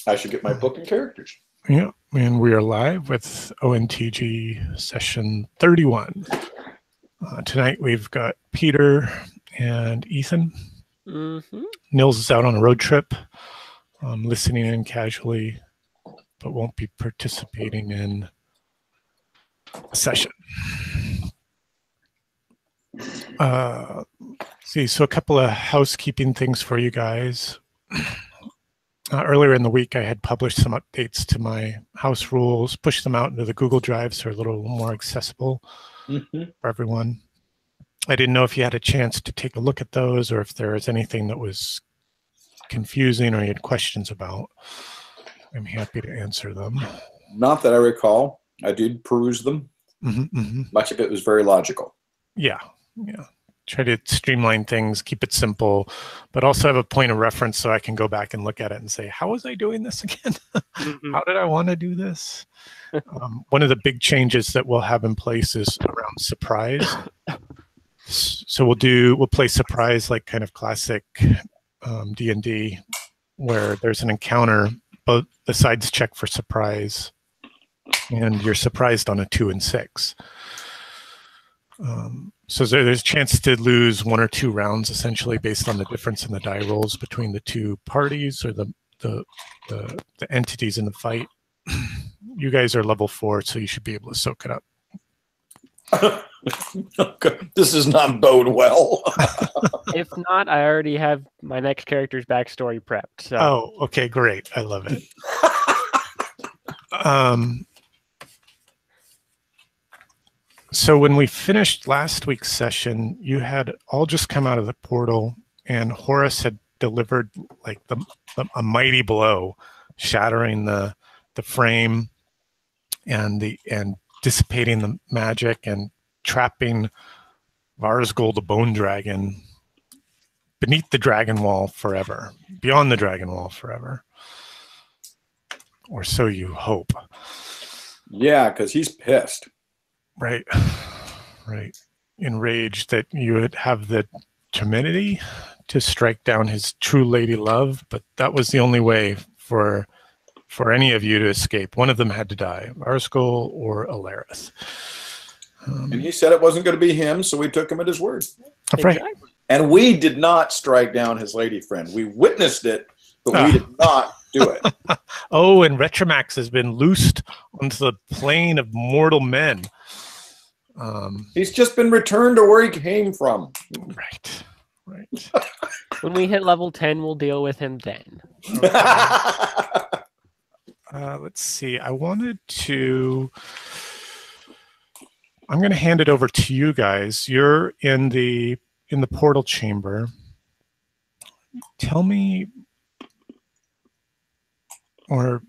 I should get my book and characters. Yeah, and we are live with ONTG session 31. Tonight we've got Peter and Ethan. Nils is out on a road trip, listening in casually, but won't be participating in the session. See, so a couple of housekeeping things for you guys. Earlier in the week, I had published some updates to my house rules, pushed them out into the Google Drive so they're a little more accessible for everyone. I didn't know if you had a chance to take a look at those or if there was anything that was confusing or you had questions about. I'm happy to answer them. Not that I recall. I did peruse them. Much of it was very logical. Yeah. Try to streamline things, keep it simple, but also have a point of reference so I can go back and look at it and say, how was I doing this again? How did I want to do this? One of the big changes that we'll have in place is around surprise. So we'll play surprise like kind of classic D&D, where there's an encounter, both the sides check for surprise, and you're surprised on a 2 and 6. So there's a chance to lose 1 or 2 rounds, essentially, based on the difference in the die rolls between the two parties or the entities in the fight. You guys are level 4, so you should be able to soak it up. Okay. This does not bode well. If not, I already have my next character's backstory prepped. So. Oh, okay, great. I love it. So when we finished last week's session, you had all just come out of the portal, and Horus had delivered like a mighty blow, shattering the frame and dissipating the magic and trapping Varsgul, the Bone Dragon, beneath the Dragon Wall forever, beyond the Dragon Wall forever, or so you hope. Yeah, because he's pissed. Right. Enraged that you would have the temerity to strike down his true lady love, but that was the only way for any of you to escape. One of them had to die, Varsgul or Alarith. And he said it wasn't going to be him, so we took him at his word. That's right. And we did not strike down his lady friend. We witnessed it, but we did not do it. Oh, and Retromax has been loosed onto the plane of mortal men. He's just been returned to where he came from. Right. When we hit level 10, we'll deal with him then. Okay. Let's see. I'm going to hand it over to you guys. You're in the portal chamber. Tell me, or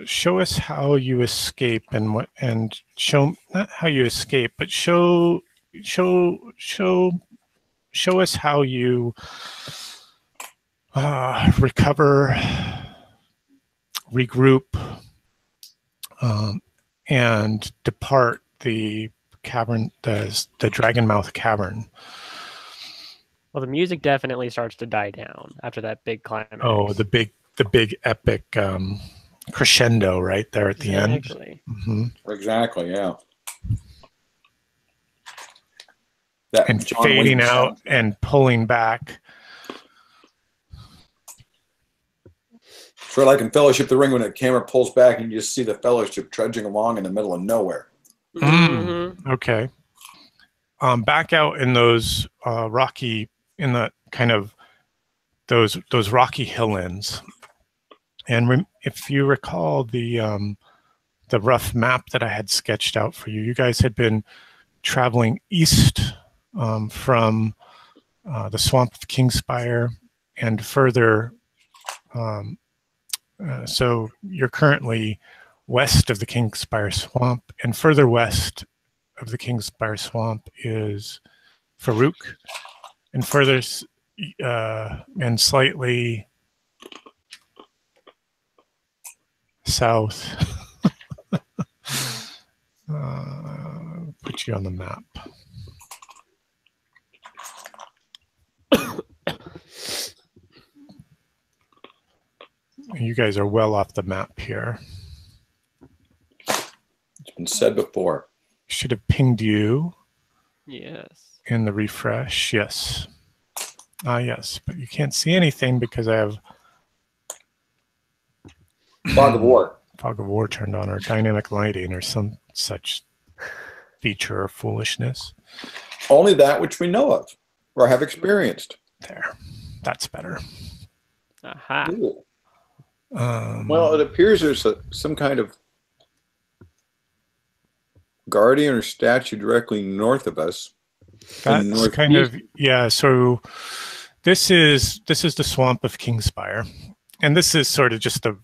show us how you escape, and show, not how you escape, but show us how you recover, regroup, and depart the cavern, the Dragonmouth cavern. Well, the music definitely starts to die down after that big climax. Oh, the big epic crescendo right there at the end. Exactly, yeah. And fading out and pulling back. Sort of like in Fellowship of the Ring when the camera pulls back and you just see the Fellowship trudging along in the middle of nowhere. Okay. Back out in those rocky, in the kind of those rocky hilllands. And if you recall the rough map that I had sketched out for you, you guys had been traveling east from the swamp of Kingspire and further. So you're currently west of the Kingspire swamp, and further west of the Kingspire swamp is Farouk, and further and slightly south. Put you on the map. You guys are well off the map here. It's been said before. Should have pinged you Yes. in the refresh. Yes. Yes, but you can't see anything because I have Fog of War. Fog of War turned on, or dynamic lighting, or some such feature or foolishness. Only that which we know of or have experienced. There. That's better. Aha. Cool. Well, it appears there's some kind of guardian or statue directly north of us. That's kind of, yeah. So this is the swamp of Kingspire, and this is sort of just a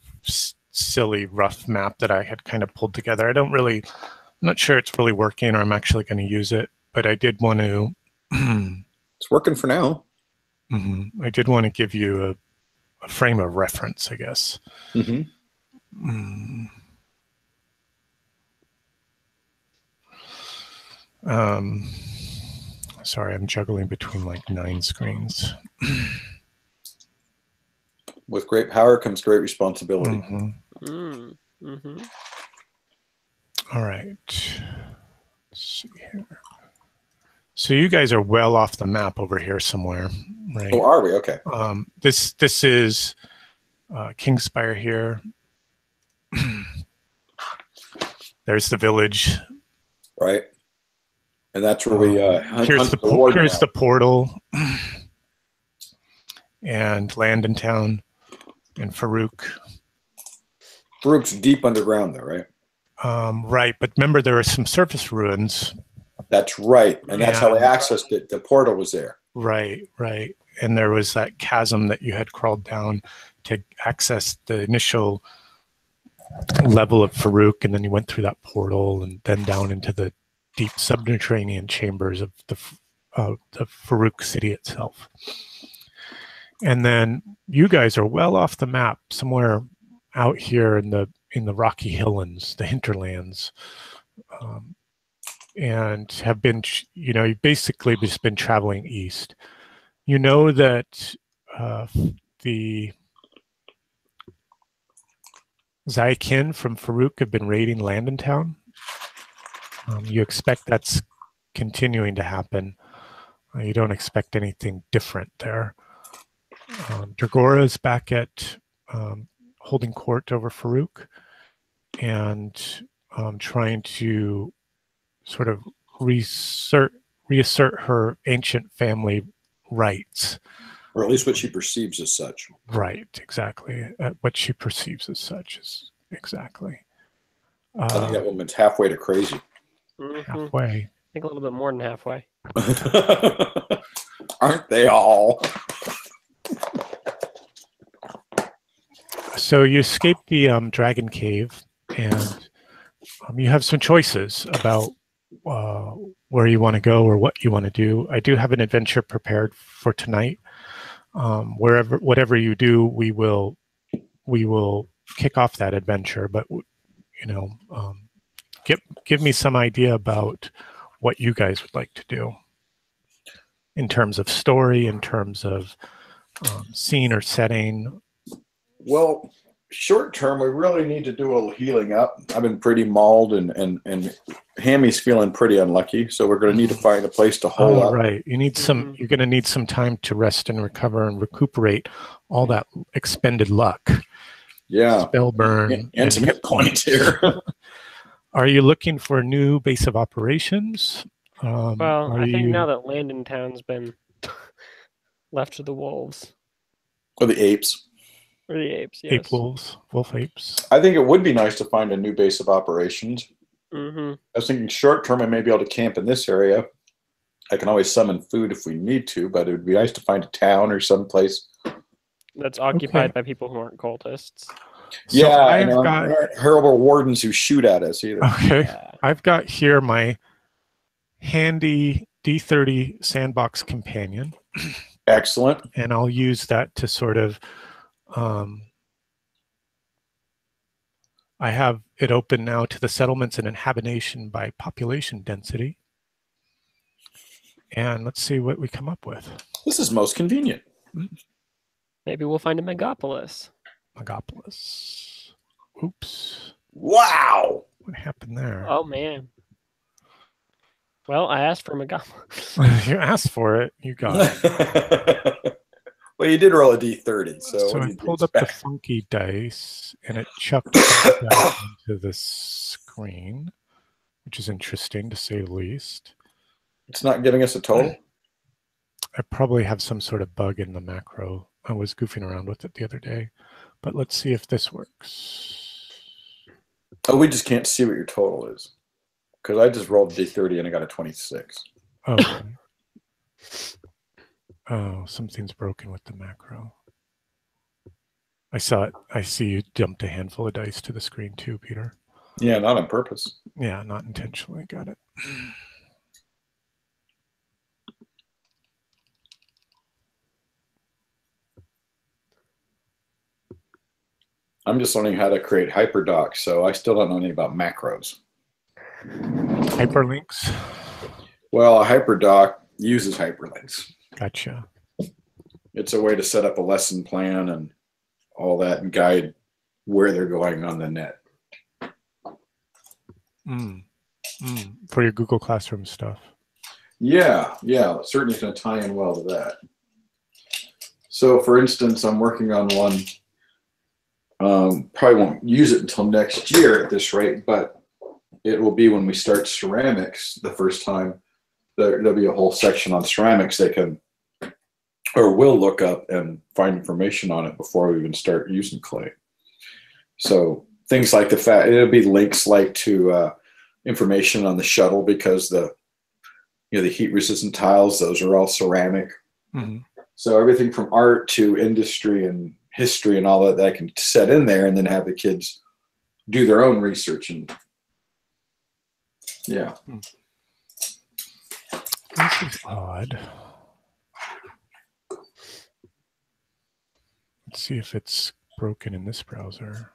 silly rough map that I had kind of pulled together. I'm not sure it's really working, or I'm actually going to use it, but I did want to. It's working for now. I did want to give you a frame of reference, I guess. Sorry, I'm juggling between like 9 screens. With great power comes great responsibility. All right. Let's see here. So you guys are well off the map over here somewhere, right? Oh, are we? Okay. This is Kingspire here. There's the village. Right. And that's where we here's the portal and Landon Town and Farouk. Farouk's deep underground there, right? Right, but remember there are some surface ruins. That's right, and that's how we accessed it. The portal was there. Right. And there was that chasm that you had crawled down to access the initial level of Farouk, and then you went through that portal and then down into the deep subterranean chambers of the Farouk city itself. And then you guys are well off the map, somewhere out here in the Rocky Highlands, the hinterlands, and have been, you've basically just been traveling east. You know that the Zaikin from Farouk have been raiding Landon Town. You expect that's continuing to happen. You don't expect anything different there. Dragora is back at holding court over Farouk and trying to sort of reassert her ancient family rights. Or at least what she perceives as such. Right, exactly. What she perceives as such is exactly. I think that woman's halfway to crazy. Halfway. I think a little bit more than halfway. Aren't they all? So you escape the dragon cave, and you have some choices about where you want to go or what you want to do. I do have an adventure prepared for tonight. Whatever you do, we will kick off that adventure. But give me some idea about what you guys would like to do in terms of story, in terms of scene or setting. Well, short term, we really need to do a little healing up. I've been pretty mauled, and Hammy's feeling pretty unlucky, so we're going to need to find a place to hole up. Right. You need some. You're going to need some time to rest and recover and recuperate all that expended luck. Yeah. Spell burn and some hit points here. Are you looking for a new base of operations? Well, I think now that Landon Town's been left to the wolves. Or the apes. Or the apes, yes. Ape wolves, wolf apes. I think it would be nice to find a new base of operations. Mm-hmm. I was thinking short term I may be able to camp in this area. I can always summon food if we need to, but it would be nice to find a town or someplace that's occupied by people who aren't cultists. So yeah, I've got horrible wardens who shoot at us either. Okay. Yeah. I've got here my handy D30 sandbox companion. Excellent. And I'll use that to sort of I have it open now to the settlements and inhabitation by population density. And let's see what we come up with. This is most convenient. Maybe we'll find a megapolis. Megapolis. Oops. Wow. What happened there? Oh, man. Well, I asked for Megapolis. You asked for it. You got it. Well, you did roll a D30, So I pulled up the funky dice, and it chucked that into the screen, which is interesting to say the least. It's not giving us a total? I probably have some sort of bug in the macro. I was goofing around with it the other day, but let's see if this works. Oh, we just can't see what your total is. Because I just rolled D30 and I got a 26. Okay. Oh, something's broken with the macro. I saw it. I see you dumped a handful of dice to the screen too, Peter. Yeah, not on purpose. Yeah, not intentionally. Got it. I'm just learning how to create hyperdocs, so I still don't know anything about macros. Hyperlinks? Well, a hyperdoc uses hyperlinks. Gotcha. It's a way to set up a lesson plan and all that and guide where they're going on the net. For your Google Classroom stuff. Yeah, certainly going to tie in well to that. So, for instance, I'm working on one. Probably won't use it until next year at this rate, but it will be when we start ceramics the first time. There'll be a whole section on ceramics they can or will look up and find information on it before we even start using clay. So things like the fact it'll be links like to information on the shuttle because the heat resistant tiles, those are all ceramic. Mm-hmm. So everything from art to industry and history and all that I can set in there and then have the kids do their own research and yeah. This is odd. Let's see if it's broken in this browser.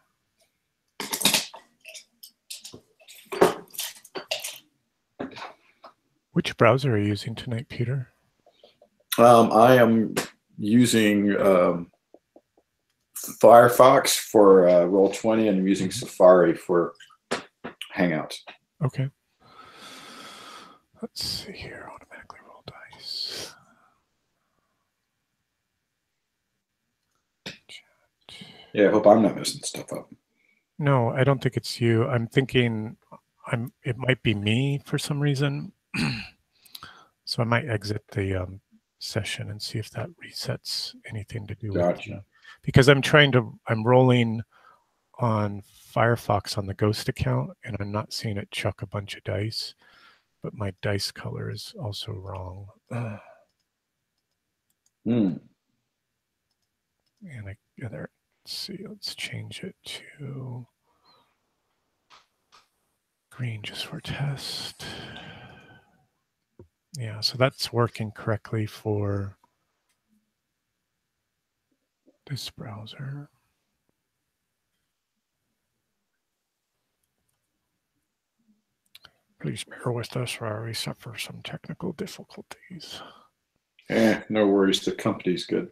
Which browser are you using tonight, Peter? I am using Firefox for Roll20 and I'm using Safari for Hangouts. Okay. Let's see here. Automatically roll dice. Yeah, I hope I'm not messing stuff up. No, I don't think it's you. I'm thinking it might be me for some reason. So I might exit the session and see if that resets anything to do with it. Because I'm rolling on Firefox on the Ghost account and I'm not seeing it chuck a bunch of dice, but my dice color is also wrong. And let's see, let's change it to green just for test. Yeah, so that's working correctly for this browser. Please bear with us while we suffer some technical difficulties. No worries. The company's good.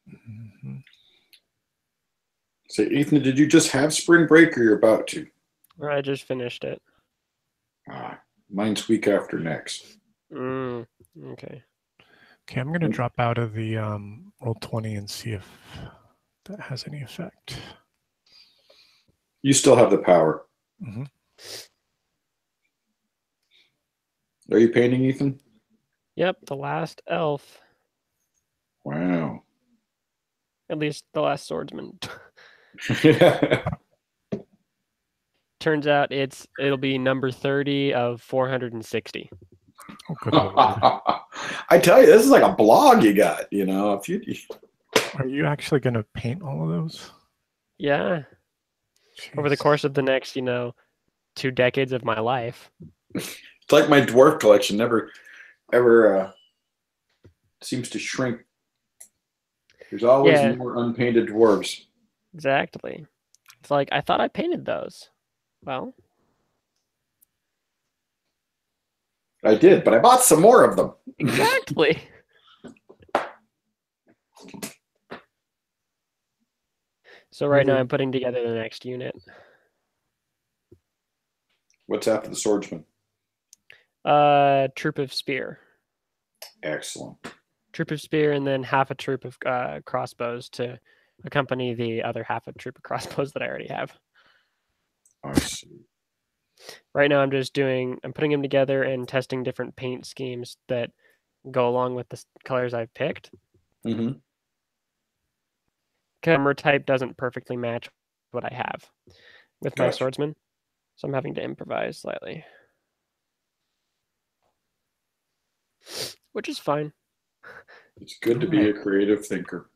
Mm-hmm. So, Ethan, did you just have spring break or you're about to? I just finished it. Mine's week after next. Okay. Okay, I'm going to drop out of the Roll20 and see if that has any effect. You still have the power. Mm-hmm. Are you painting, Ethan? Yep, the last elf. Wow. At least the last swordsman. Turns out it'll be number 30 of 460. Oh, good Lord. I tell you, this is like a blog you got, if you Are you actually going to paint all of those? Yeah. Jeez. Over the course of the next, 2 decades of my life. It's like my dwarf collection never ever seems to shrink. There's always more unpainted dwarves. Exactly. It's like, I thought I painted those. Well, I did, but I bought some more of them. Exactly. So right now I'm putting together the next unit. What's after the swordsman? Troop of spear. Excellent. Troop of spear, and then half a troop of crossbows to accompany the other half a troop of crossbows that I already have. I see. Right now I'm putting them together and testing different paint schemes that go along with the colors I've picked. Mm-hmm. Camera type doesn't perfectly match what I have with my Gotcha. swordsman, so I'm having to improvise slightly, which is fine. It's good to be a creative thinker.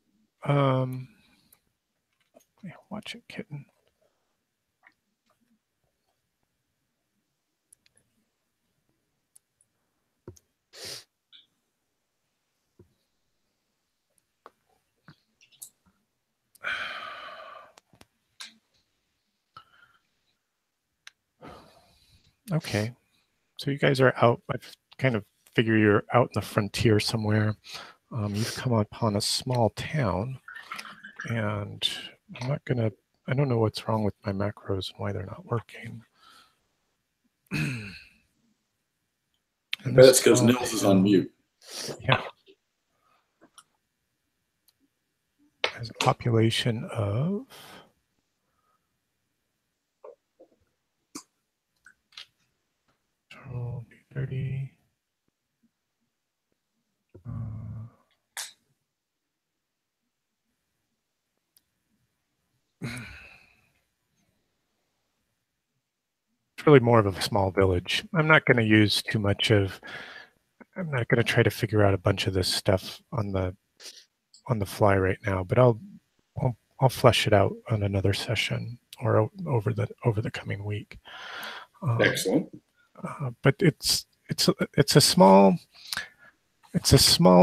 Watch it, kitten. Okay, so you guys are out. I kind of figure you're out in the frontier somewhere. You've come upon a small town, and I don't know what's wrong with my macros and why they're not working. I bet it's because Nils is on mute. Yeah. Has a population of 30. It's really more of a small village. I'm not going to use too much of. I'm not going to try to figure out a bunch of this stuff on the fly right now, but I'll flesh it out on another session or over the coming week. Excellent. But it's a small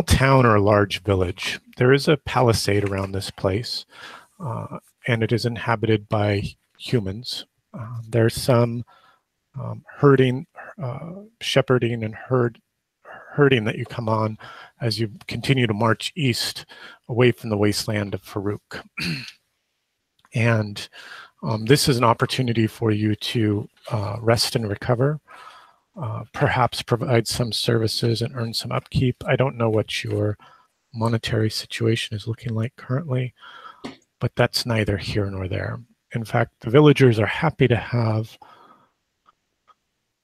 town or a large village. There is a palisade around this place, and it is inhabited by humans. There's some shepherding and herding that you come on as you continue to march east away from the wasteland of Farouk. And this is an opportunity for you to rest and recover, perhaps provide some services and earn some upkeep. I don't know what your monetary situation is looking like currently, but that's neither here nor there. In fact, the villagers are happy to have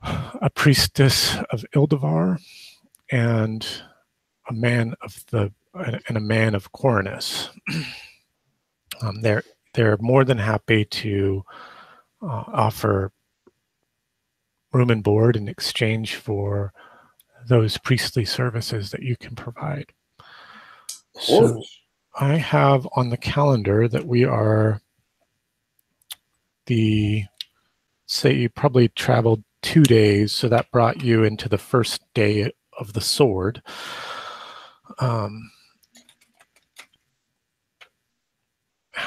a priestess of Ildavar and a man of Coronus. They're more than happy to offer room and board in exchange for those priestly services that you can provide. So I have on the calendar that we are say you probably traveled 2 days, so that brought you into the first day of the sword. How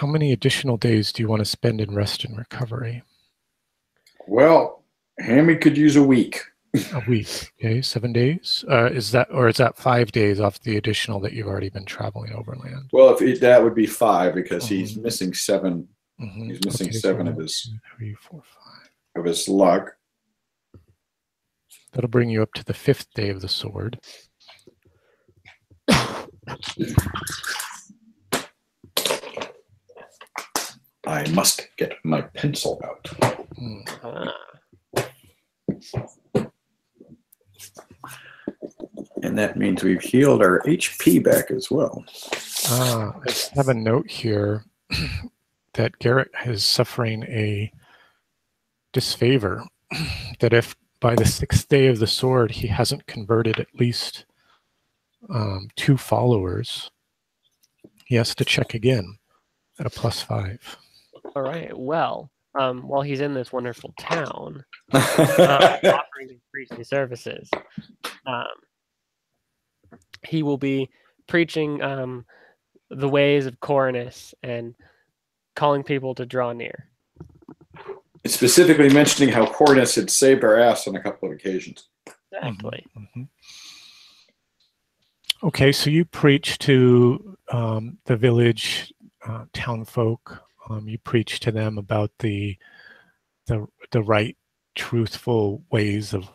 many additional days do you want to spend in rest and recovery? Well, Hammy could use a week. A week, okay, 7 days. Is that 5 days off the additional that you've already been traveling overland? Well, that would be 5 because he's missing 7. He's missing 7 so of his 2, 3, 4, 5. Of his luck. That'll bring you up to the 5th day of the sword. I must get my pencil out. And that means we've healed our HP back as well. I have a note here that Garrett is suffering a disfavor, that if by the 6th day of the sword he hasn't converted at least 2 followers, he has to check again at a +5. All right. Well, while he's in this wonderful town, offering his priestly services, he will be preaching the ways of Coronus and calling people to draw near. Specifically mentioning how Coronus had saved our ass on a couple of occasions. Exactly. Okay, so you preach to the village town folk. you preach to them about the right, truthful ways of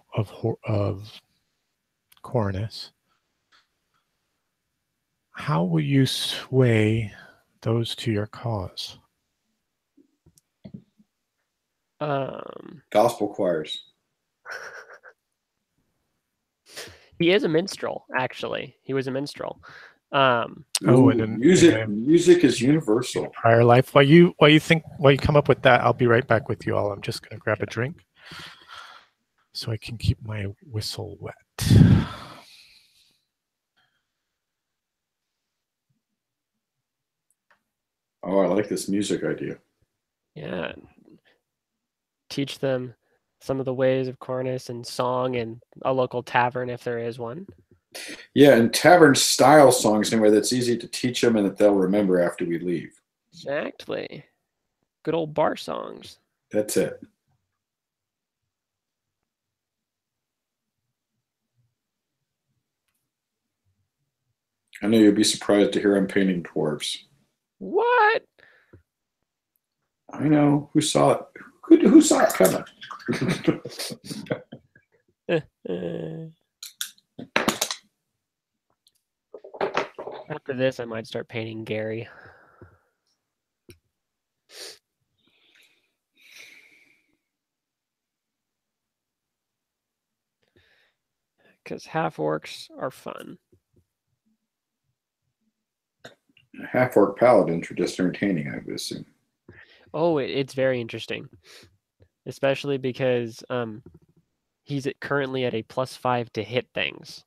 Cornus. How will you sway those to your cause? Gospel choirs. He is a minstrel, actually. He was a minstrel. And music is universal. Prior life. While you come up with that, I'll be right back with you all. I'm just going to grab a drink so I can keep my whistle wet. Oh, I like this music idea. Yeah. Teach them some of the ways of Cornus and song and a local tavern if there is one. Yeah, and tavern style songs anyway that's easy to teach them and that they'll remember after we leave. Exactly. Good old bar songs. That's it. I know you'll be surprised to hear I'm painting dwarves. What? I know. Who saw it? Who saw it coming? After this, I might start painting Gary. Because half-orcs are fun. Half-orc paladins are just entertaining, I would assume. Oh, it's very interesting. Especially because he's currently at a +5 to hit things.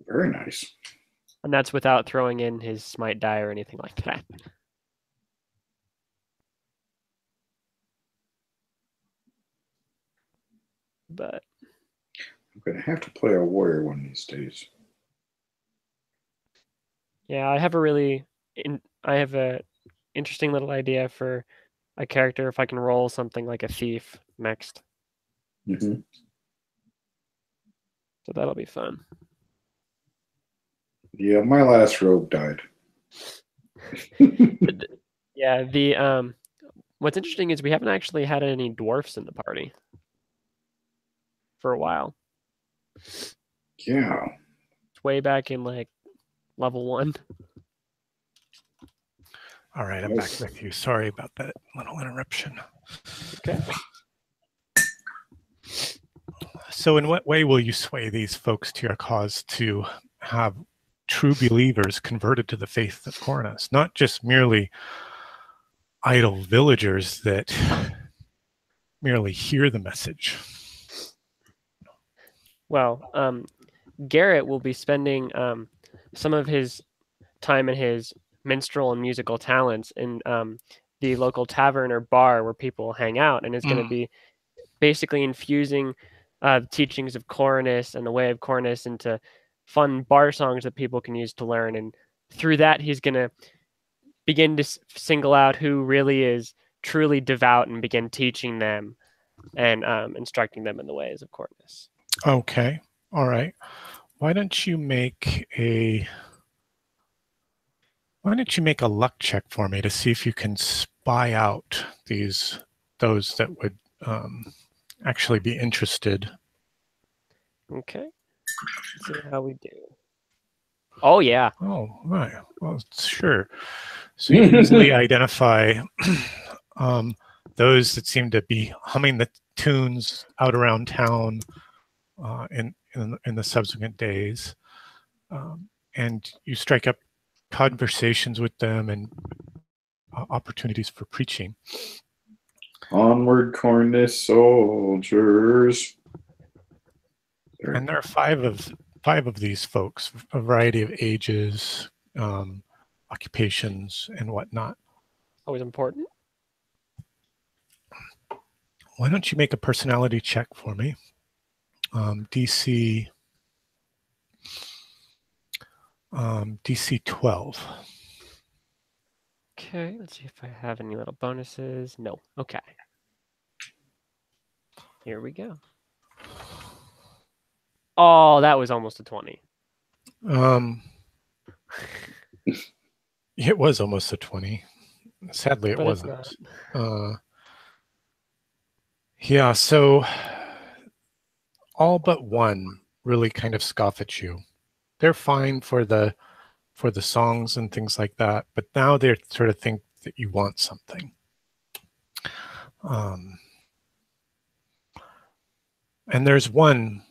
Very nice. And that's without throwing in his smite die or anything like that. But I'm going to have to play a warrior one of these days. Yeah, I have a interesting little idea for a character if I can roll something like a thief next. Mm-hmm. So that'll be fun. Yeah, my last rogue died. Yeah, what's interesting is we haven't actually had any dwarfs in the party for a while. Yeah. It's way back in like level 1. All right, I'm back with you. Sorry about that little interruption. Okay. So in what way will you sway these folks to your cause to have true believers converted to the faith of Cornus, not just merely idle villagers that merely hear the message? Well, Garrett will be spending some of his time in his minstrel and musical talents in the local tavern or bar where people hang out, and is going to be basically infusing the teachings of Cornus and the way of Cornus into fun bar songs that people can use to learn. And through that, he's going to begin to single out who really is truly devout and begin teaching them and instructing them in the ways of Cornus. Okay. All right. Why don't you make a luck check for me to see if you can spy out those that would actually be interested. Okay. Let's see how we do. Oh, yeah. Oh, right. Well, sure. So you easily identify those that seem to be humming the tunes out around town in the subsequent days. And you strike up conversations with them and opportunities for preaching. Onward, Cornus soldiers. And there are five of these folks, a variety of ages, occupations, and whatnot. Always important. Why don't you make a personality check for me? DC 12. Okay, let's see if I have any little bonuses. No. Okay. Here we go. Oh, that was almost a 20. It was almost a 20. Sadly, it But it's wasn't. Yeah, so all but one really kind of scoff at you. They're fine for the songs and things like that, but now they sort of think that you want something. And there's one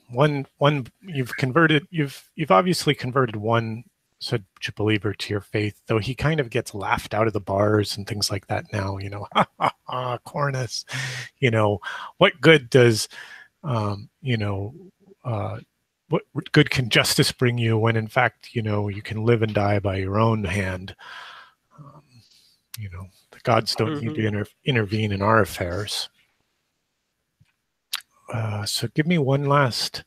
you've obviously converted one such a believer to your faith, though he kind of gets laughed out of the bars and things like that now, ha ha ha, Cornus, what good does what good can justice bring you when in fact you can live and die by your own hand. The gods don't need to intervene in our affairs. So give me one last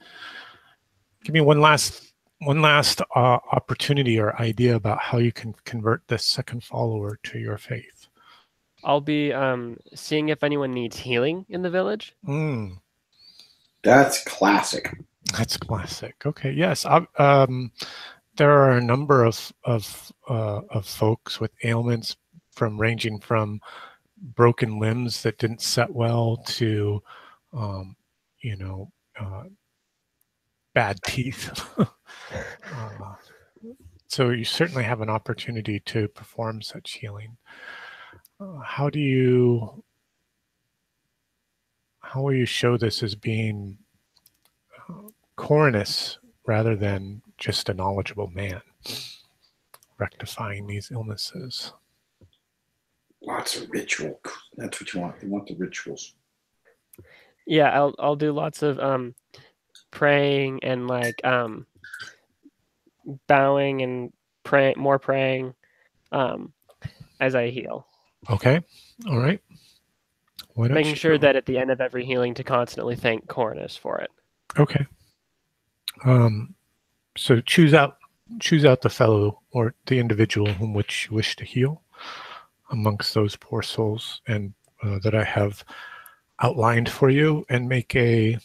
opportunity or idea about how you can convert this second follower to your faith. I'll be seeing if anyone needs healing in the village. That's classic. That's classic. Okay, yes. There are a number of folks with ailments ranging from broken limbs that didn't set well to bad teeth. So you certainly have an opportunity to perform such healing. How will you show this as being Cornus rather than just a knowledgeable man rectifying these illnesses? Lots of ritual. That's what you want. You want the rituals. Yeah, I'll do lots of praying and bowing and praying as I heal. Okay. All right. Making sure that at the end of every healing to constantly thank Cornus for it. Okay. So choose out the fellow or the individual whom which you wish to heal amongst those poor souls and that I have outlined for you, and make a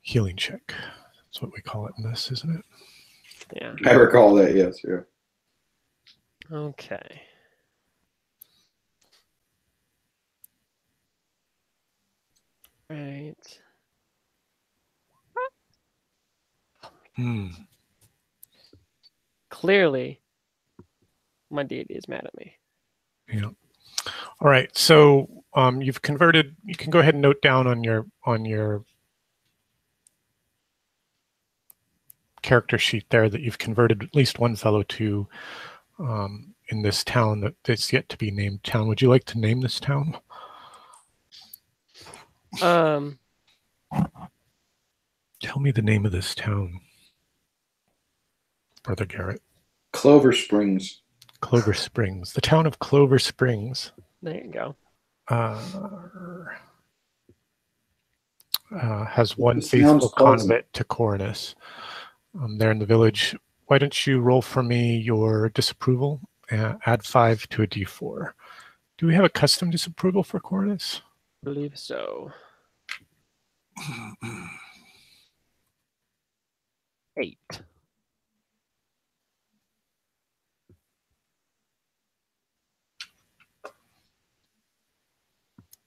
healing check. That's what we call it in this, isn't it? Yeah. I recall that, yes. Yeah. Okay. Right. Clearly, my deity is mad at me. Yeah. All right. So you've converted. You can go ahead and note down on your character sheet there that you've converted at least one fellow to in this town that's yet to be named town. Would you like to name this town? Tell me the name of this town, Brother Garrett. Clover Springs. Clover Springs. The town of Clover Springs. There you go. Has one faithful convert to Cornus. There in the village. Why don't you roll for me your disapproval? Add 5 to a d4. Do we have a custom disapproval for Cornus? I believe so. 8.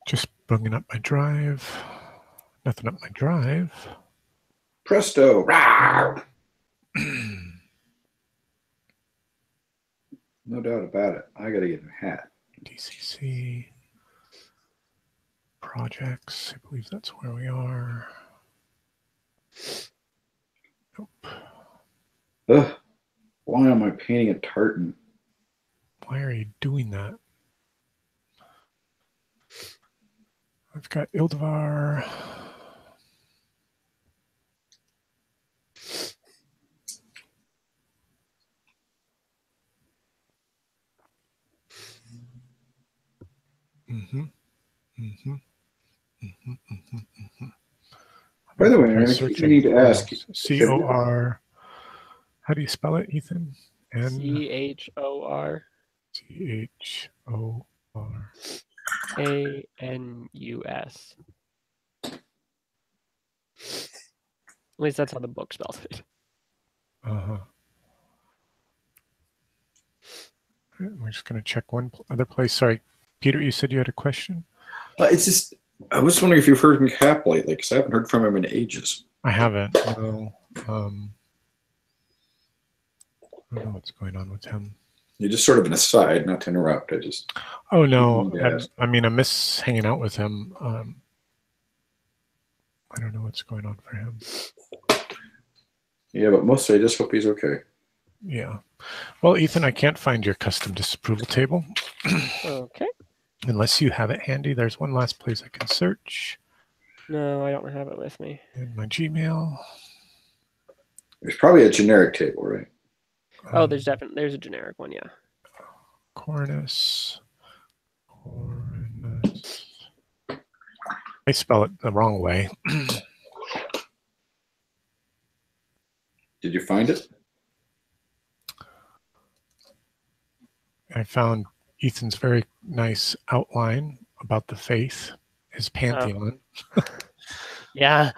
Just bringing up my drive. Nothing up my drive. Presto. No doubt about it. I got to get a hat. DCC. Projects. I believe that's where we are. Nope. Ugh. Why am I painting a tartan? Why are you doing that? I've got Ildevar. By the way, Aaron, I need to ask. C-O-R. How do you spell it, Ethan? C-H-O-R. C-H-O-R. A-N-U-S. At least that's how the book spells it. We're just going to check one other place. Sorry, Peter, you said you had a question? It's just, I was wondering if you've heard from Cap lately, because I haven't heard from him in ages. I haven't. No. I don't know what's going on with him. You just sort of an aside, not to interrupt. I just. Oh no! Yes. I mean, I miss hanging out with him. I don't know what's going on for him. Yeah, but mostly I just hope he's okay. Yeah. Well, Ethan, I can't find your custom disapproval table. Okay. Unless you have it handy. There's one last place I can search. No, I don't have it with me. In my Gmail. There's probably a generic table, right? Oh, there's a generic one, yeah. Cornus. I spell it the wrong way. Did you find it? I found Ethan's very nice outline about the faith, his pantheon. Oh. Yeah.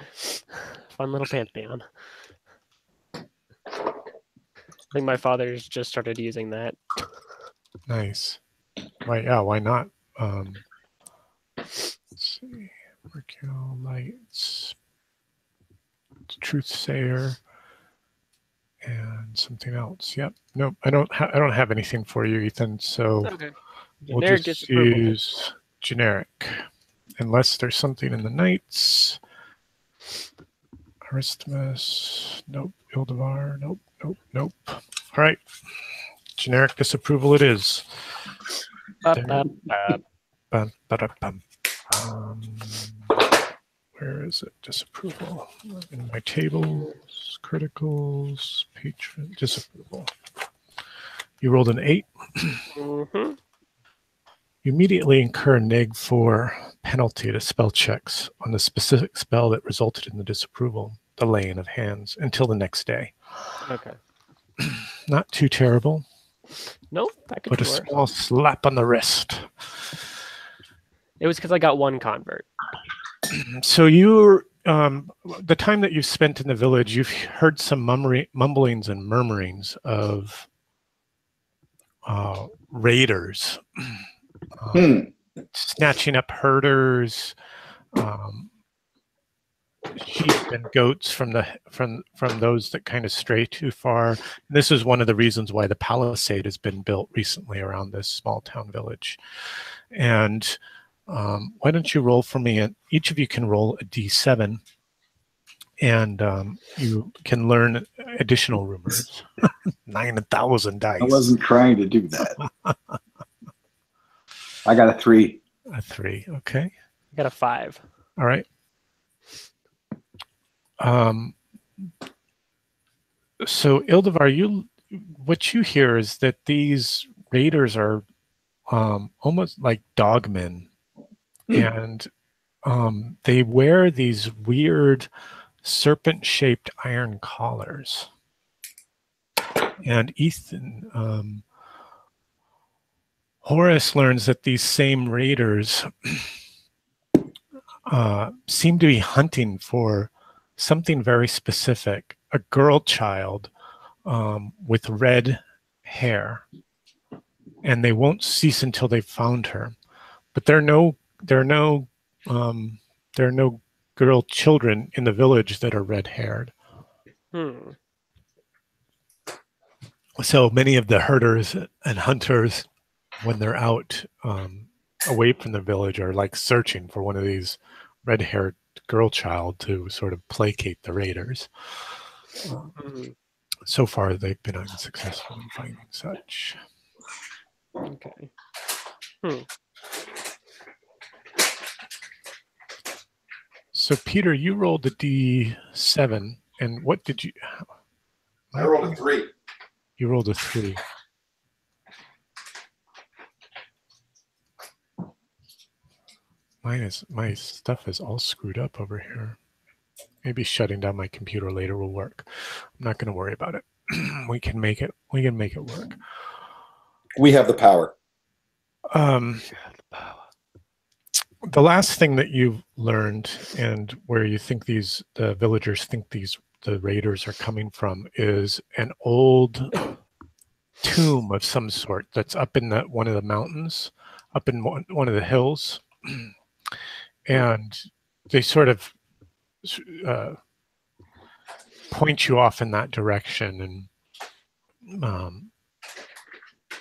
Fun little pantheon. I think my father's just started using that. Nice. Why not? Let's see. Mercurial Lights, Truth Sayer, and something else. Yep. Nope. I don't have anything for you, Ethan. So Okay. we'll Generic just disapproval. use generic, unless there's something in the Knights. Aristimus. Nope. Ildevar. Nope. Nope. Nope. All right. Generic disapproval it is. Where is it? Disapproval. In my tables, criticals, patron, disapproval. You rolled an 8. Mm-hmm. You immediately incur -4 penalty to spell checks on the specific spell that resulted in the disapproval, the laying of hands, until the next day. Okay. Not too terrible, Nope, that could but be a worse. small slap on the wrist. It was because I got one convert. So you're the time that you've spent in the village, you've heard some mumblings and murmurings of raiders snatching up herders, sheep and goats from those that kind of stray too far. And this is one of the reasons why the palisade has been built recently around this small town village. And why don't you roll for me? And each of you can roll a d7, and you can learn additional rumors. 9,000 dice. I wasn't trying to do that. I got a 3. A 3. Okay. I got a 5. All right. So Ildevar, what you hear is that these raiders are almost like dogmen, and they wear these weird serpent-shaped iron collars. And Ethan, Horace learns that these same raiders seem to be hunting for something very specific, a girl child with red hair, and they won't cease until they've found her. But there are no girl children in the village that are red-haired. So many of the herders and hunters, when they're out away from the village, are like searching for one of these red-haired girl child to sort of placate the raiders. So far, they've been unsuccessful in finding such. Okay. So, Peter, you rolled a d7, and what did you... I rolled a 3. You rolled a 3. My stuff is all screwed up over here. Maybe shutting down my computer later will work. I'm not going to worry about it. We can make it work. We have the power. The last thing that you've learned, and where you think the villagers think the raiders are coming from, is an old tomb of some sort that's up in one of the mountains, up in one of the hills, and they sort of point you off in that direction and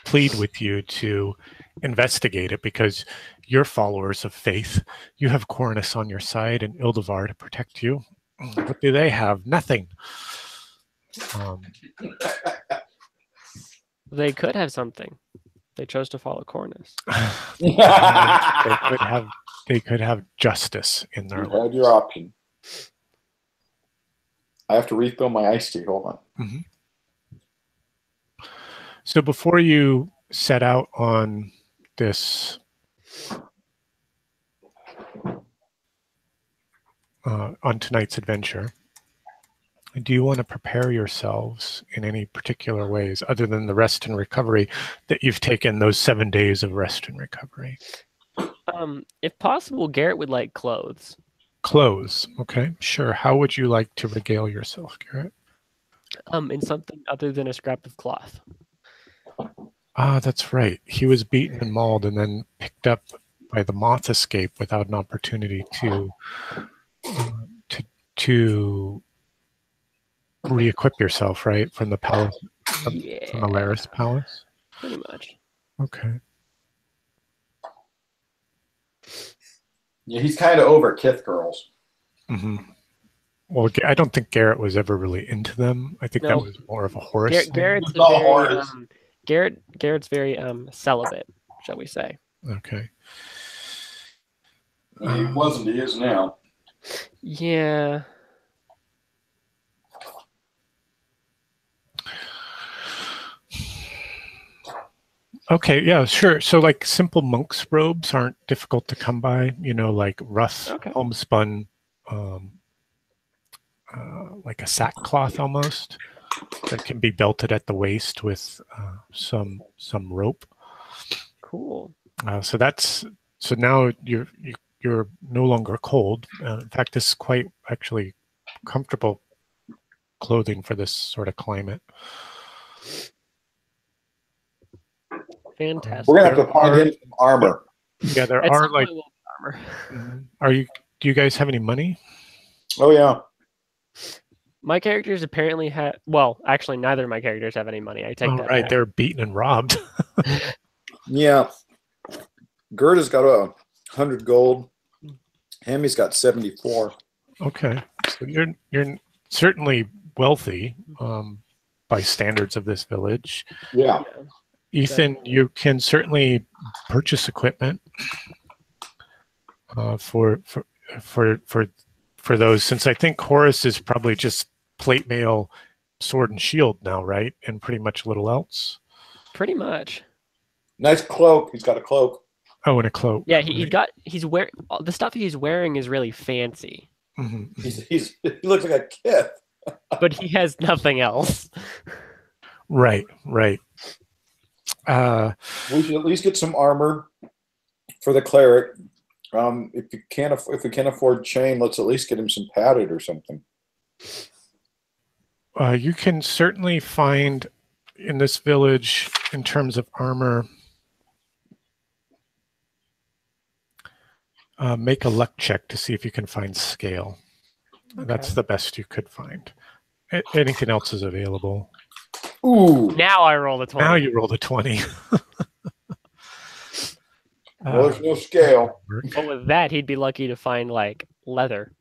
plead with you to investigate it because you're followers of faith. You have Cornus on your side and Ildevar to protect you. What do they have? Nothing. They could have something. They chose to follow Cornus. They could have justice in their You had your option. I have to refill my iced tea. Hold on. Mm-hmm. So before you set out on this on tonight's adventure, do you want to prepare yourselves in any particular ways other than the rest and recovery that you've taken, those 7 days of rest and recovery? If possible, Garrett would like clothes. Clothes. Okay, sure. How would you like to regale yourself, Garrett? In something other than a scrap of cloth. Ah, that's right. He was beaten and mauled and then picked up by the moth escape without an opportunity to re-equip yourself, right? From the palace, from Alaris Palace? Pretty much. Okay. Yeah, he's kind of over Kith girls. Mm-hmm. Well, I don't think Garrett was ever really into them. I think that was more of a Horus thing. Garrett's very celibate, shall we say. Okay. He wasn't. He is now. Yeah. Okay, yeah, sure. So like simple monk's robes aren't difficult to come by, like rough homespun, like a sackcloth almost that can be belted at the waist with some rope. Cool. So now you're no longer cold. In fact, this is quite actually comfortable clothing for this sort of climate. Fantastic. We're gonna have to find him some armor. Yeah, there are like armor. Do you guys have any money? Oh yeah. My characters apparently have. Well, actually, neither of my characters have any money. I take that. Right, back. they're beaten and robbed. Yeah. Gerda's got 100 gold. Hammy's got 74. Okay, so you're certainly wealthy by standards of this village. Yeah. Ethan, you can certainly purchase equipment for those. Since I think Horus is probably just plate mail, sword and shield now, right? And pretty much little else. Pretty much. Nice cloak. He's got a cloak. Oh, and a cloak. Yeah, he's wearing the stuff he's wearing is really fancy. Mm-hmm. He looks like a kid. But he has nothing else. Right. We should at least get some armor for the cleric. If we can't afford chain, let's at least get him some padded or something. You can certainly find in this village, in terms of armor, make a luck check to see if you can find scale. Okay. That's the best you could find. Anything else is available. Ooh! Now I roll a 20. Now you roll a 20. Well, there's no scale. But with that, he'd be lucky to find like leather.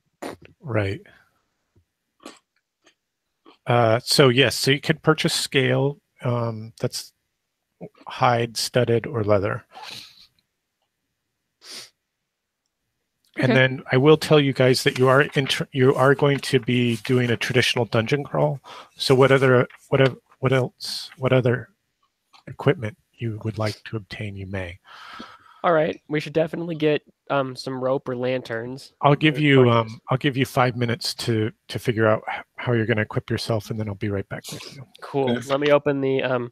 Right. So yes, so you could purchase scale. That's hide, studded, or leather. Okay. And then I will tell you guys that you are going to be doing a traditional dungeon crawl. So what other equipment you would like to obtain, you may. All right, we should definitely get some rope or lanterns. I'll give you 5 minutes to figure out how you're going to equip yourself, and then I'll be right back with you. Cool. Let me open the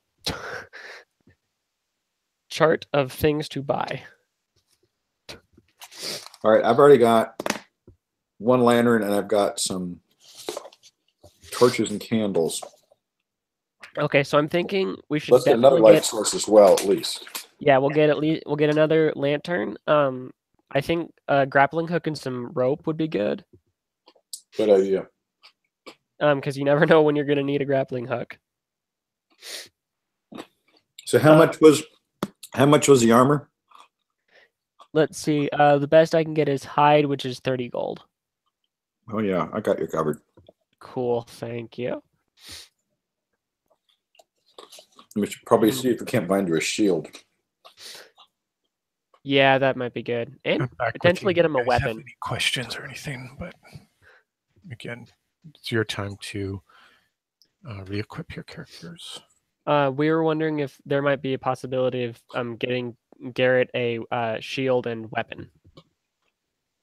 chart of things to buy. All right, I've already got one lantern, and I've got some torches and candles. Okay, so I'm thinking we should Let's get another definitely light source as well, at least. Yeah, we'll get another lantern. I think a grappling hook and some rope would be good. Good idea. Because you never know when you're gonna need a grappling hook. So how much was the armor? Let's see. The best I can get is hide, which is 30 gold. Oh yeah, I got you covered. Cool, thank you. We should probably see if we can't find you a shield. Yeah, that might be good. And potentially get him a weapon. Have any questions or anything? But again, it's your time to re-equip your characters. We were wondering if there might be a possibility of getting Garrett a shield and weapon.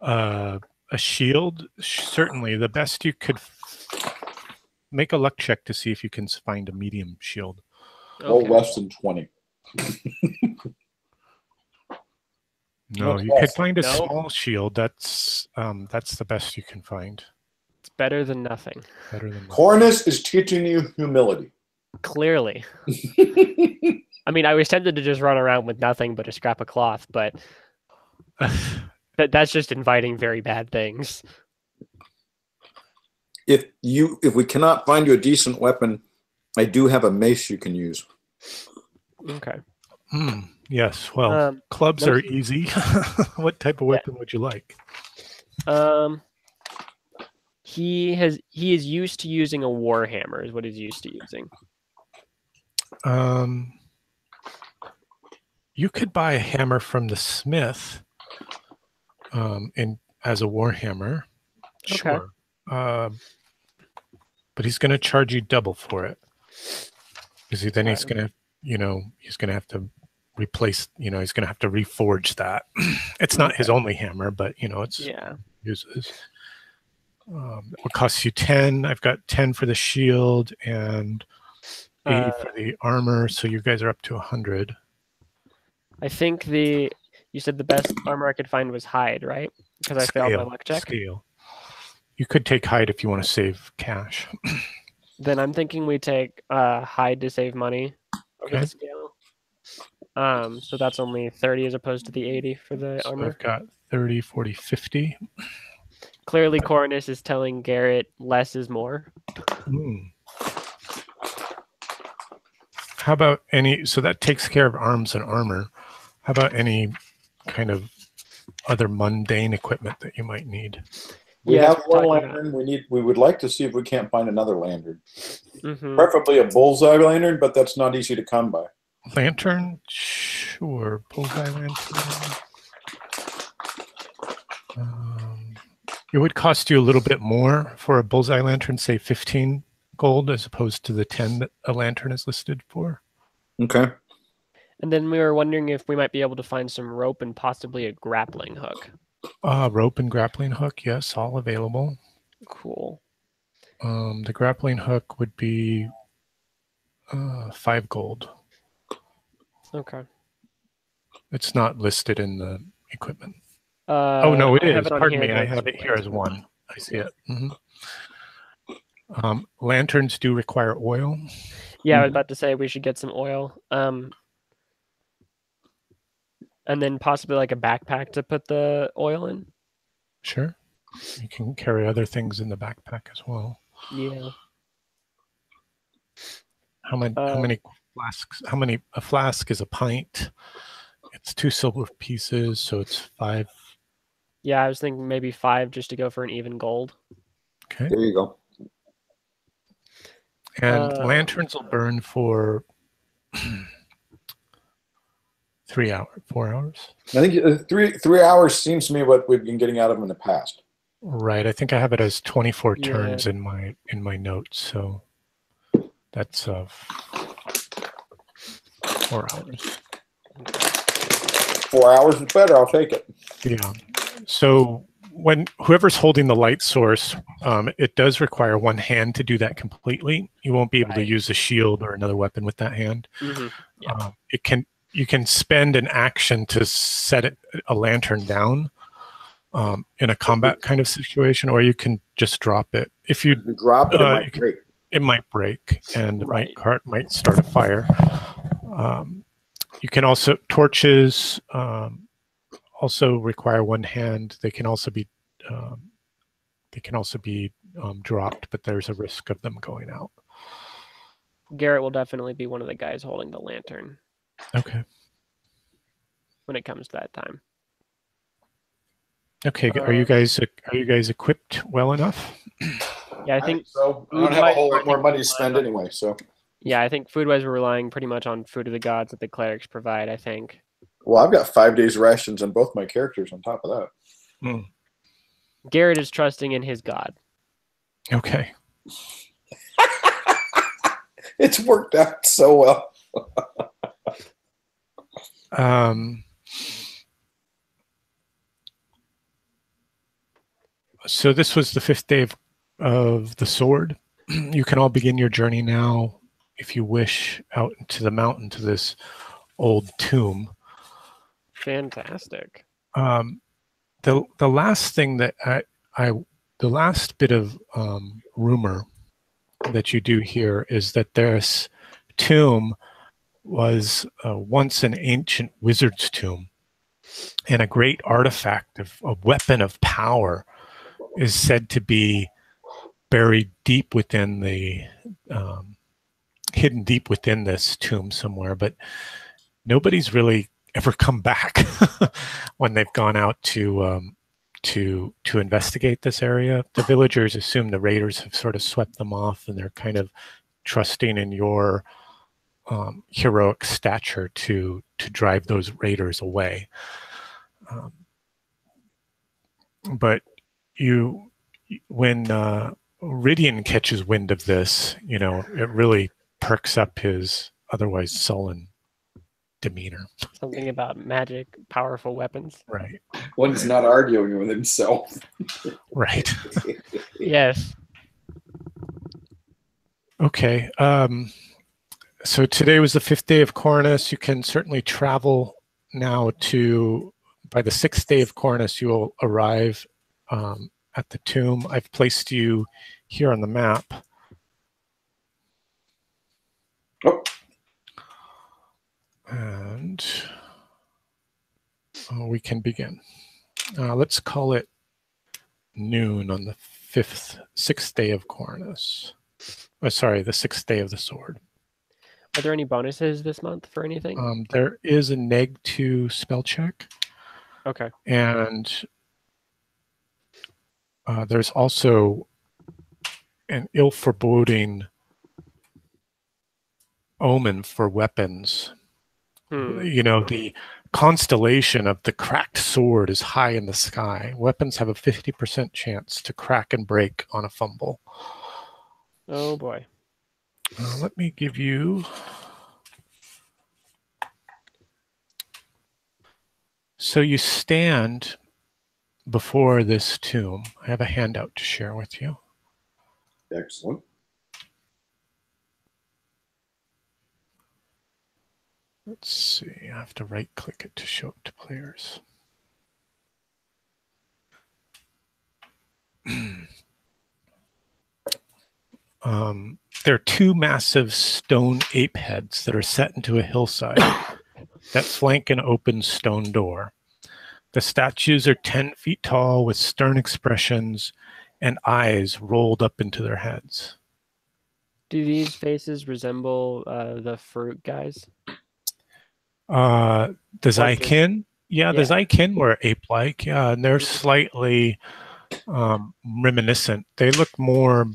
A shield, certainly. The best you could make a luck check to see if you can find a medium shield. Okay. Oh, less than 20. No, you could find a small shield. That's the best you can find. It's better than nothing. Better than nothing. Cornus is teaching you humility. Clearly. I mean, I was tempted to just run around with nothing but a scrap of cloth, but that's just inviting very bad things. If we cannot find you a decent weapon, I do have a mace you can use. Okay. Yes. Well, clubs are easy. What type of weapon would you like? He is used to using a warhammer. Is what he's used to using. You could buy a hammer from the smith, as a warhammer. Okay. Sure. But he's going to charge you double for it, because then he's going to, he's going to have to replace, he's going to have to reforge that. It's not his only hammer, but it's uses. It would cost you 10. I've got 10 for the shield and 80 for the armor, so you guys are up to 100. I think you said the best armor I could find was hide, right? Because I failed my luck check. Scale. You could take hide if you want to save cash. Then I'm thinking we take hide to save money over the scale. So that's only 30 as opposed to the 80 for the armor. I've got 30, 40, 50. Clearly, Cornus is telling Garrett less is more. How about so that takes care of arms and armor. How about any kind of other mundane equipment that you might need? We have one lantern. We would like to see if we can't find another lantern. Preferably a bullseye lantern, but that's not easy to come by. Lantern? Sure. Bullseye lantern. It would cost you a little bit more for a bullseye lantern, say 15 gold, as opposed to the 10 that a lantern is listed for. Okay. And then we were wondering if we might be able to find some rope and possibly a grappling hook. Rope and grappling hook, yes, all available. Cool. The grappling hook would be 5 gold. Okay. It's not listed in the equipment. Oh, no, it is. Pardon me. I have it here as 1. I see it. Lanterns do require oil. Yeah, I was about to say we should get some oil. And then possibly like a backpack to put the oil in. Sure. You can carry other things in the backpack as well. Yeah. How many flasks? A flask is a pint. It's 2 silver pieces, so it's 5. Yeah, I was thinking maybe 5 just to go for an even gold. Okay. There you go. And lanterns will burn for 4 hours. I think 3 hours seems to me what we've been getting out of them in the past. Right. I think I have it as 24 turns in my notes, so that's 4 hours. 4 hours is better. I'll take it. Yeah. So when whoever's holding the light source, it does require one hand to do that completely. You won't be able to use a shield or another weapon with that hand. Yeah. You can spend an action to set a lantern down in a combat kind of situation, or you can just drop it. If you drop it, it might break. it might break and it Right. might start a fire. You can also torches also require one hand. They can also be dropped, but there's a risk of them going out. Garrett will definitely be one of the guys holding the lantern Okay. when it comes to that time. Okay. Are you guys equipped well enough? Yeah, I think so. I don't have a whole lot more money to food-wise, spend anyway, so. Yeah, I think food-wise we're relying pretty much on food of the gods that the clerics provide, I think. Well, I've got 5 days rations on both my characters on top of that. Mm. Garrett is trusting in his god. Okay. It's worked out so well. So this was the 5th day of the sword. You can all begin your journey now, if you wish, out into the mountain to this old tomb. Fantastic. The last thing that the last bit of rumor that you do hear is that this tomb was once an ancient wizard's tomb, and a great artifact of a weapon of power is said to be buried deep within the hidden deep within this tomb somewhere, but nobody's really ever come back when they've gone out to investigate this area. The villagers assume the raiders have sort of swept them off, and they're kind of trusting in your heroic stature to drive those raiders away. But when Ridian catches wind of this, it really perks up his otherwise sullen demeanor. Something about magic, powerful weapons. Right. One's not arguing with himself. Right. Yes. Okay. So today was the 5th day of Cornus. You can certainly travel now by the 6th day of Cornus, you will arrive at the tomb. I've placed you here on the map. Oh. And we can begin. Let's call it noon on the 6th day of Cornus. Oh, sorry, the 6th day of the sword. Are there any bonuses this month for anything? There is a neg2 spell check. Okay. And there's also an ill foreboding omen for weapons. The constellation of the cracked sword is high in the sky. Weapons have a 50% chance to crack and break on a fumble. Oh boy. Let me give you... So you stand before this tomb. I have a handout to share with you. Excellent. Let's see. I have to right-click it to show it to players. There are 2 massive stone ape heads that are set into a hillside that flank an open stone door. The statues are 10 feet tall with stern expressions and eyes rolled up into their heads. Do these faces resemble the fruit guys? The Zykin? Yeah, the Zykin were ape-like. Yeah, and they're slightly reminiscent. They look more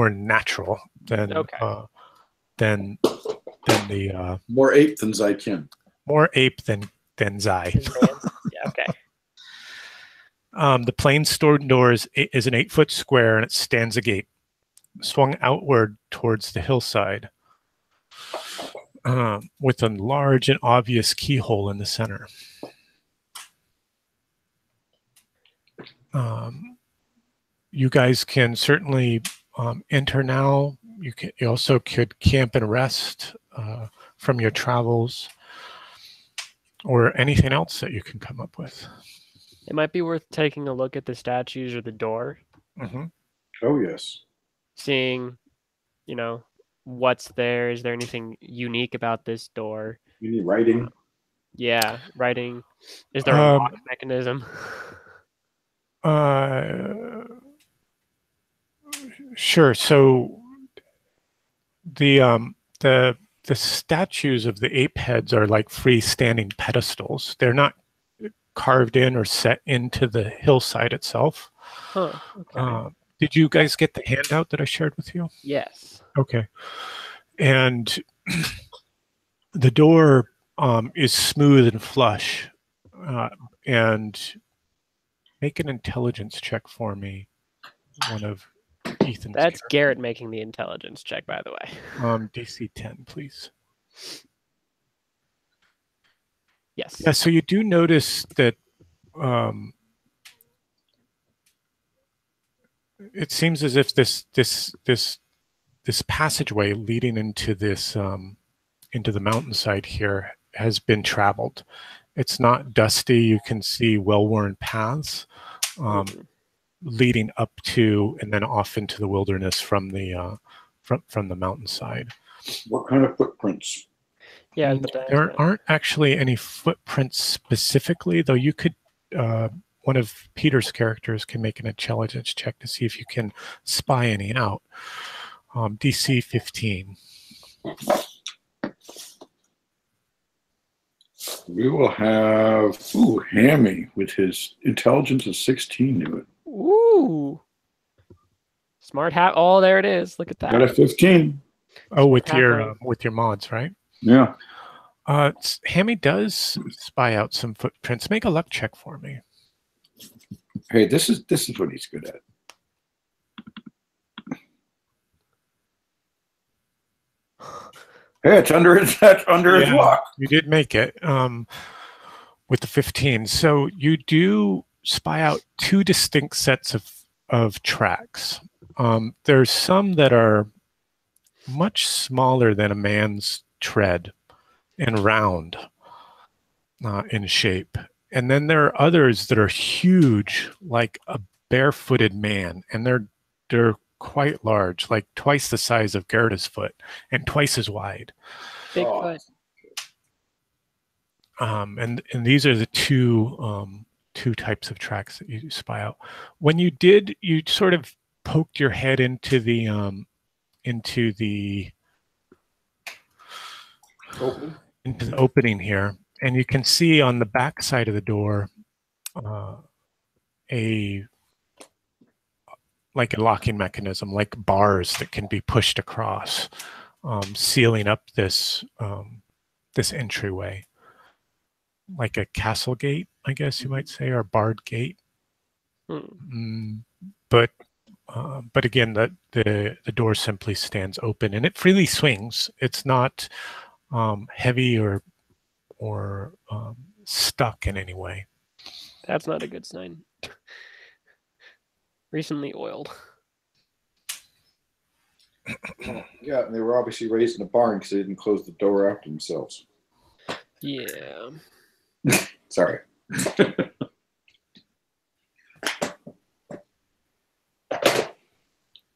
natural than the more ape than Zykin. More ape than Zy. Yeah, okay. The plain stone door is an 8-foot square, and it stands agape, swung outward towards the hillside, with a large and obvious keyhole in the center. You guys can certainly enter now. You also could camp and rest from your travels, or anything else that you can come up with. It might be worth taking a look at the statues or the door. Mm-hmm. Oh, yes. Seeing you know, what's there? Is there anything unique about this door? You need writing. Yeah, writing. Is there a lock mechanism? Sure. So the the statues of the ape heads are like freestanding pedestals. They're not carved in or set into the hillside itself. Huh. Okay. Did you guys get the handout that I shared with you? Yes. Okay. And the door is smooth and flush. And make an intelligence check for me. One of Ethan's. That's Garrett making the intelligence check, by the way. DC 10, please. Yes. Yeah, so you do notice that it seems as if this passageway leading into this into the mountainside here has been traveled. It's not dusty. You can see well-worn paths leading up to and then off into the wilderness from the mountainside. What kind of footprints? Yeah, there aren't actually any footprints specifically, though. You could one of Peter's characters can make an intelligence check to see if you can spy any out. DC 15. We will have Hammy with his intelligence of 16 to it. Ooh. Smart hat. Oh, there it is. Look at that. Got a 15. Oh, with your mods, right? Yeah. Hammy does spy out some footprints. Make a luck check for me. Hey, this is what he's good at. Hey, it's under his luck. You did make it with the 15. So you do spy out two distinct sets of tracks. There's some that are much smaller than a man's tread and round in shape. And then there are others that are huge, like a barefooted man, and they're quite large, like twice the size of Gerda's foot and twice as wide. Bigfoot. And these are the two types of tracks that you spy out. When you did, you sort of poked your head into the opening here, and you can see on the back side of the door like a locking mechanism, like bars that can be pushed across, sealing up this entryway, like a castle gate, I guess you might say, or barred gate. But again, the door simply stands open and it freely swings. It's not heavy or stuck in any way. That's not a good sign. Recently oiled. Yeah, and they were obviously raised in a barn because they didn't close the door after themselves. Yeah. Sorry.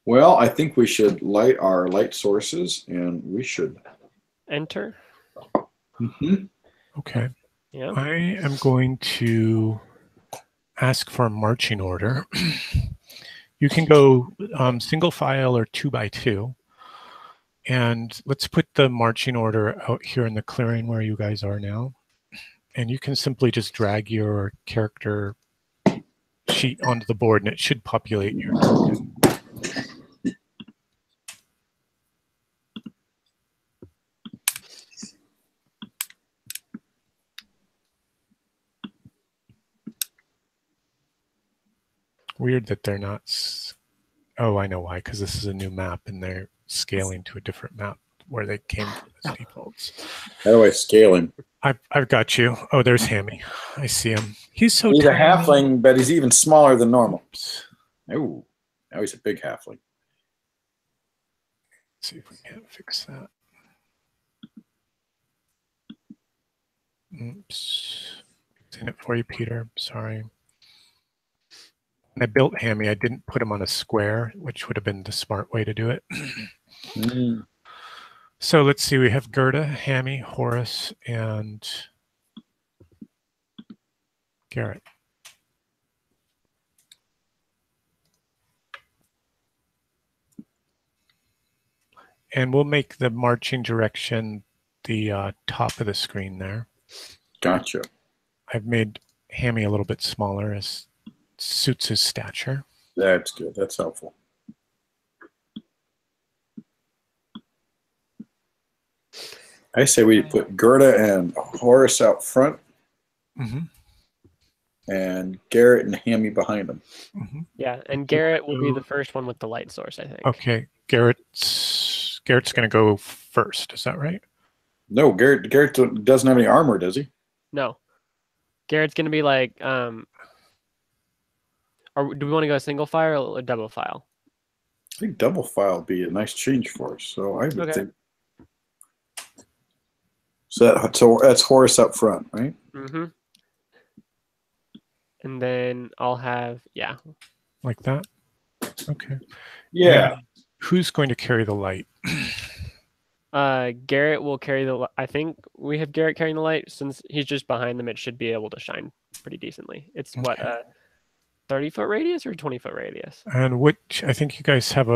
Well, I think we should light our light sources, and we should enter. Okay. Yeah. I am going to ask for a marching order. You can go single file or 2x2. And let's put the marching order out here in the clearing where you guys are now. And you can simply just drag your character sheet onto the board and it should populate your token. Weird that they're not. Oh, I know why, because this is a new map and they're scaling to a different map where they came from as defaults. How do I scale him? I've got you. Oh, there's Hammy. I see him. He's so He's tiny. a halfling, but he's even smaller than normal. Oh, now he's a big halfling. Let's see if we can't fix that. Oops. Seen it for you, Peter. Sorry. When I built Hammy, I didn't put him on a square, which would have been the smart way to do it. Mm. So let's see. We have Gerda, Hammy, Horace, and Garrett. And we'll make the marching direction the top of the screen there. Gotcha. I've made Hammy a little bit smaller as suits his stature. That's good. That's helpful. I say we put Gerda and Horace out front, and Garrett and Hammy behind them. Yeah, and Garrett will be the first one with the light source, I think. Okay, Garrett's going to go first. Is that right? No, Garrett doesn't have any armor, does he? No. Garrett's going to be like, or do we want to go single file or double file? I think double file would be a nice change for us. So I would think. So that's Horace up front, right? Mm-hmm. And then I'll have, like that. Okay. Yeah. And who's going to carry the light? Garrett will carry the. I think we have Garrett carrying the light since he's just behind them. It should be able to shine pretty decently. It's what 30-foot radius or 20-foot radius. And which I think you guys have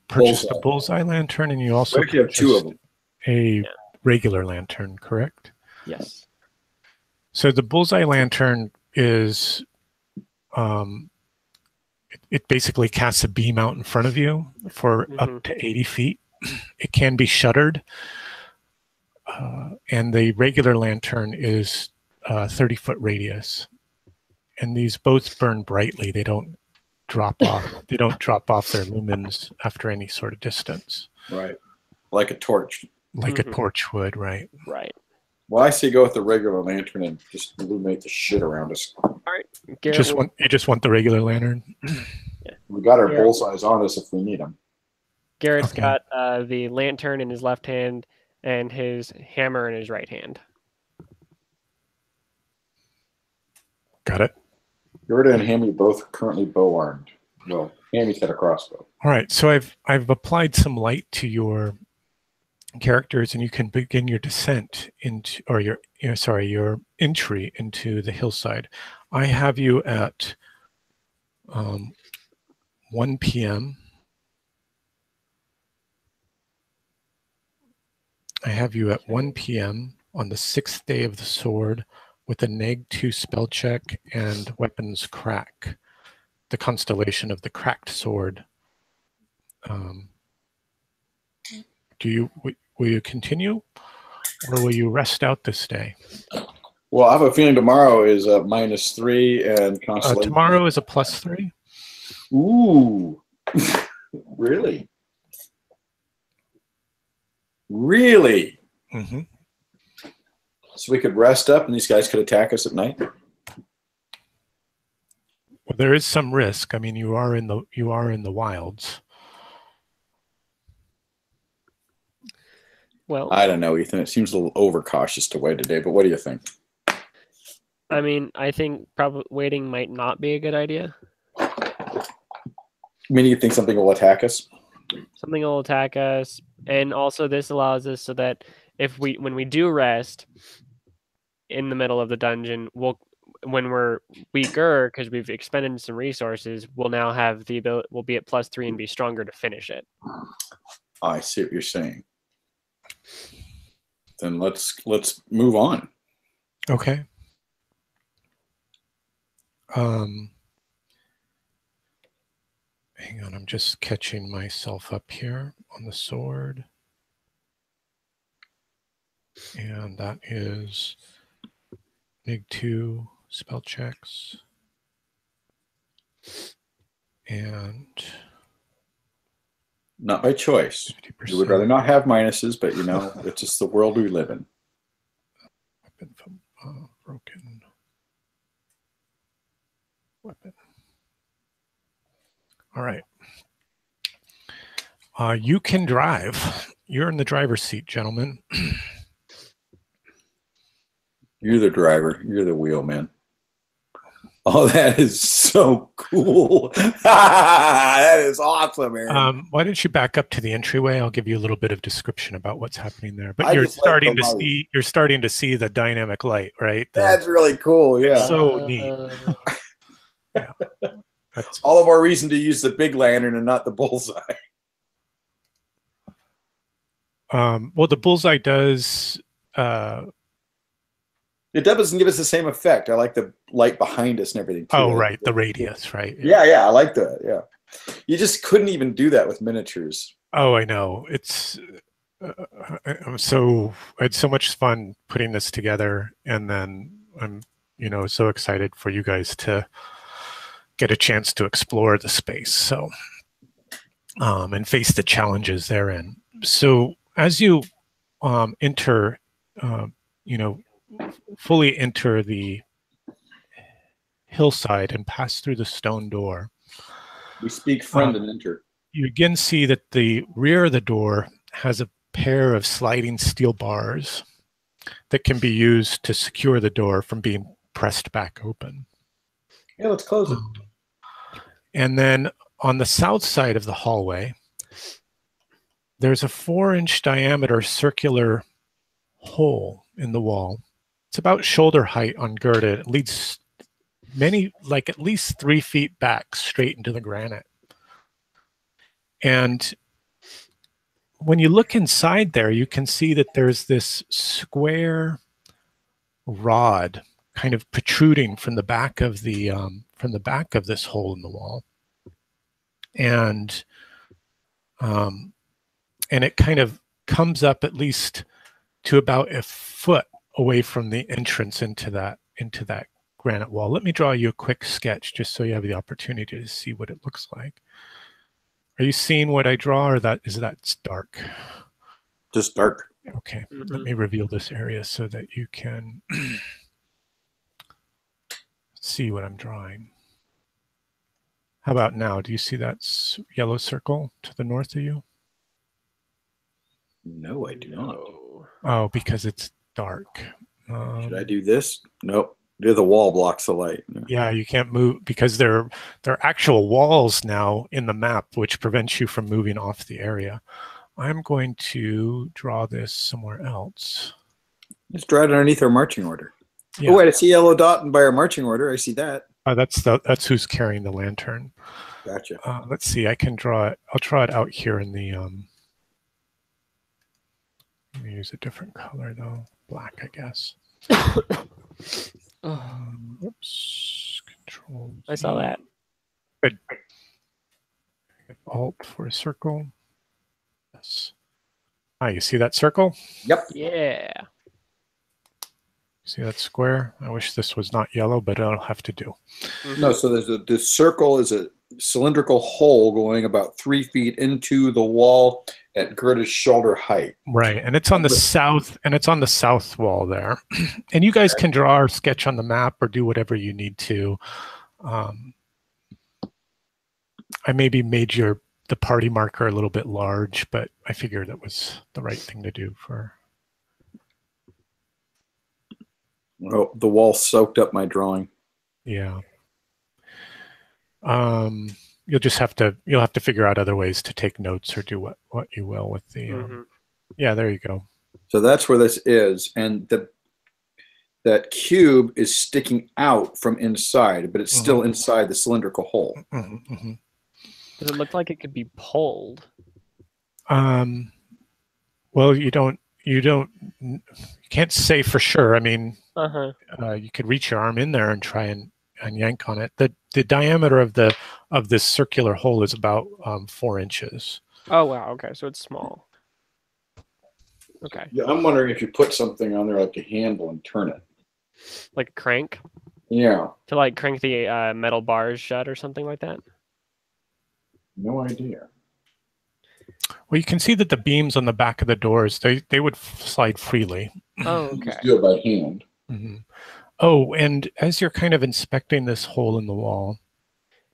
purchased a bullseye lantern, and you also have two of them. A regular lantern, correct? Yes. So the bullseye lantern is, it basically casts a beam out in front of you for up to 80 feet. It can be shuttered, and the regular lantern is 30-foot radius. And these both burn brightly. They don't drop off. They don't drop off their lumens after any sort of distance. Right, like a torch. Like a torch would, right? Right. Well, I say go with the regular lantern and just illuminate the shit around us. All right. You just want the regular lantern? Yeah. We got our bullseyes on us if we need them. Garrett's got the lantern in his left hand and his hammer in his right hand. Got it. Gerda and Hammy both currently bow armed. Well, Hammy's got a crossbow. All right. So I've applied some light to your characters, and you can begin your descent into, or your entry into the hillside. I have you at 1 p.m. I have you at 1 p.m. on the 6th day of the sword with a -2 spell check and weapons crack, the constellation of the cracked sword. Will you continue, or will you rest out this day? Well, I have a feeling tomorrow is a -3 and constellation. Tomorrow is a +3. Ooh, really? Really? Mm-hmm. So we could rest up, and these guys could attack us at night. Well, there is some risk. I mean, you are in the wilds. Well, I don't know, Ethan. It seems a little overcautious to wait today, but what do you think? I mean, I think probably waiting might not be a good idea. I mean, you think something will attack us? Something will attack us, and also this allows us so that when we do rest in the middle of the dungeon, when we're weaker because we've expended some resources, we'll now have the ability. We'll be at +3 and be stronger to finish it. I see what you're saying. Then let's move on. Okay. Hang on, I'm just catching myself up here on the sword. And that is -2 spell checks. And not by choice. 50%. You would rather not have minuses, but you know, it's just the world we live in. Weapon from broken. Weapon. All right. You can drive. You're in the driver's seat, gentlemen. You're the driver. You're the wheel, man. All that is so cool. That is awesome, Aaron. Why don't you back up to the entryway? I'll give you a little bit of description about what's happening there. But I you're just like starting the to light. see the dynamic light, right? That's really cool. Yeah. So neat. Yeah. That's All the more reason to use the big lantern and not the bullseye. well, the bullseye does. It doesn't give us the same effect. I like the light behind us and everything too. Oh, right, the radius, right? Yeah, I like that. Yeah, you just couldn't even do that with miniatures. Oh, I know. It's I had so much fun putting this together, and then I'm so excited for you guys to get a chance to explore the space. So and face the challenges therein. So as you enter, fully enter the hillside and pass through the stone door, We speak friend and enter. you again see that the rear of the door has a pair of sliding steel bars that can be used to secure the door from being pressed back open. Yeah, let's close it. And then on the south side of the hallway, there's a 4-inch diameter circular hole in the wall. It's about shoulder height on girded. It leads at least 3 feet back straight into the granite. And when you look inside there, you can see that there's this square rod kind of protruding from the back of this hole in the wall. And it kind of comes up at least to about a foot away from the entrance into that granite wall. Let me draw you a quick sketch just so you have the opportunity to see what it looks like. Are you seeing what I draw, or that's dark? Just dark. Okay, let me reveal this area so that you can see what I'm drawing. How about now? Do you see that yellow circle to the north of you? No, I do not. Oh, because it's dark. Should I do this? Nope. The wall blocks the light. Yeah, you can't move because there are actual walls now in the map which prevents you from moving off the area. I'm going to draw this somewhere else. Just draw it underneath our marching order. Yeah. Oh, wait, I see a yellow dot by our marching order. I see that. That's who's carrying the lantern. Gotcha. Let's see. I can draw it. I'll draw it out here in the. Let me use a different color though. Black, I guess. Oops. Control. I saw that. Good. Alt for a circle. Yes. You see that circle? Yep. Yeah. See that square? I wish this was not yellow, but it'll have to do. No, so the circle is a cylindrical hole going about 3 feet into the wall at Gerda's shoulder height. Right, and it's on the south wall there. And you guys can draw or sketch on the map or do whatever you need to. I maybe made the party marker a little bit large, but I figured it was the right thing to do for. Oh, the wall soaked up my drawing. Yeah. You'll have to figure out other ways to take notes or do what you will with the. Yeah, there you go. So that's where this is, and that cube is sticking out from inside, but it's still inside the cylindrical hole. Does it look like it could be pulled? Well, you can't say for sure. I mean, you could reach your arm in there and try and yank on it. The diameter of this circular hole is about 4 inches. Oh wow, okay, so it's small. Okay. Yeah, I'm wondering if you put something on there like a handle and turn it. Like a crank? Yeah. To like crank the metal bars shut or something like that? No idea. Well, you can see that the beams on the back of the doors, they would slide freely. Oh, okay. Just do it by hand. Oh, and as you're kind of inspecting this hole in the wall,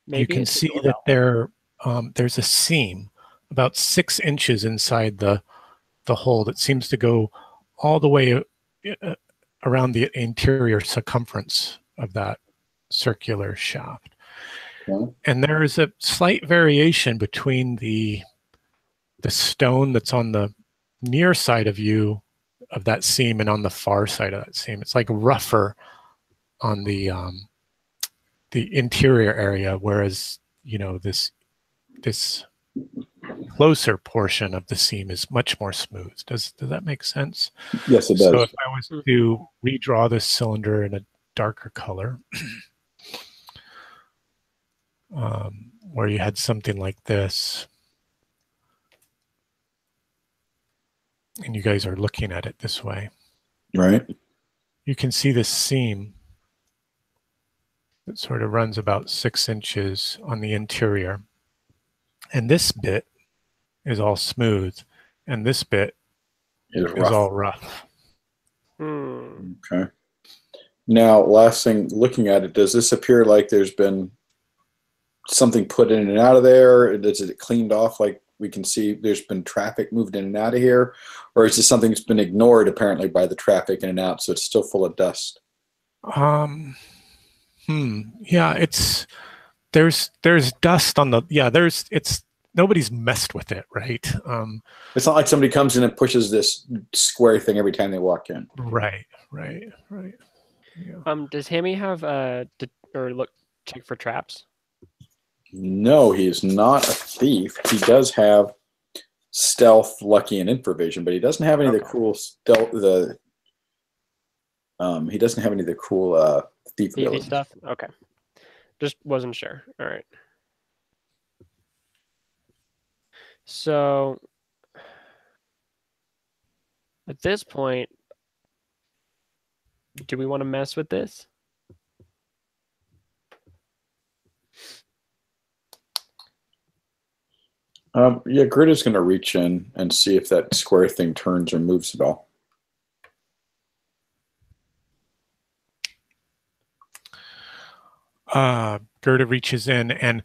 you can see that there's a seam about 6 inches inside the hole that seems to go all the way around the interior circumference of that circular shaft. Okay. And there is a slight variation between the stone that's on the near side of you of that seam and on the far side of that seam. It's like rougher on the interior area, whereas this closer portion of the seam is much more smooth. Does that make sense? Yes, it So does. if I was to redraw this cylinder in a darker color, where you had something like this, and you guys are looking at it this way, Right. you can see this seam that sort of runs about 6 inches on the interior. And this bit is all smooth, and this bit It's is rough. all rough. Okay. Now, last thing, looking at it, does this appear like there's been something put in and out of there? Is it cleaned off like we can see there's been traffic moved in and out of here? Or is this something that's been ignored apparently by the traffic in and out, so it's still full of dust? Yeah, there's dust on the, nobody's messed with it, right? It's not like somebody comes in and pushes this square thing every time they walk in. Right. Yeah. Does Hammy have check for traps? No, he's not a thief. He does have stealth, lucky, and infravision, but he doesn't have any of the cool stealth. He doesn't have any of the cool thief abilities. Stuff. Okay, just wasn't sure. All right. So at this point, do we want to mess with this? Yeah, Greta's going to reach in and see if that square thing turns or moves at all. Gerda reaches in and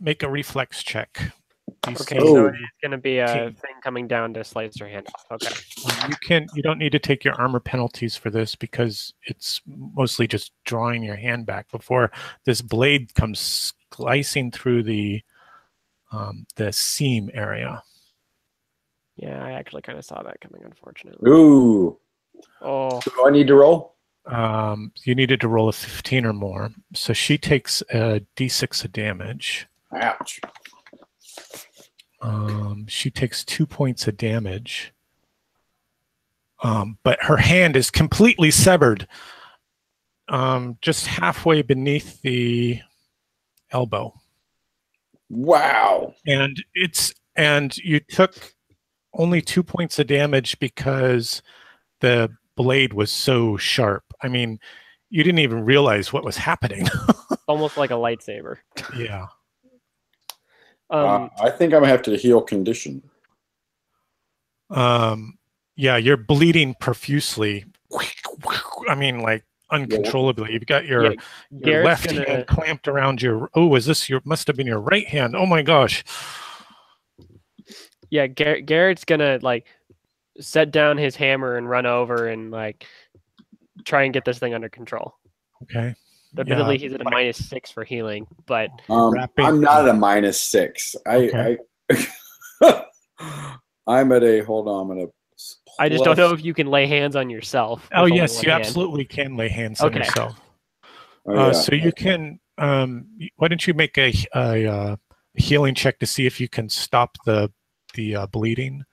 make a reflex check. Okay, so it's going to be a thing coming down to slice her hand off. Okay. You don't need to take your armor penalties for this because it's mostly just drawing your hand back before this blade comes slicing through the seam area. Yeah, I actually kind of saw that coming, unfortunately. Ooh. Oh. So do I need to roll? You needed to roll a 15 or more. So she takes a d6 of damage. Ouch. She takes 2 points of damage. But her hand is completely severed. Just halfway beneath the elbow. Wow. And you took only 2 points of damage because the blade was so sharp. I mean, you didn't even realize what was happening. Almost like a lightsaber. Yeah. I think I'm gonna have to heal condition. Yeah, you're bleeding profusely. I mean, like uncontrollably. You've got your left hand clamped around your. Oh, is this your? Must have been your right hand. Oh my gosh. Yeah, Garrett's gonna like set down his hammer and run over and like try and get this thing under control. Okay. Admittedly, he's at a -6 for healing, but I'm not at a -6. Okay. I'm at a. Hold on, I'm gonna. I just don't know if you can lay hands on yourself. Oh yes, you absolutely can lay hands on yourself. So you can. Why don't you make a healing check to see if you can stop the bleeding?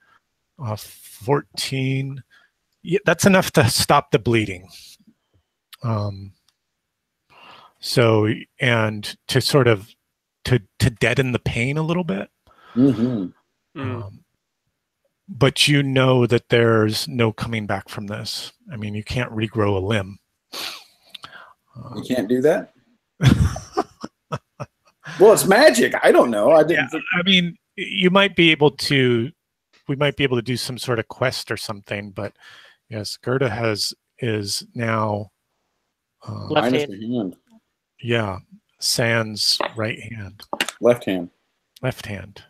14. Yeah, that's enough to stop the bleeding. So, and to sort of to deaden the pain a little bit. But you know that there's no coming back from this. I mean, you can't regrow a limb. You can't do that? Well, it's magic. I don't know. I mean, you might be able to. We might be able to do some sort of quest or something. But yes, Gerda is now left hand. Yeah, sans right hand. Left hand. Left hand.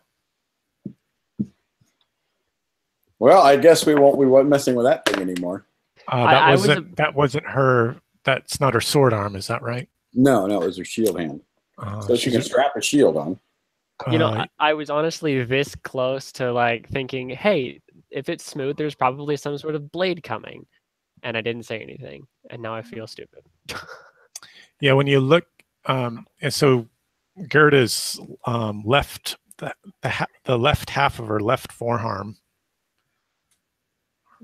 Well, I guess we weren't messing with that thing anymore. That wasn't her. That's not her sword arm. Is that right? No, it was her shield hand. So she can strap a shield on. You know, I was honestly this close to like thinking, hey, if it's smooth, there's probably some sort of blade coming. And I didn't say anything. And now I feel stupid. Yeah, when you look, and so Gerda's left, the left half of her left forearm.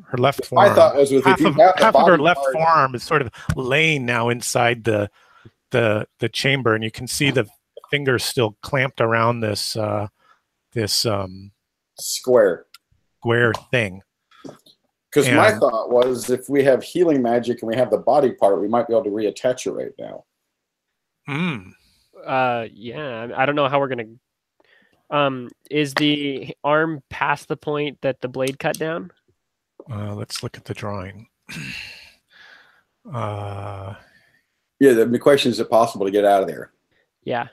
Her left forearm. I thought was with half of her left forearm is sort of laying now inside the chamber, and you can see the fingers still clamped around this square thing. Because my thought was, if we have healing magic and we have the body part, we might be able to reattach it right now. Yeah, I don't know how we're gonna. Is the arm past the point that the blade cut down? Let's look at the drawing. Yeah, the question is it possible to get out of there? Yeah,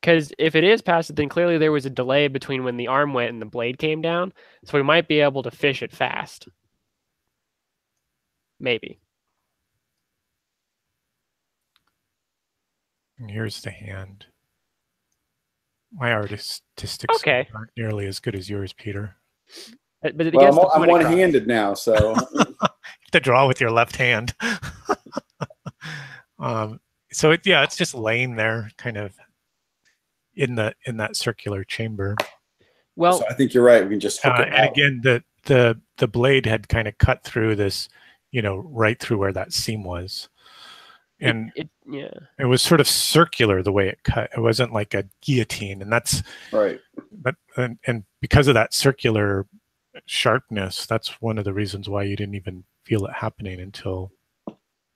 because if it is past it, then clearly there was a delay between when the arm went and the blade came down, so we might be able to fish it fast. Maybe. And here's the hand. My artistics aren't nearly as good as yours, Peter. But it I'm one-handed now, so you have to draw with your left hand. So it's just laying there, kind of in that circular chamber. Well, so I think you're right. We can just hook it and out. again, the blade had kind of cut through this, right through where that seam was, and it was sort of circular the way it cut. It wasn't like a guillotine, and that's right. But and because of that circular sharpness, that's one of the reasons why you didn't even feel it happening until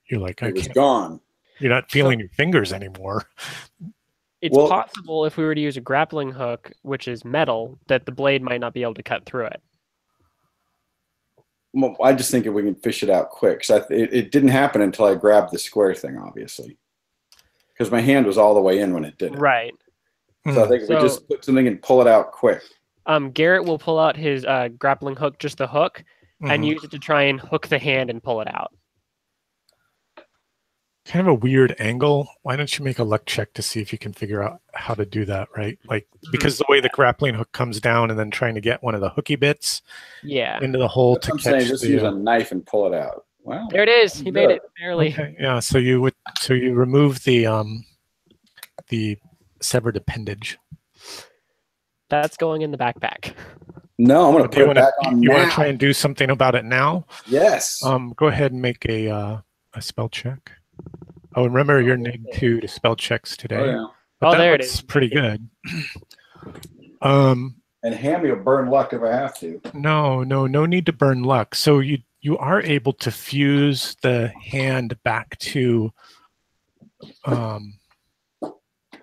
you're like, it was gone. You're not feeling your fingers anymore. It's possible if we were to use a grappling hook, which is metal, that the blade might not be able to cut through it. Well, I just think if we can fish it out quick. So it didn't happen until I grabbed the square thing, obviously, because my hand was all the way in when it did it. Right. So I think if we just put something and pull it out quick. Garrett will pull out his grappling hook, just the hook, and use it to try and hook the hand and pull it out. Kind of a weird angle. Why don't you make a luck check to see if you can figure out how to do that, right? Like, because the way the grappling hook comes down and then trying to get one of the hooky bits into the hole to catch. Just use a knife and pull it out. Wow. There it is. He made it barely. Okay. Yeah, so you remove the severed appendage. That's going in the backpack. No, I'm going to put it back on. You want to try and do something about it now? Yes. Go ahead and make a spell check. Oh, remember you're neg 2 to spell checks today. Oh, yeah. But there it is. Pretty good. And Hammy will burn luck if I have to. No need to burn luck. So you are able to fuse the hand back to your arm,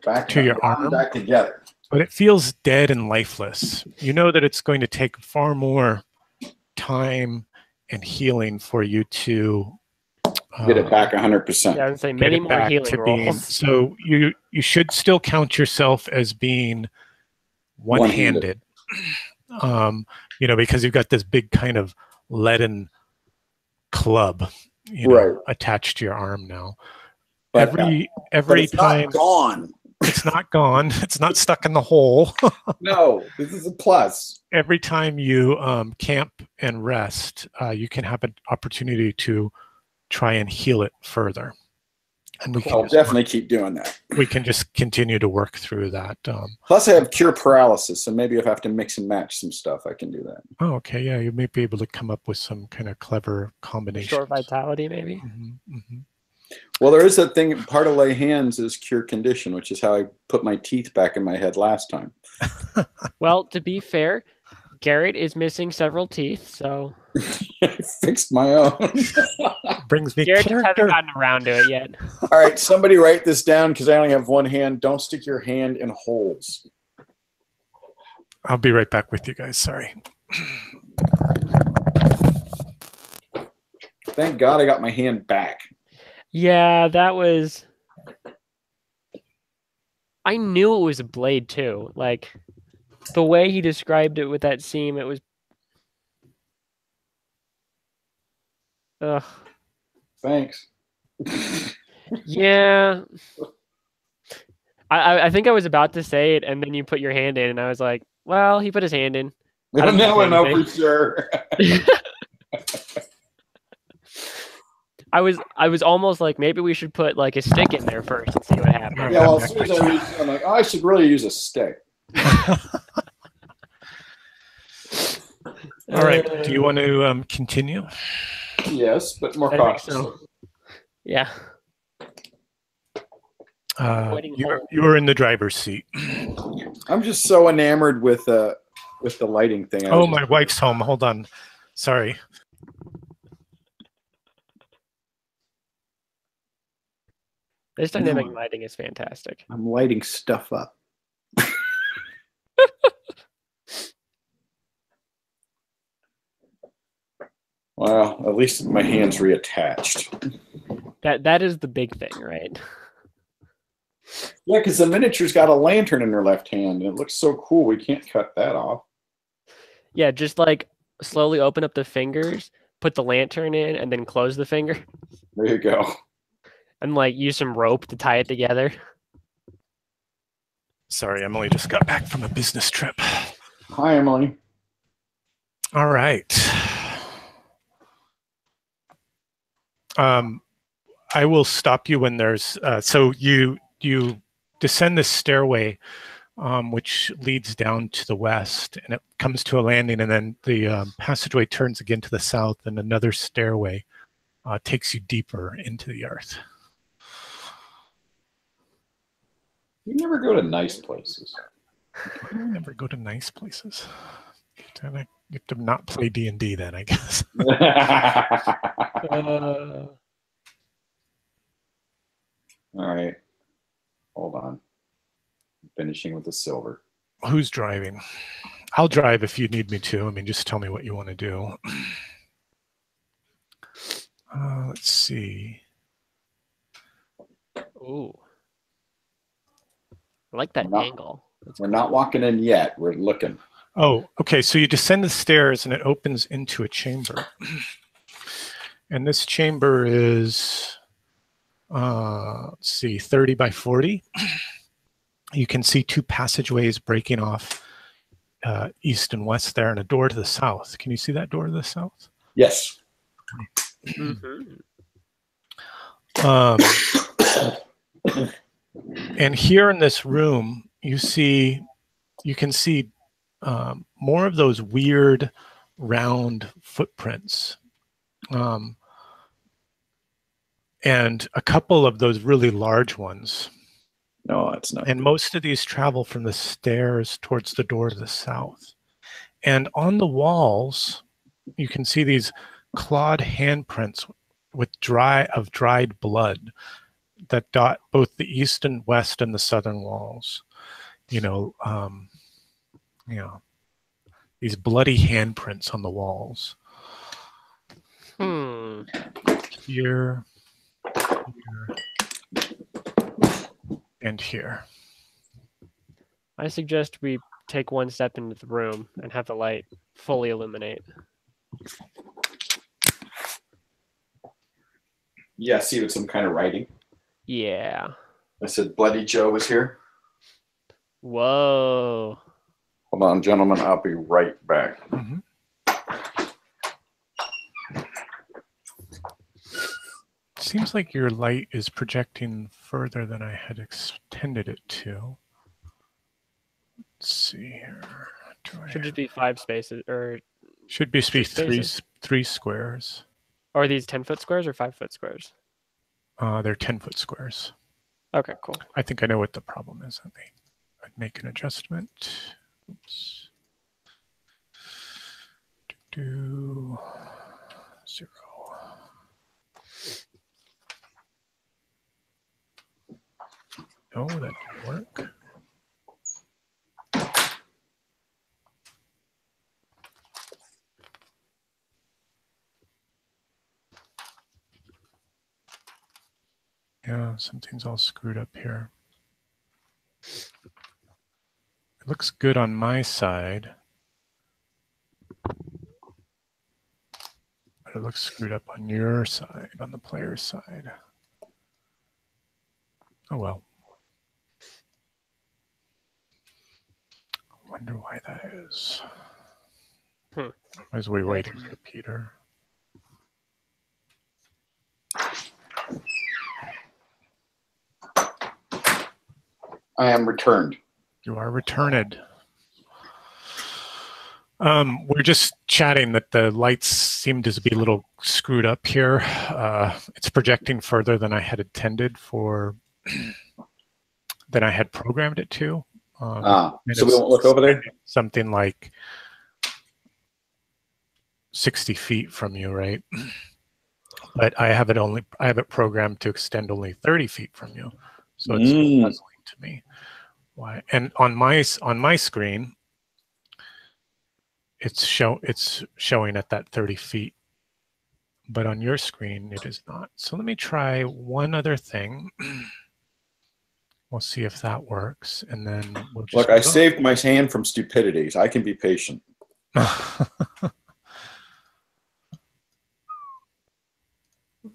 back together. But it feels dead and lifeless. You know that it's going to take far more time and healing for you to get it back 100%. Yeah, I would say many more healing rolls. So you should still count yourself as being one-handed. Because you've got this big kind of leaden club, attached to your arm now. But every time, not gone. It's not gone. It's not stuck in the hole. No, this is a plus. Every time you camp and rest, you can have an opportunity to try and heal it further. And I'll definitely keep doing that. We can just continue to work through that. Plus, I have cure paralysis, so maybe if I have to mix and match some stuff, I can do that. Oh, okay. Yeah, you may be able to come up with some kind of clever combination. Short vitality, maybe. Mm-hmm. Well, there is that thing. Part of lay hands is cure condition, which is how I put my teeth back in my head last time. Well, to be fair, Garrett is missing several teeth, so I fixed my own. Brings me Garrett just hasn't gotten around to it yet. All right, somebody write this down because I only have one hand. Don't stick your hand in holes. I'll be right back with you guys. Sorry. Thank God I got my hand back. Yeah, that was... I knew it was a blade, too. Like, the way he described it with that seam, it was... Ugh. Thanks. Yeah. I think I was about to say it, and then you put your hand in, and I was like, well, he put his hand in. I don't Now I know anything. for sure. I was almost like, maybe we should put like a stick in there first and see what happens. Yeah, well, as soon as I reached, I'm like, oh, I should really use a stick. All right. Do you want to continue? Yes, but more I think cautiously. so. Yeah. You were in the driver's seat. I'm just so enamored with the lighting thing. Oh, my wife's home. Hold on. Sorry. This dynamic lighting is fantastic. I'm lighting stuff up. Well, at least my hand's reattached. That is the big thing, right? Yeah, because the miniature's got a lantern in her left hand, and it looks so cool. We can't cut that off. Yeah, just like slowly open up the fingers, put the lantern in, and then close the finger. There you go. And like use some rope to tie it together. Sorry, Emily just got back from a business trip. Hi, Emily. All right. I will stop you when there's so you descend this stairway which leads down to the west, and it comes to a landing, and then the passageway turns again to the south, and another stairway takes you deeper into the earth. You never go to nice places. I never go to nice places. You have to not play D&D then, I guess. All right. Hold on. I'm finishing with the silver. Who's driving? I'll drive if you need me to. I mean, just tell me what you want to do. Let's see. Ooh. I like that angle. We're not walking in yet. We're looking. Oh, okay. So you descend the stairs and it opens into a chamber. And this chamber is, let's see, 30 by 40. You can see two passageways breaking off east and west there, and a door to the south. Can you see that door to the south? Yes. Mm-hmm. And here in this room, you can see more of those weird round footprints, and a couple of those really large ones. No, it's not. And most of these travel from the stairs towards the door to the south. And on the walls, you can see these clawed handprints with dried blood that dot both the east and west and the southern walls. You know, these bloody handprints on the walls. Here, and here. I suggest we take one step into the room and have the light fully illuminate. Yeah, see with some kind of writing. Yeah. I said Bloody Joe was here. Whoa. Hold on, gentlemen. I'll be right back. Mm-hmm. Seems like your light is projecting further than I had intended it to. Let's see here. Should just be 5 spaces, or should be spaces. three squares. Are these 10-foot squares or 5-foot squares? They're 10-foot squares. Okay, cool. I think I know what the problem is. I'd make an adjustment. Oops. Do 0. No, that didn't work. Yeah, something's all screwed up here. It looks good on my side, but it looks screwed up on your side, on the player's side. Oh well. Wonder why that is. As we waiting for Peter. I am returned. You are returned. We're just chatting that the lights seem to be a little screwed up here. It's projecting further than I had intended for, than I had programmed it to. So we won't look over there? Something like 60 feet from you, right? But I have it programmed to extend only 30 feet from you. So it's puzzling to me. Why? And on my screen, it's showing at that 30 feet, but on your screen it is not. So let me try one other thing. We'll see if that works, and then we'll just look. I saved my hand from stupidities. I can be patient. Let's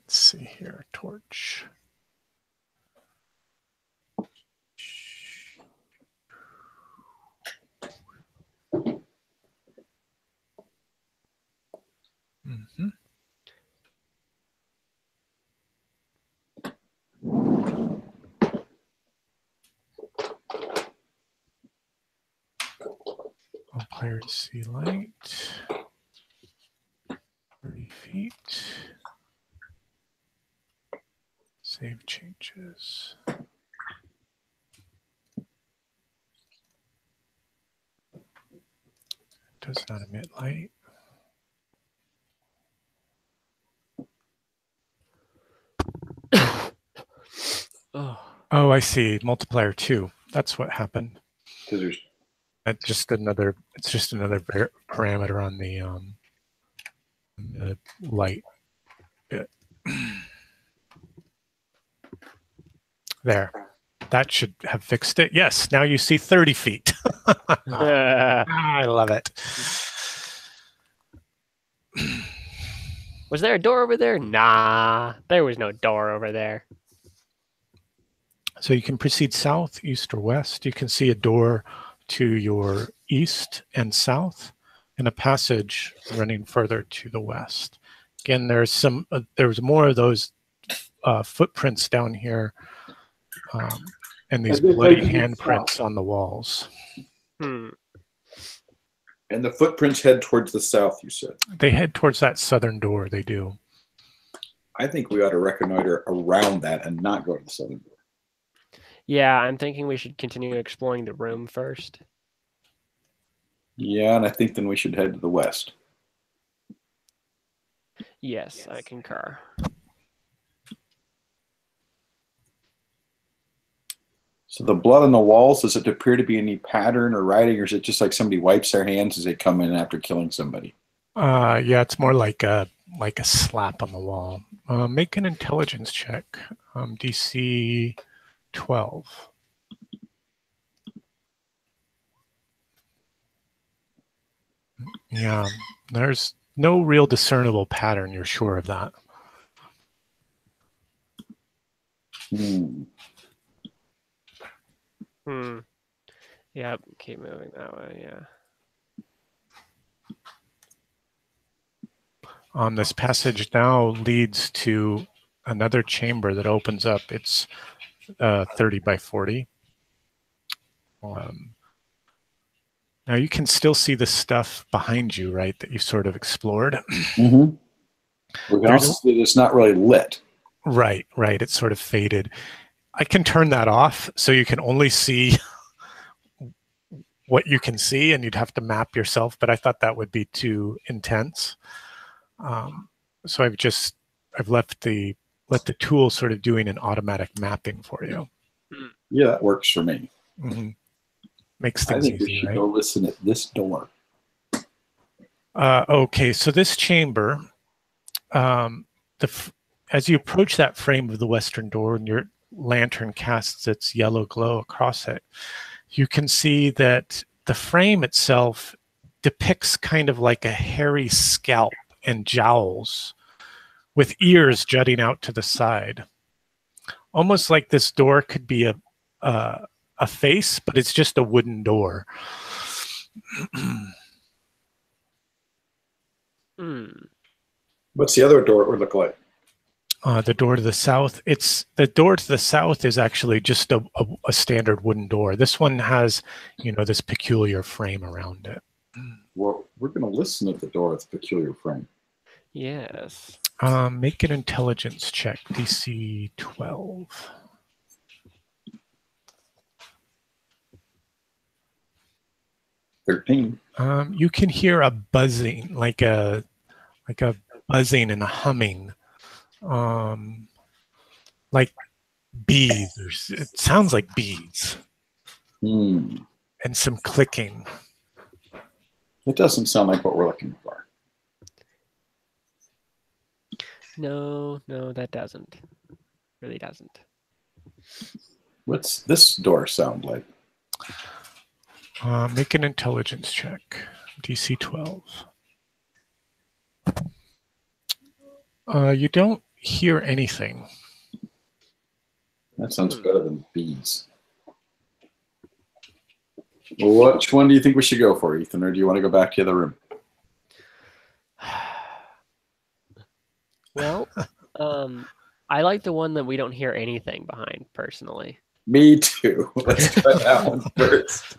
see here, torch. Mm-hmm. All players see light. 30 feet. Save changes. Does not emit light. Oh, I see. Multiplier 2. That's what happened. It's just another parameter on the light bit. There. That should have fixed it. Yes, now you see 30 feet. I love it. Was there a door over there? Nah, there was no door over there. So you can proceed south, east, or west. You can see a door to your east and south, and a passage running further to the west. Again, there's more of those footprints down here, and these bloody handprints on the walls. And the footprints head towards the south, you said? They head towards that southern door, they do. I think we ought to reconnoiter around that and not go to the southern door. Yeah, I'm thinking we should continue exploring the room first. Yeah, and I think then we should head to the west. Yes, I concur. So the blood on the walls, does it appear to be any pattern or writing, or is it just like somebody wipes their hands as they come in after killing somebody? Yeah, it's more like a slap on the wall. Make an intelligence check. DC 12. Yeah, there's no real discernible pattern. You're sure of that? Yep, keep moving that way, yeah. This passage now leads to another chamber that opens up. It's 30 by 40. Now you can still see the stuff behind you, right, that you sort of explored. We can also see that it's not really lit. Right. It's sort of faded. I can turn that off so you can only see what you can see, and you'd have to map yourself, but I thought that would be too intense. So I've let the tool sort of doing an automatic mapping for you. Yeah, that works for me. Makes things easy, we should go listen at this door. Okay, so this chamber, as you approach that frame of the western door and your lantern casts its yellow glow across it, you can see that the frame itself depicts kind of like a hairy scalp and jowls with ears jutting out to the side. almost like this door could be a face, but it's just a wooden door. What's the other door would look like? The door to the south. The door to the south is actually just a standard wooden door. This one has, this peculiar frame around it. Well, we're going to listen at the door with the peculiar frame. Yes. Make an intelligence check, DC 12. You can hear a buzzing, like a buzzing and a humming, like bees. It sounds like bees, and some clicking. It doesn't sound like what we're looking for. No, that doesn't. Really doesn't. What's this door sound like? Make an intelligence check, DC 12. You don't hear anything. That sounds better than bees. Well, which one do you think we should go for, Ethan, or do you want to go back to the other room? Well, I like the one that we don't hear anything behind, personally. Me too. Let's try that one first.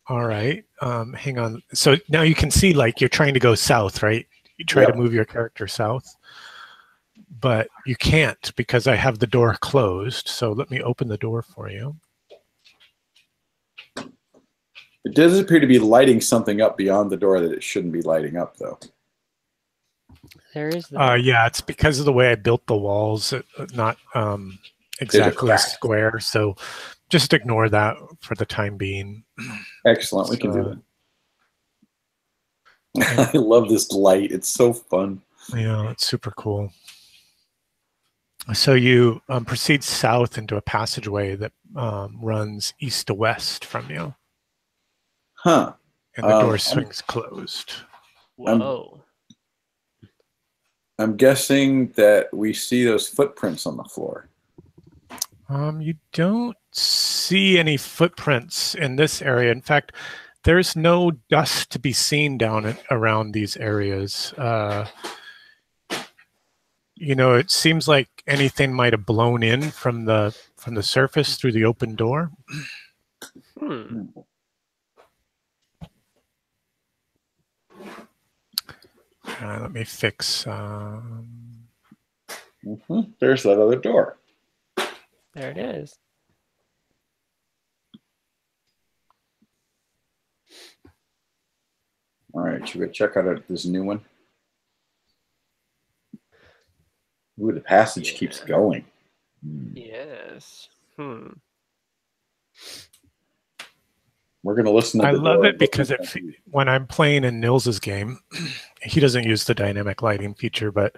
All right. Hang on. So now you can see, like, you're trying to go south, right? You try to move your character south, but you can't because I have the door closed. So let me open the door for you. It does appear to be lighting something up beyond the door that it shouldn't be lighting up, though. There is. Yeah, it's because of the way I built the walls, not exactly square. So just ignore that for the time being. Excellent. We can do that. I love this light. It's so fun. Yeah, it's super cool. So you proceed south into a passageway that runs east to west from you. Huh. And the door swings closed. Whoa. I'm guessing that we see those footprints on the floor. You don't see any footprints in this area. In fact, there's no dust to be seen down around these areas. It seems like anything might have blown in from the surface through the open door. Let me fix. There's that other door. There it is. All right, should we check out this new one? Ooh, the passage keeps going. Yes. We're going to listen to I the love door. it because when I'm playing in Nils's game, he doesn't use the dynamic lighting feature, but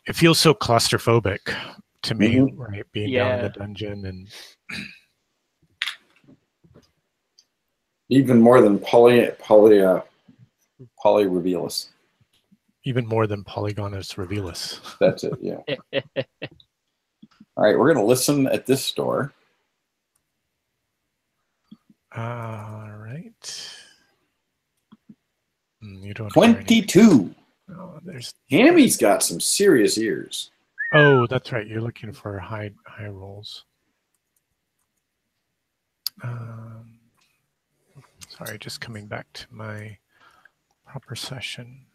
it feels so claustrophobic to me, right? Being down in the dungeon and even more than Polyrevealus. Even more than Polygonus Revealus. That's it, yeah. All right, we're going to listen at this door. All right. You don't 22. Oh, Hammy's got some serious ears. Oh, that's right. You're looking for high rolls. Sorry, just coming back to my proper session.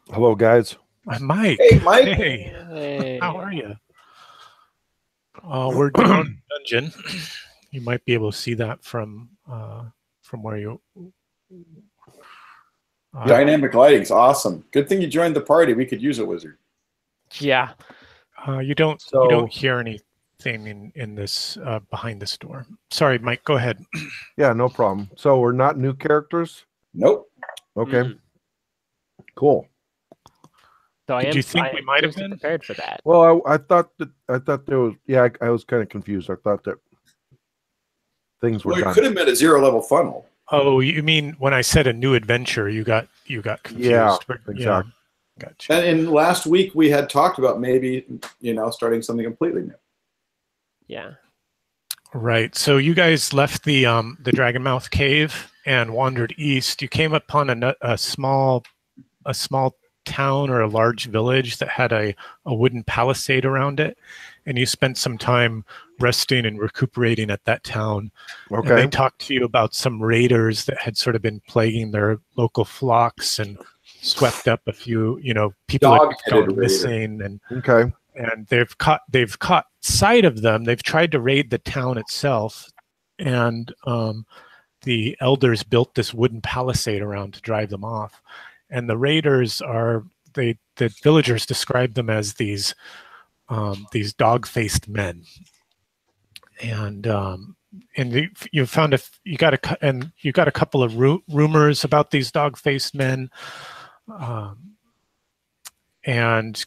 Hello, guys. Mike. Hey, Mike. Hey. How are you? We're doing dungeon. You might be able to see that from where you. Dynamic lighting's awesome. Good thing you joined the party. We could use a wizard. Yeah. You don't hear anything in this behind this door. Sorry, Mike. Go ahead. Yeah, no problem. So we're not new characters. Nope. Okay. Cool. So Did you think we might have been prepared for that? Well, I thought there was. Yeah, I was kind of confused. I thought that things were Well, it done. could have been a zero-level funnel. Oh, you mean when I said a new adventure, you got confused. Yeah, but, exactly. Gotcha. And last week we had talked about maybe, starting something completely new. Yeah. Right. So you guys left the Dragonmouth Cave and wandered east. You came upon a small town or a large village that had a wooden palisade around it, and you spent some time resting and recuperating at that town. Okay. And they talked to you about some raiders that had sort of been plaguing their local flocks and swept up a few, people had Dog-headed gone raider. missing, Okay. and they've caught sight of them. They've tried to raid the town itself, and the elders built this wooden palisade around to drive them off. And the raiders the villagers describe them as these dog-faced men. And you got a couple of rumors about these dog-faced men, and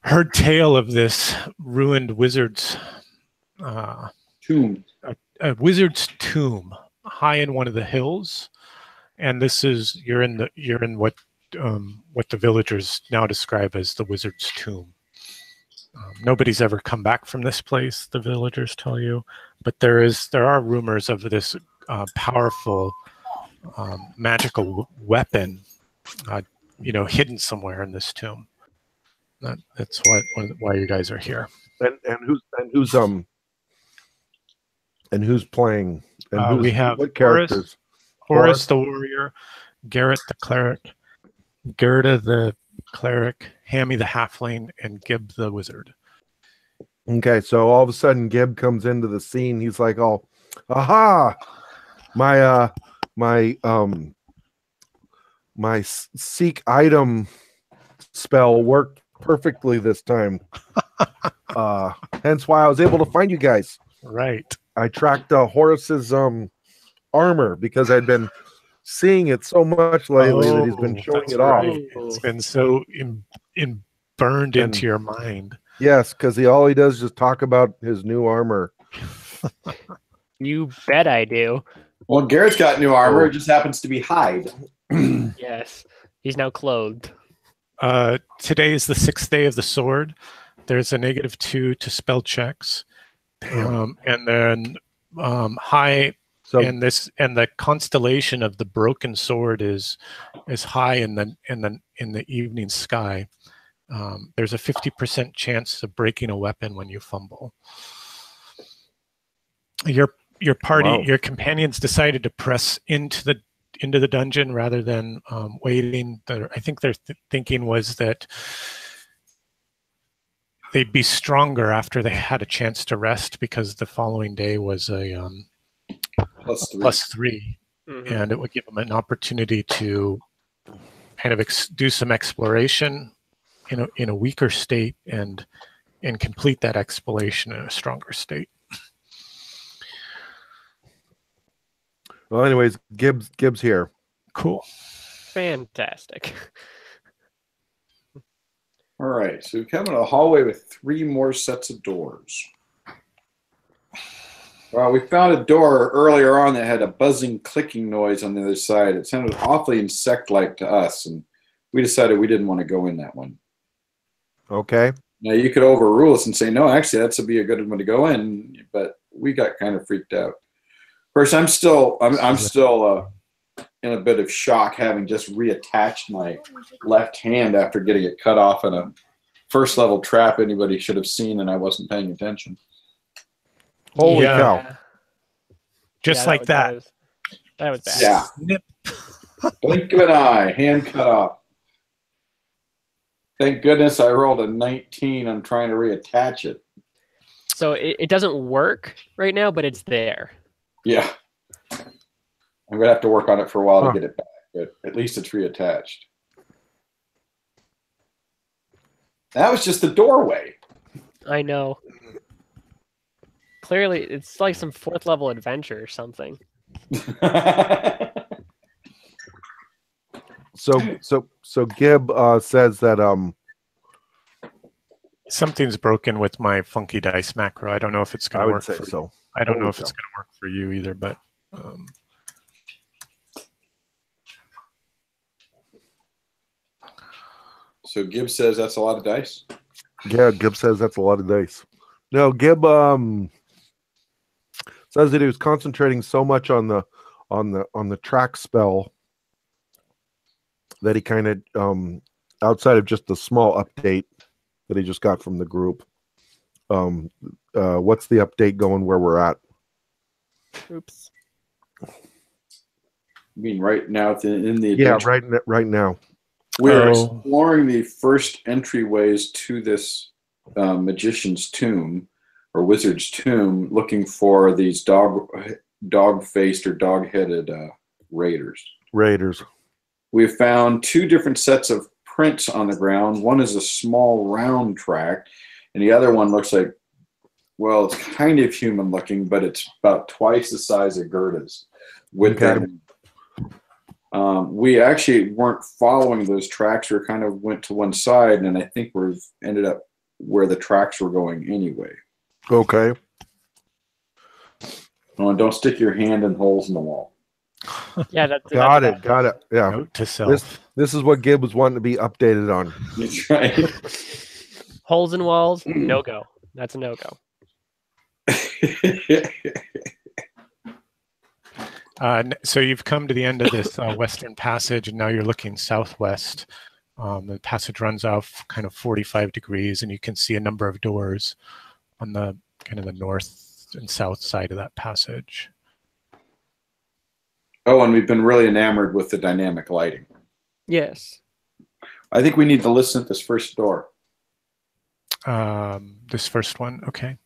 heard tale of this ruined wizard's Tomb. a wizard's tomb high in one of the hills, and you're in what the villagers now describe as the wizard's tomb. Nobody's ever come back from this place, the villagers tell you, but there are rumors of this powerful magical weapon, hidden somewhere in this tomb. That's why you guys are here. And who's playing? And we have what characters? Horace the warrior, Garrett the cleric, Gerda the cleric, Hammy the halfling, and Gib the wizard. Okay, so all of a sudden Gib comes into the scene. He's like, "Oh, aha! My seek item spell worked perfectly this time. Hence why I was able to find you guys. Right. I tracked Horace's armor because I'd been seeing it so much lately that he's been showing that's it off. right. It's been so burned into your mind. Yes, because all he does is just talk about his new armor. You bet I do. Well, Garrett's got new armor. It just happens to be hide. Yes. He's now clothed. Today is the 6th day of the sword. There's a -2 to spell checks. And then high, and the constellation of the broken sword is high in the evening sky. There's a 50% chance of breaking a weapon when you fumble. Your party, Wow. your companions decided to press into the dungeon rather than waiting. I think their thinking was that they'd be stronger after they had a chance to rest, because the following day was a +3, Mm-hmm. and it would give them an opportunity to kind of do some exploration in a weaker state and complete that exploration in a stronger state. Well, anyways, Gibbs here. Cool. Fantastic. All right, so we come in a hallway with 3 more sets of doors. Well, we found a door earlier on that had a buzzing, clicking noise on the other side. It sounded awfully insect-like to us, and we decided we didn't want to go in that one. Okay. Now, you could overrule us and say, no, actually, that's would be a good one to go in, but we got kind of freaked out. Of course, I'm still in a bit of shock, having just reattached my left hand after getting it cut off in a first-level trap anybody should have seen, and I wasn't paying attention. Holy Yeah. cow. Just like that. That was bad. Yeah. Snip. Blink of an eye, hand cut off. Thank goodness I rolled a 19 on trying to reattach it. So it doesn't work right now, but it's there. Yeah. I'm going to have to work on it for a while to get it back, but at least it's reattached. That was just the doorway. I know. Clearly, it's like some 4th level adventure or something. So Gib says that Something's broken with my funky dice macro. I don't know if it's going I to would work say for so. I don't know Holy if it's cow. going to work for you either, but So Gibbs says that's a lot of dice. Yeah, Gib says that's a lot of dice. No, Gib says that he was concentrating so much on the track spell that he kind of outside of just the small update that he just got from the group. What's the update going where we're at? Oops. I mean, right now in the Yeah, adventure, right now. we're Oh. exploring the first entryways to this magician's tomb or wizard's tomb, looking for these dog-faced or dog-headed raiders. We've found two different sets of prints on the ground. One is a small round track, and the other one looks like, well, it's kind of human looking, but it's about twice the size of Gerda's. With them, we actually weren't following those tracks. We kind of went to one side, and I think we've ended up where the tracks were going anyway. Okay. Oh, and don't stick your hand in holes in the wall. Yeah, that's Got that's it. Yeah. Note to self. This is what Gib was wanting to be updated on. That's right. Holes in walls, no go. That's a no go. So you've come to the end of this western passage, and now you're looking southwest. The passage runs off kind of 45 degrees, and you can see a number of doors on the kind of the north and south side of that passage. Oh, and we've been really enamored with the dynamic lighting. Yes. I think we need to listen at this first door. This first one, okay.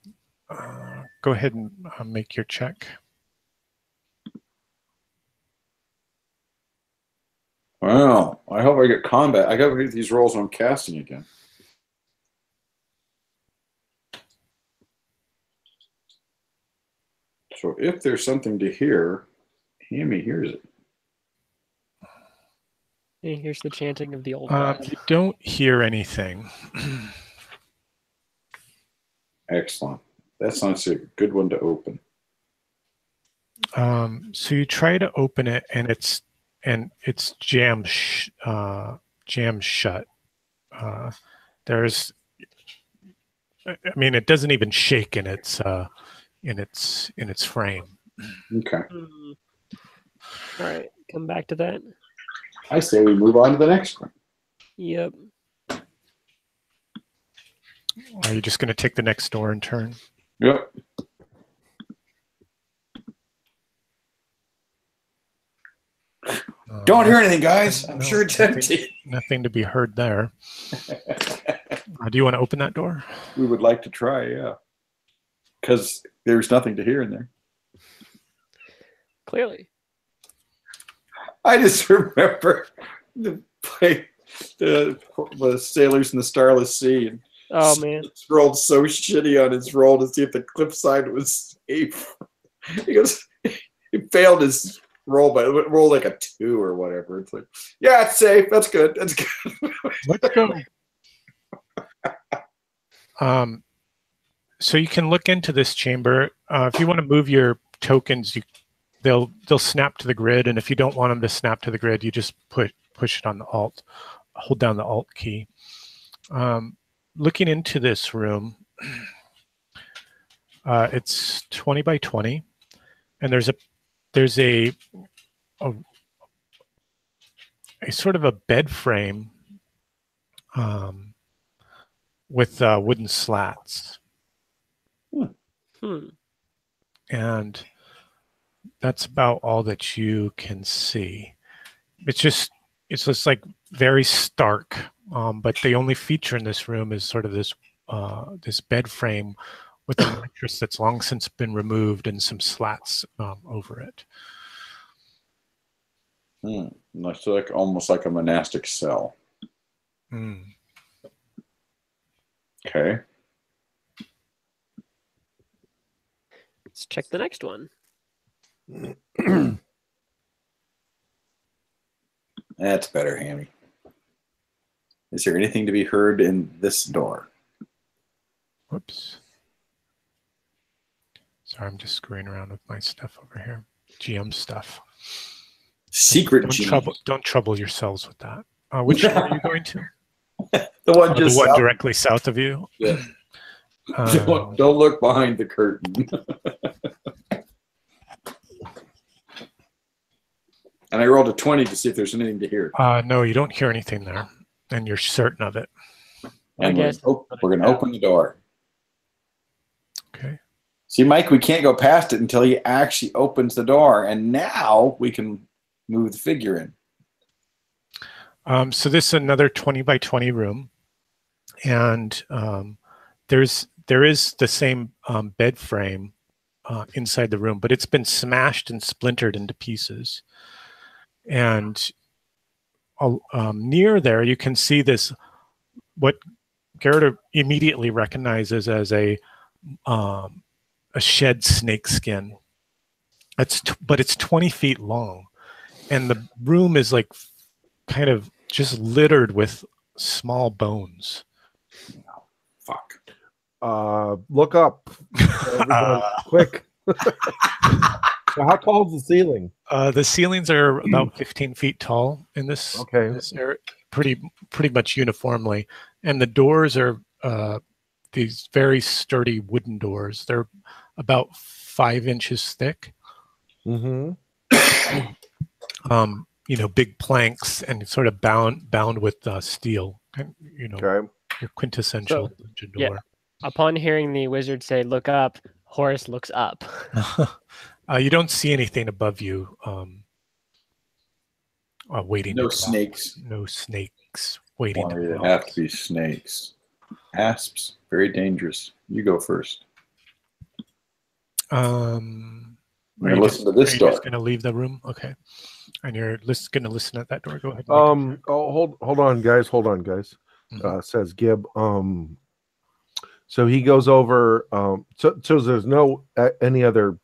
Go ahead and make your check. Wow, I hope I get combat. I got to get these rolls on casting again. So if there's something to hear, Hammy hears it. And here's the chanting of the old You gods. don't hear anything. Excellent. That sounds like a good one to open. So you try to open it, and it's jammed shut. There's, I mean, it doesn't even shake in its frame. Okay. All right, come back to that. I say we move on to the next one. Yep. Are you just going to take the next door and turn? Yep. Don't hear anything, guys. I'm sure it's empty. Nothing to be heard there. Do you want to open that door? We would like to try, yeah. Because there's nothing to hear in there. Clearly. I just remember the Sailors in the Starless Sea. And Oh man. rolled so shitty on his roll to see if the cliffside was safe. He failed his roll, but it rolled like a 2 or whatever. It's like, yeah, it's safe. That's good. That's good. Let's go. So you can look into this chamber. If you want to move your tokens, they'll snap to the grid, and if you don't want them to snap to the grid, you just push it on the Alt, hold down the Alt key. Looking into this room, it's 20 by 20, and there's a sort of a bed frame with wooden slats. And that's about all that you can see. It's just like very stark. But the only feature in this room is sort of this bed frame with a mattress that's long since been removed and some slats over it. That's like almost like a monastic cell. Okay. Let's check the next one. That's better, Hammy. Is there anything to be heard in this door? Whoops. Sorry, I'm just screwing around with my stuff over here. GM stuff. Secret Don't GM. trouble yourselves with that. Which door are you going to? The one The just one south. directly south of you. Yeah. Don't look behind the curtain. And I rolled a 20 to see if there's anything to hear. No, you don't hear anything there, and you're certain of it. And guess we're going to open the door. Okay. See, Mike, we can't go past it until he actually opens the door, and now we can move the figure in. So this is another 20 by 20 room, and there is the same bed frame inside the room, but it's been smashed and splintered into pieces. And near there, you can see this, what Garrett immediately recognizes as a shed snake skin. But it's 20 feet long, and the room is like kind of just littered with small bones. Fuck. Look up. Everyone, quick. So how tall is the ceiling? The ceilings are about 15 feet tall in this. Okay. This area, pretty much uniformly, and the doors are these very sturdy wooden doors. They're about 5 inches thick. Mm-hmm. Big planks and sort of bound with steel. Okay. Your quintessential dungeon door. Yeah. Upon hearing the wizard say, "Look up," Horace looks up. You don't see anything above you. Waiting. No to come out. snakes. No snakes waiting. Why to do come they have out. to be snakes? Asps, very dangerous. You go first. I'm going to listen to this door. Just going to leave the room, okay? And you're going to listen at that door. Go ahead. Hold on, guys. Mhm. Says Gib. So he goes over. So there's no any other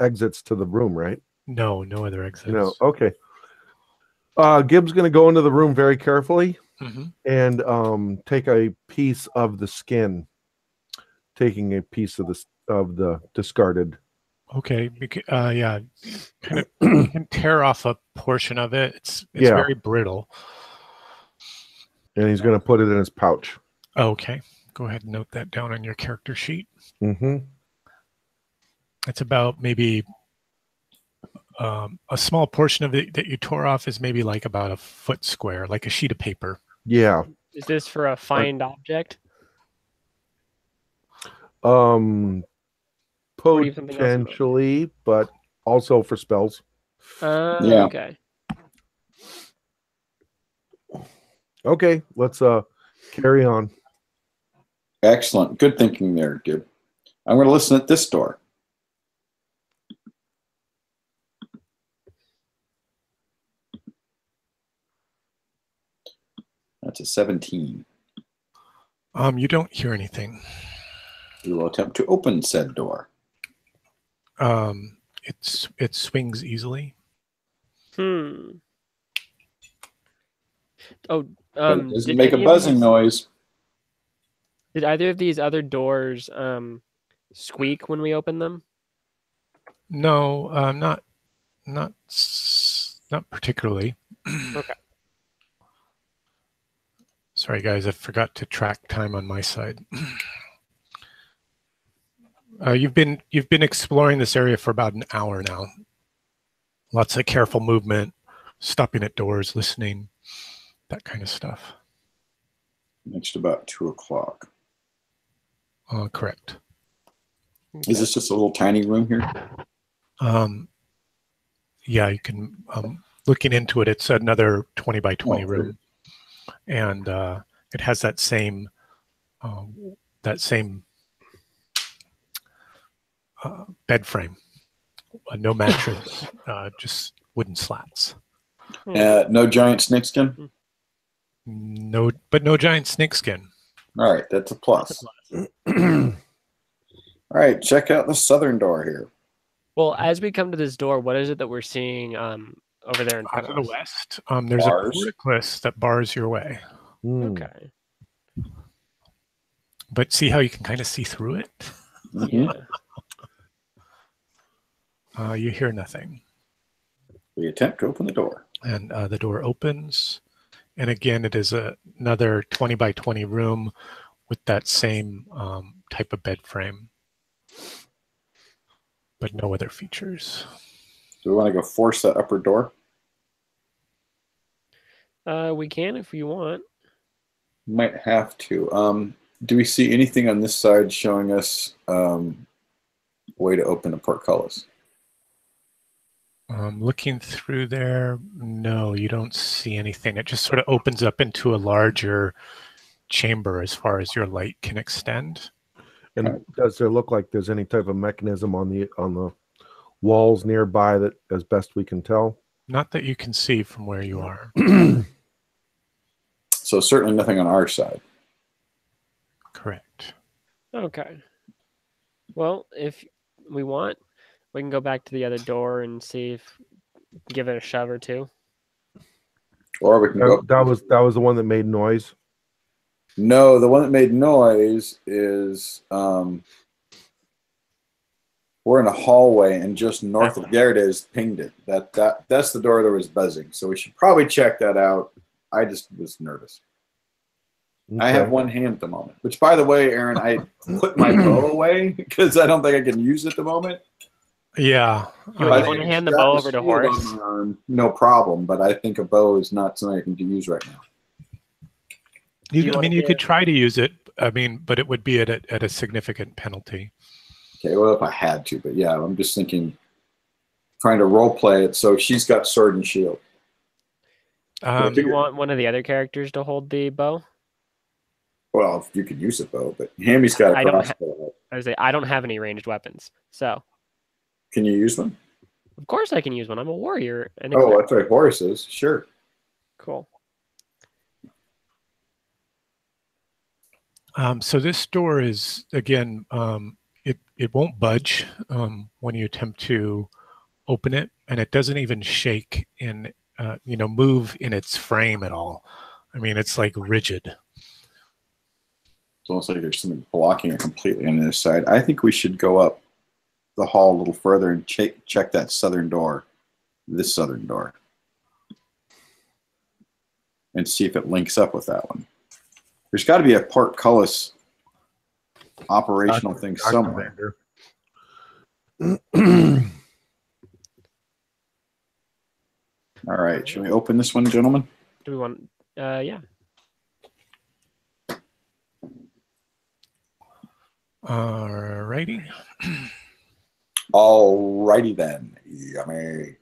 exits to the room, right? No other exits. No. Okay. Gib's going to go into the room very carefully and take a piece of the skin, taking a piece of the discarded. Okay. Yeah. Kind of, you can tear off a portion of it. It's very brittle. And he's going to put it in his pouch. Okay. Go ahead and note that down on your character sheet. Mm-hmm. It's about maybe a small portion of it that you tore off is maybe like about a foot square, like a sheet of paper. Yeah. Is this for a find object? Potentially, but also for spells. Yeah. Okay. Okay, let's carry on. Excellent. Good thinking there, Gib. I'm going to listen at this door. That's a 17. You don't hear anything. We will attempt to open said door. It swings easily. Oh, But it doesn't make a buzzing noise. Did either of these other doors squeak when we open them? No, not particularly. Okay. Sorry, guys, I forgot to track time on my side. You've been exploring this area for about an hour now. Lots of careful movement, stopping at doors, listening, that kind of stuff. Next about 2 o'clock. Correct. Is this just a little tiny room here? Yeah, you can. Looking into it, it's another 20 by 20 room, and it has that same bed frame. No mattress, just wooden slats. No giant snakeskin? No, but no giant snakeskin. All right, that's a plus. All right, check out the southern door here. Well, as we come to this door, what is it that we're seeing over there in front To of the us? west, there's Bars. a portcullis that bars your way. Okay. But see how you can kind of see through it? Yeah. You hear nothing. We attempt to open the door. And the door opens, And again, it is another 20 by 20 room with that same type of bed frame, but no other features. Do we want to go force that upper door? We can if you want. Might have to. Do we see anything on this side showing us way to open the portcullis? Looking through there, no, you don't see anything. It just sort of opens up into a larger chamber as far as your light can extend. And does there look like there's any type of mechanism on the walls nearby that, as best we can tell? Not that you can see from where you are. So certainly nothing on our side. Correct. Okay. Well, if we want, we can go back to the other door and see if give it a shove or two. Or we can go. That was the one that made noise. No, the one that made noise is we're in a hallway, and just north of there it is, pinged it. That's the door that was buzzing. So we should probably check that out. I just was nervous. Okay. I have one hand at the moment. Which, by the way, Aaron, I put my bow away because I don't think I can use it at the moment. Yeah. You want to hand the bow over to Horace? No problem, but I think a bow is not something I can use right now. You could try to use it. I mean, but it would be at a significant penalty. Okay, well, if I had to, but yeah, I'm just thinking, trying to role play it. So she's got sword and shield. Do you want one of the other characters to hold the bow? Well, if you could use a bow, but Hammy's got a crossbow. I don't have any ranged weapons, so. Can you use one? Of course I can use one. I'm a warrior. Oh, that's right. Horace is. Sure. Cool. So this door is, again, it won't budge when you attempt to open it, and it doesn't even shake in, move in its frame at all. I mean, it's like rigid. It's almost like there's something blocking it completely on the other side. I think we should go up the hall a little further and check that southern door, this southern door, and see if it links up with that one. There's got to be a portcullis operational thing somewhere. All right, should we open this one, gentlemen? Do we want? Yeah. Alrighty. Alrighty then. Yummy.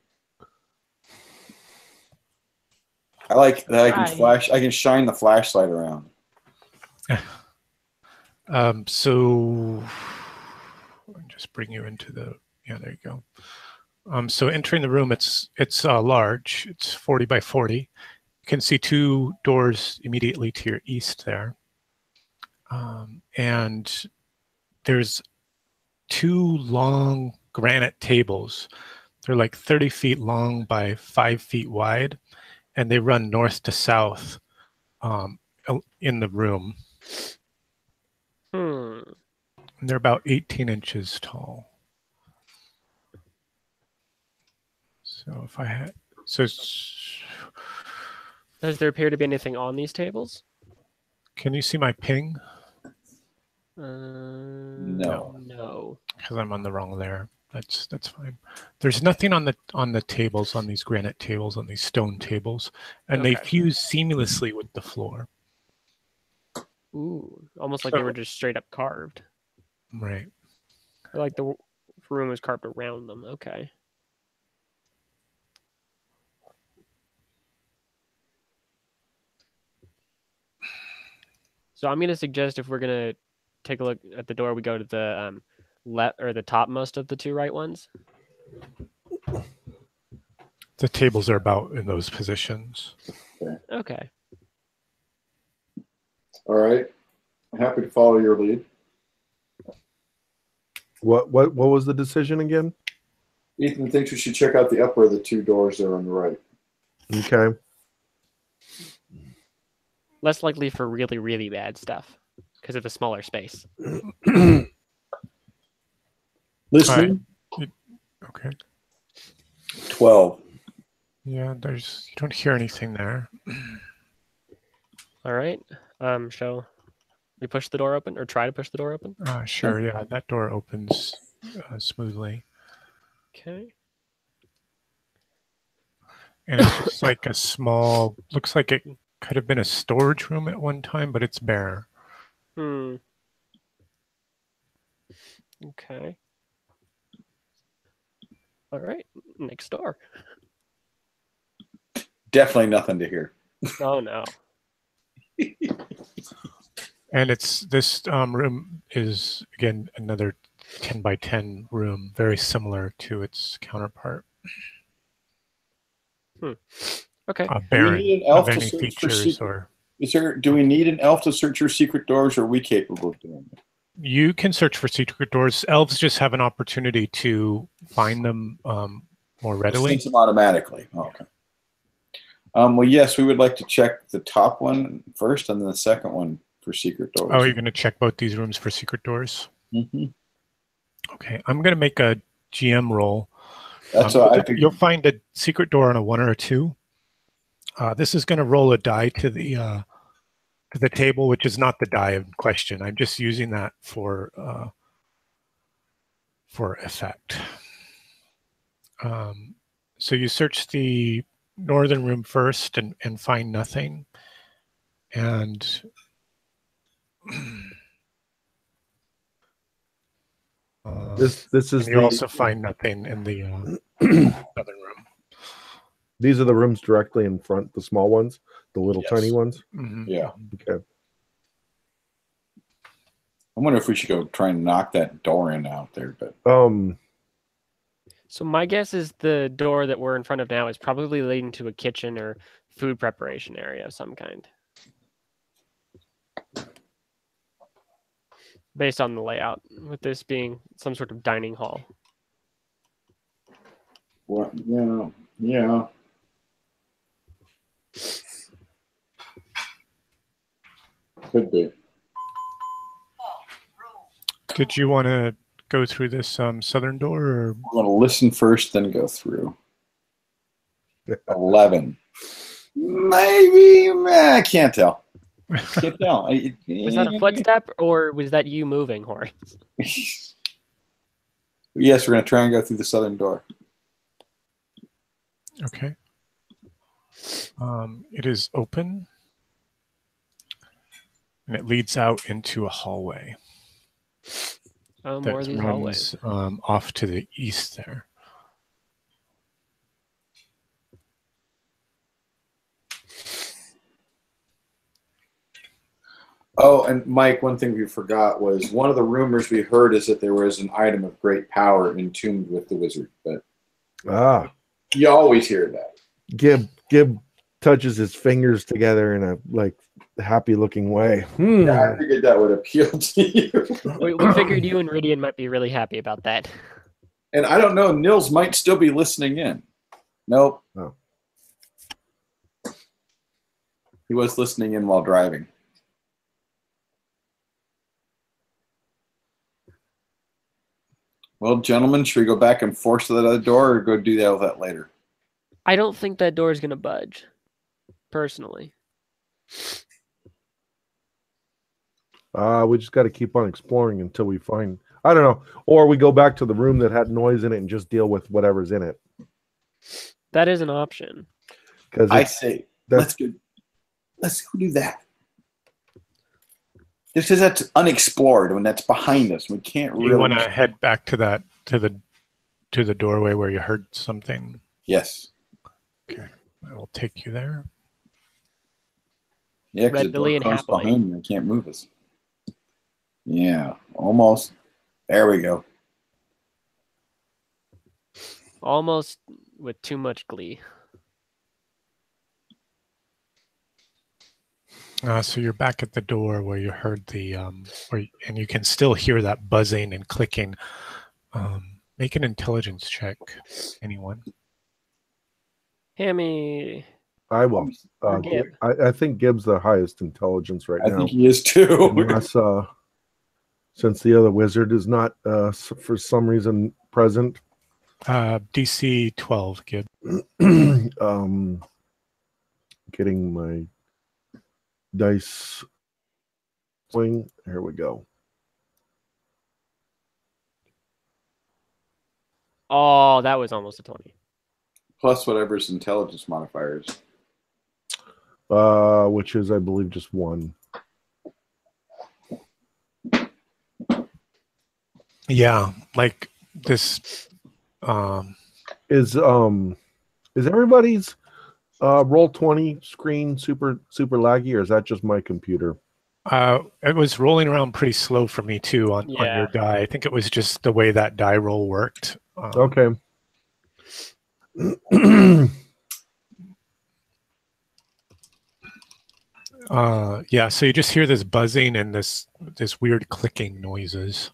I like that I can shine the flashlight around. So I'll just bring you into there you go. So entering the room, it's large. It's 40 by 40. You can see two doors immediately to your east there. And there's two long granite tables. They're like 30 feet long by 5 feet wide, and they run north to south in the room. And they're about 18 inches tall. So if I had, does there appear to be anything on these tables? Can you see my ping? No. Because I'm on the wrong layer. That's fine. There's nothing on the tables, on these granite tables, on these stone tables, and they fuse seamlessly with the floor. Ooh, almost like they were just straight up carved. Right. Like the room was carved around them. Okay. So I'm going to suggest if we're going to take a look at the door, we go to the left or the topmost of the two right ones. The tables are about in those positions. Okay. All right. I'm happy to follow your lead. What was the decision again? Ethan thinks we should check out the upper of the two doors there on the right. Okay. Less likely for really, really bad stuff because of the smaller space. Listening. Right. Okay. 12. Yeah, you don't hear anything there. All right. Shall we push the door open or try to push the door open? Sure, yeah, that door opens smoothly. Okay. And it's just like a small, looks like it could have been a storage room at one time, but it's bare. Hmm. Okay. All right. Next door. Definitely nothing to hear. Oh no. And this room is, again, another 10 by 10 room, very similar to its counterpart. Okay. Barren, Do we need an elf of to any search for features secret? or... Do we need an elf to search for secret doors, or are we capable of doing it? You can search for secret doors. Elves just have an opportunity to find them more readily. Sense them automatically. Oh, okay. Well, yes, we would like to check the top one first, and then the second one for secret doors. Oh, you're going to check both these rooms for secret doors? Mm-hmm. Okay, I'm going to make a GM roll. That's what I figured. You'll find a secret door on a 1 or a 2. This is going to roll a die to the table, which is not the die in question. I'm just using that for effect. So you search the northern room first and find nothing. And This is you also find nothing in the southern room. These are the rooms directly in front, the small ones, the little Yes. tiny ones. Mm-hmm. Yeah. Okay. I wonder if we should go try and knock that door in out there, but So my guess is the door that we're in front of now is probably leading to a kitchen or food preparation area of some kind. Based on the layout, with this being some sort of dining hall. well, yeah. Could be. Did you want to go through this southern door? Or? We're going to listen first, then go through. 11. Maybe. I can't tell. Can't tell. Was that a footstep or was that you moving, Horace? Yes, we're going to try and go through the southern door. Okay. It is open. And it leads out into a hallway. Oh, more of that these hallways. runs off to the east there. Oh, and Mike, one thing we forgot was one of the rumors we heard is that there was an item of great power entombed with the wizard, but you always hear that. Gib touches his fingers together in a happy looking way. Yeah, I figured that would appeal to you. We figured you and Ridian might be really happy about that. And I don't know, Nils might still be listening in. Nope. Oh. He was listening in while driving. Well, gentlemen, should we go back and force that other door or go do that later? I don't think that door is going to budge, personally. We just got to keep on exploring until we find, I don't know, or we go back to the room that had noise in it and just deal with whatever's in it. That is an option. Because I say, let's go do that. Just because that's unexplored when that's behind us, we can't really. You want to head back to that to the doorway where you heard something? Yes. Okay, I will take you there. Yeah, because the door comes behind you and can't move us. Yeah, almost. There we go. Almost with too much glee. So you're back at the door where you heard the, and you can still hear that buzzing and clicking. Make an intelligence check, anyone. Hammy. I will. Gib. I think Gib's the highest intelligence right now. I think he is too. Unless, since the other wizard is not, for some reason, present. DC 12, Gib. Getting my dice swing. Here we go. Oh, that was almost a 20. Plus whatever's intelligence modifiers. Which is, I believe, just 1. Yeah, like this. Is everybody's Roll20 screen super laggy, or is that just my computer? It was rolling around pretty slow for me too on your die. I think it was just the way that die roll worked. Okay. Yeah, so you just hear this buzzing and this weird clicking noises.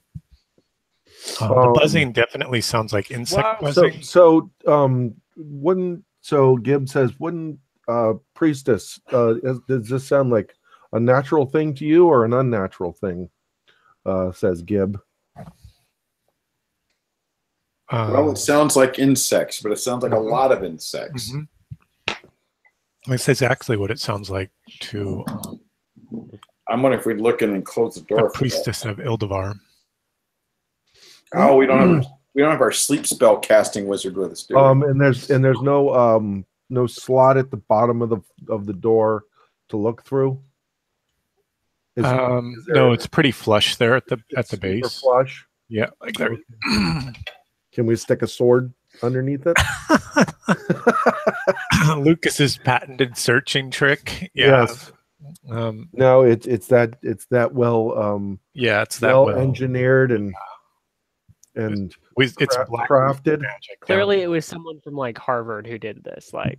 The buzzing definitely sounds like insect buzzing. So Gibb says, wouldn't priestess, does this sound like a natural thing to you or an unnatural thing? Says Gibb. Well, it sounds like insects, but it sounds like a lot of insects. That's exactly what it sounds like to. I'm wondering if we'd look in and close the door. The priestess of Ildevar. Oh, we don't have our sleep spell casting wizard with us, do we? And there's no slot at the bottom of the door to look through. No, it's pretty flush there at the base. Flush. Yeah, like there. Can we stick a sword underneath it? Lucas's patented searching trick. Yeah. Yes. No, it's that well. Yeah, it's that well engineered and it's black crafted. Magic. Clearly, it was someone from like Harvard who did this. Like,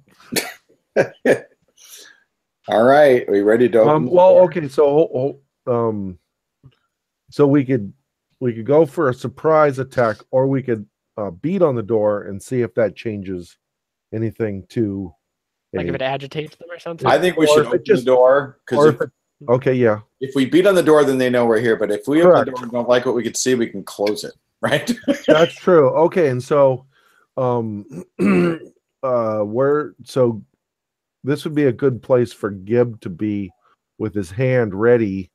all right, are we ready to open? Well, okay, so we could go for a surprise attack, or we could beat on the door and see if that changes anything to. Like if it agitates them or something. I think we should open the door because okay, yeah. If we beat on the door, then they know we're here. But if we open the door and don't like what we can see, we can close it. Right? That's true. Okay, and so this would be a good place for Gibb to be with his hand ready.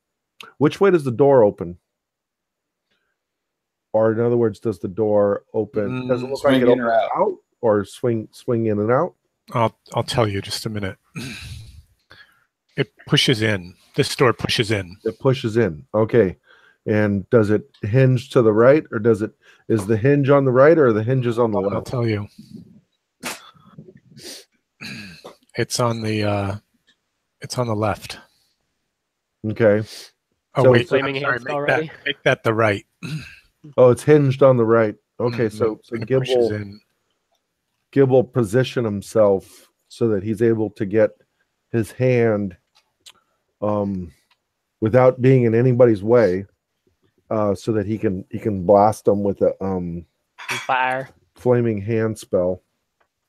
Which way does the door open? Or in other words, does the door open? Does it look like it opens out or swing in and out? I'll tell you just a minute. It pushes in. This door pushes in. It pushes in. Okay. And does it hinge to the right, or is the hinge on the right, or the hinges on the left? I'll tell you. It's on the left. Okay. Oh, so wait, flaming sorry, hands already? make that the right. Oh, it's hinged on the right. Okay, so Gibb will position himself so that he's able to get his hand without being in anybody's way, so that he can blast them with a fire flaming hand spell.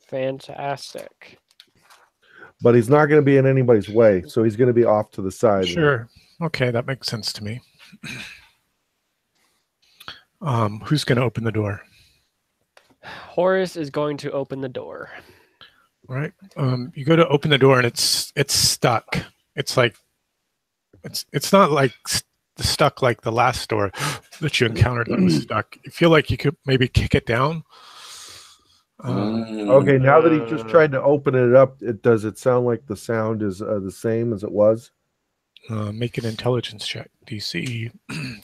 Fantastic. But he's not going to be in anybody's way, so he's going to be off to the side. Sure. Okay, that makes sense to me. Who's going to open the door? Horace is going to open the door. All right. You go to open the door and it's stuck. It's like it's not like stuck like the last door that you encountered that was stuck. You feel like you could maybe kick it down. Okay, now that he just tried to open it up, does it sound like the sound is the same as it was? Make an intelligence check. DC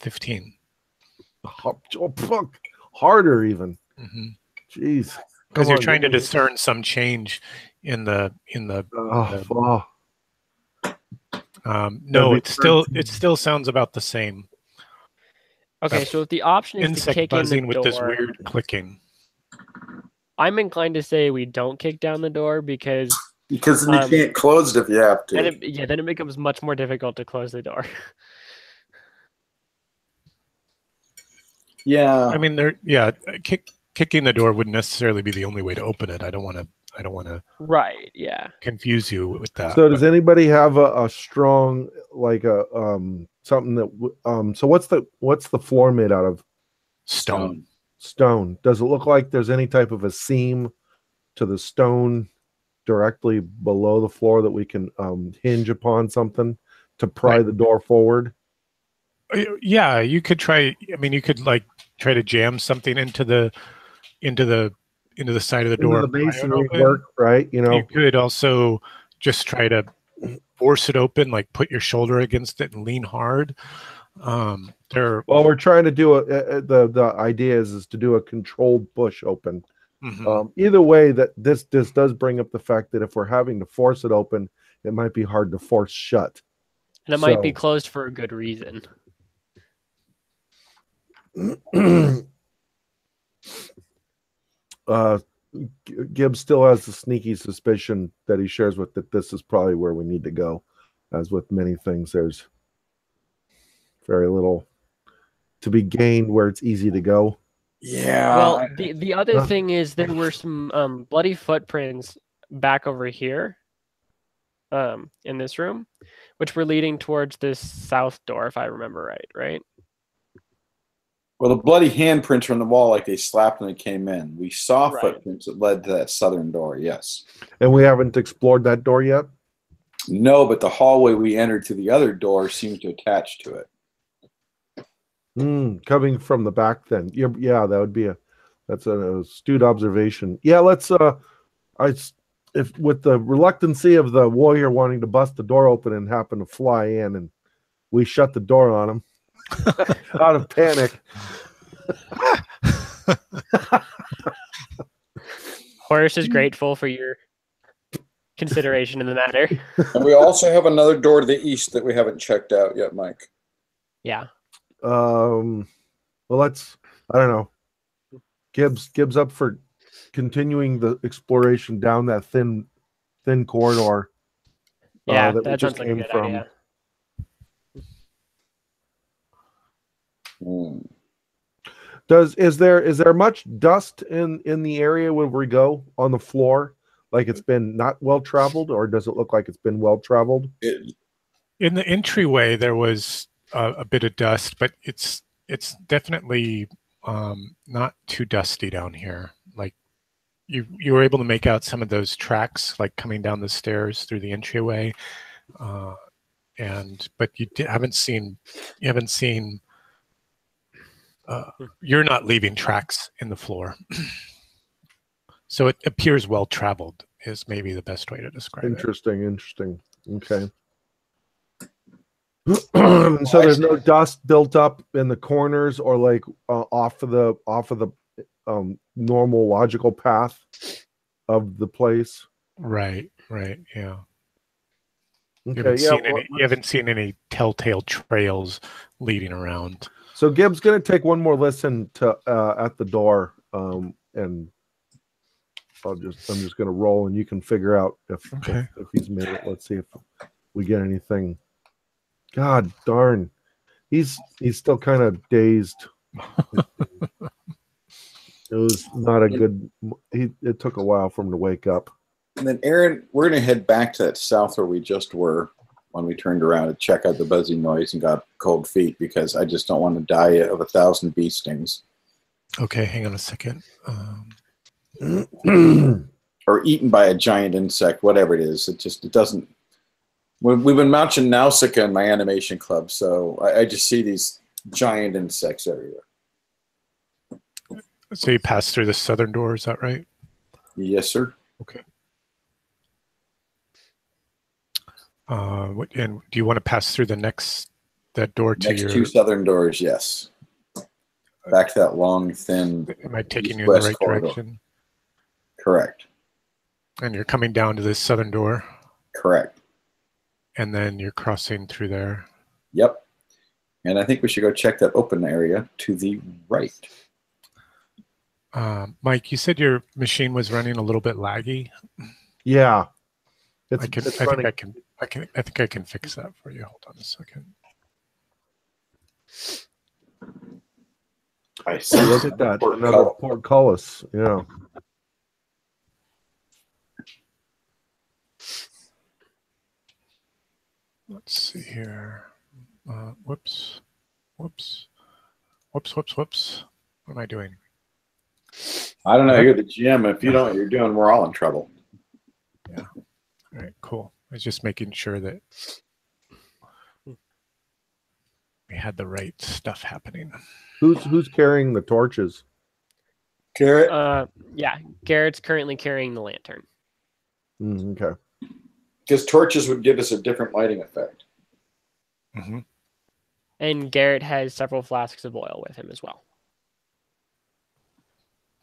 15. Oh, fuck. Harder even. Jeez. Because you're trying to discern some change in the. No, it still sounds about the same. Okay, so if the option is to kick buzzing in the with door, this weird clicking. I'm inclined to say we don't kick down the door because then you can't close it if you have to. Then it becomes much more difficult to close the door. Yeah. I mean, kicking the door wouldn't necessarily be the only way to open it. I don't want to. Right. Yeah. Confuse you with that. So does anybody have a strong something that so what's the floor made out of? Stone. Stone. Does it look like there's any type of a seam to the stone directly below the floor that we can hinge upon something to pry the door forward? Yeah, you could try. I mean, you could like try to jam something into the side of the door. The masonry open. work, right? You know, You could also just try to force it open, like put your shoulder against it and lean hard. Well, we're trying to do the idea is to do a controlled push open. Either way, that this does bring up the fact that if we're having to force it open, it might be hard to force shut, and it might be closed for a good reason. Gibbs still has the sneaky suspicion that he shares with that this is probably where we need to go. As with many things, there's very little to be gained where it's easy to go. Yeah. Well, the other thing is there were some bloody footprints back over here in this room, which were leading towards this south door, if I remember right? Well, the bloody handprints from the wall, like they slapped when they came in. We saw footprints that led to that southern door, yes. And we haven't explored that door yet? No, but the hallway we entered to the other door seemed to attach to it. Coming from the back then. Yeah, that would be that's an astute observation. Yeah, let's if with the reluctancy of the warrior wanting to bust the door open and happen to fly in, and we shut the door on him out of panic. Horace is grateful for your consideration in the matter. And we also have another door to the east that we haven't checked out yet, Mike. Yeah. Well, let's. I don't know. Gibbs up for continuing the exploration down that thin corridor. Yeah, that that sounds like a good idea. Is there much dust in the area where we go on the floor? Like it's been not well traveled, or does it look like it's been well traveled? In the entryway, there was a bit of dust, but it's definitely not too dusty down here. Like you were able to make out some of those tracks, like coming down the stairs through the entryway, but haven't seen. You're not leaving tracks in the floor. So it appears well traveled is maybe the best way to describe it. Interesting. Okay. So there's no dust built up in the corners or like off of the normal logical path of the place. Right. Yeah. Okay. You haven't seen any telltale trails leading around. So Gibbs gonna take one more listen to at the door, and I'm just gonna roll, and you can figure out if he's made it. Let's see if we get anything. God darn, he's still kind of dazed. It was not a good. It took a while for him to wake up. And then Aaron, we're gonna head back to that south where we just were when we turned around to check out the buzzing noise and got cold feet, because I just don't want to die of 1,000 bee stings. Okay, hang on a second. Or eaten by a giant insect, whatever it is. It doesn't. We've been mounting Nausicaa in my animation club, so I just see these giant insects everywhere. So you passed through the southern door, is that right? Yes, sir. Okay. And do you want to pass through that door to Next two southern doors? Yes. Back to that long, thin. Am I taking you in the right direction? Correct. And you're coming down to this southern door? Correct. And then you're crossing through there? Yep. And I think we should go check that open area to the right. Mike, you said your machine was running a little bit laggy. Yeah. I think I can fix that for you. Hold on a second. I see. Look at that. Another portcullis. Yeah. Let's see here. Whoops. What am I doing? I don't know. You're the GM. If you don't know what you're doing, we're all in trouble. Yeah. All right, cool. I was just making sure that we had the right stuff happening. Who's carrying the torches? Garrett? Yeah, Garrett's currently carrying the lantern. Okay. Because torches would give us a different lighting effect. Mm-hmm. And Garrett has several flasks of oil with him as well.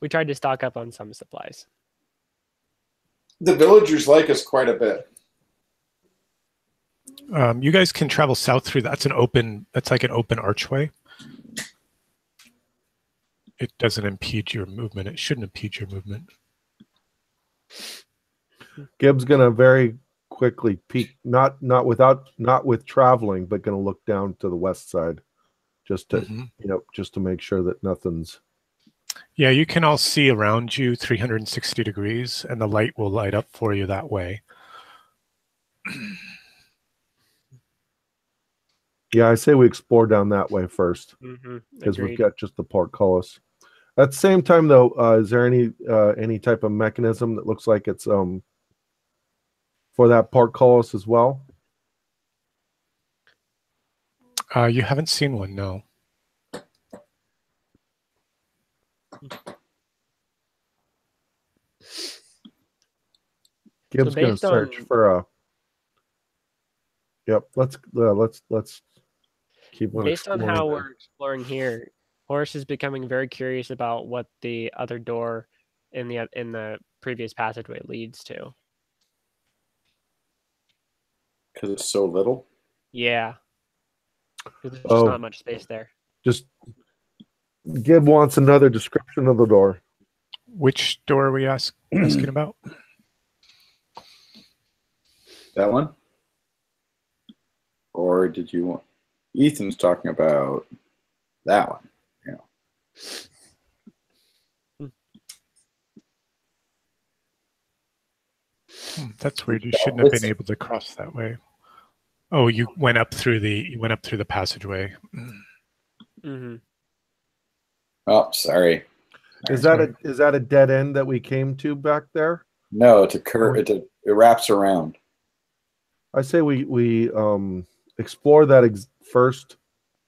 We tried to stock up on some supplies. The villagers like us quite a bit. You guys can travel south through. That's like an open archway. It doesn't impede your movement. It shouldn't impede your movement. Gibbs gonna very quickly peek, not with traveling, but gonna look down to the west side, just to just to make sure that nothing's. Yeah, you can all see around you 360 degrees, and the light will light up for you that way. Yeah, I say we explore down that way first, because we've got just the portcullis. At the same time, though, is there any type of mechanism that looks like it's for that portcullis as well? You haven't seen one, no. Gibbs gonna search for a. Yep, let's keep on. Based on how we're exploring here, Horace is becoming very curious about what the other door in the previous passageway leads to. Because it's so little? Yeah. There's just not much space there. Just Gib wants another description of the door. Which door are we asking about? That one? Or did you want... Ethan's talking about that one. That's weird. You shouldn't have been able to cross that way. Oh, you went up through the passageway. Mm-hmm. Oh, sorry. Is that a dead end that we came to back there? No, it's a curve. It wraps around. I say we explore that first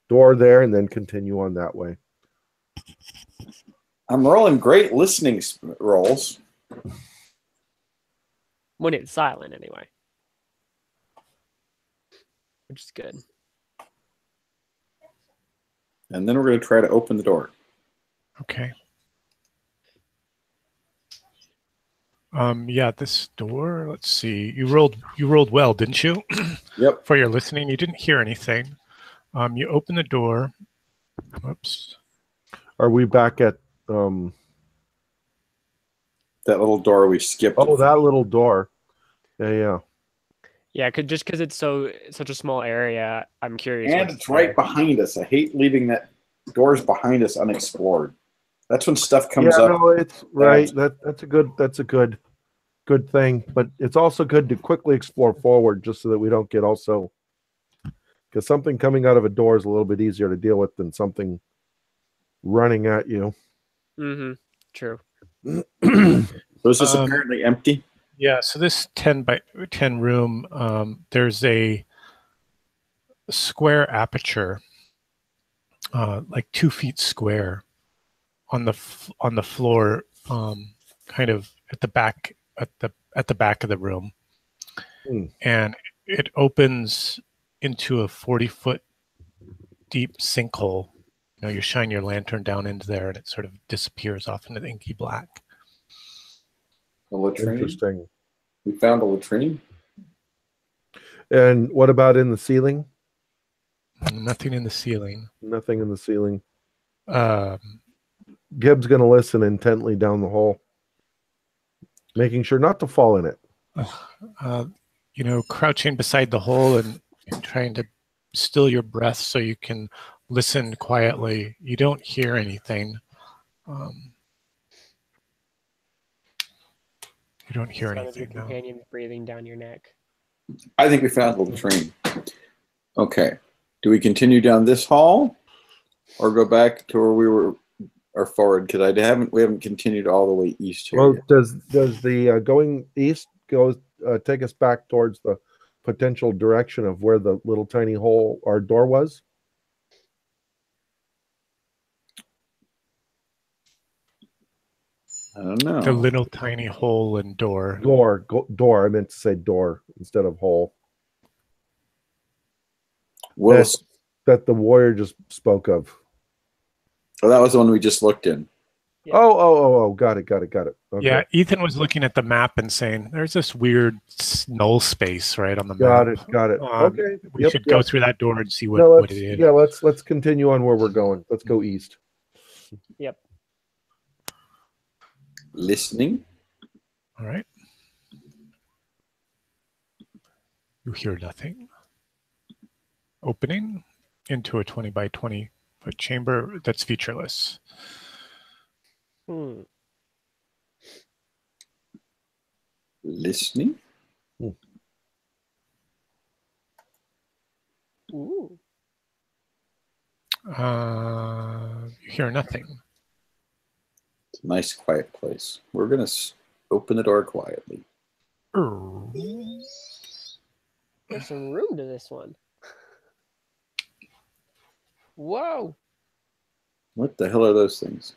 door there and then continue on that way. I'm rolling great listening rolls. When it's silent, anyway. Which is good. And then we're going to try to open the door. Okay. Yeah, this door, let's see. You rolled well, didn't you? Yep. For your listening, you didn't hear anything. You open the door. Whoops. Are we back at that little door we skipped? Oh, that little door. Yeah. Yeah, just because it's such a small area, I'm curious. And it's right behind us. I hate leaving that doors behind us unexplored. That's when stuff comes up. No, it's right. That's a good thing. But it's also good to quickly explore forward, just so that we don't get because something coming out of a door is a little bit easier to deal with than something running at you. Mm-hmm. True. Was this apparently empty? Yeah, so this 10 by 10 room, there's a square aperture, like 2 feet square, on the floor, kind of at the back of the room, and it opens into a 40-foot deep sinkhole. You shine your lantern down into there, and it sort of disappears off into the inky black. A latrine. Interesting. We found a latrine. And what about in the ceiling? Nothing in the ceiling. Nothing in the ceiling. Gibbs going to listen intently down the hole, making sure not to fall in it. Crouching beside the hole and trying to still your breath so you can listen quietly. You don't hear anything. You don't hear anything. Your companion breathing down your neck. I think we found the latrine. Okay. Do we continue down this hall, or go back to where we were, or forward? Because we haven't continued all the way east here. Well, yet. does the going east take us back towards the potential direction of where the little tiny hole or door was? I don't know. The little tiny hole and door. Door. I meant to say door instead of hole. Well, That the warrior just spoke of. oh, that was the one we just looked in. Yeah. Oh. Got it. Okay. Yeah, Ethan was looking at the map and saying, "There's this weird null space right on the Got map." it. Okay. We should go through that door and see what, No, what it is. yeah, let's continue on where we're going. Let's go east. Yep. Listening. All right. You hear nothing. Opening into a 20 by 20 foot chamber that's featureless. Listening. Ooh. You hear nothing. It's a nice, quiet place. We're gonna open the door quietly. There's some room to this one. Whoa. What the hell are those things?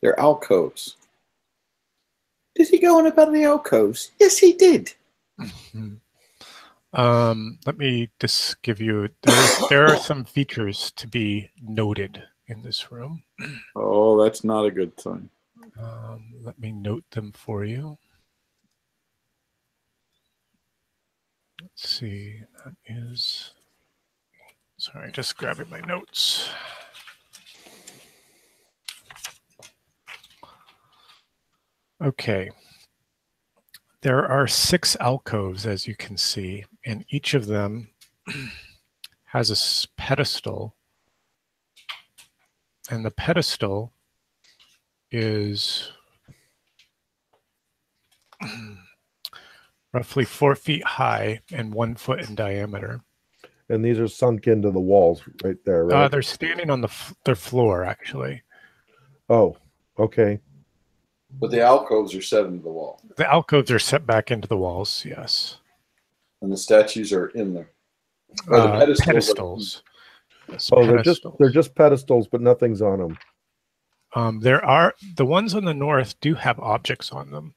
They're alcoves. Did he go on about the alcoves? Yes, he did. Let me just give you, there are some features to be noted in this room. Oh, that's not a good sign. Let me note them for you. Let's see, that is, sorry, just grabbing my notes. Okay. There are 6 alcoves, as you can see, and each of them has a pedestal. And the pedestal is roughly 4 feet high and 1 foot in diameter. And these are sunk into the walls right there, right? They're standing on their floor, actually. Oh, okay. But the alcoves are set into the wall. The alcoves are set back into the walls, yes. And the statues are in there. Or the pedestals. Yes, Oh, pedestals. they're just pedestals, but nothing's on them. There are, the ones on the north do have objects on them.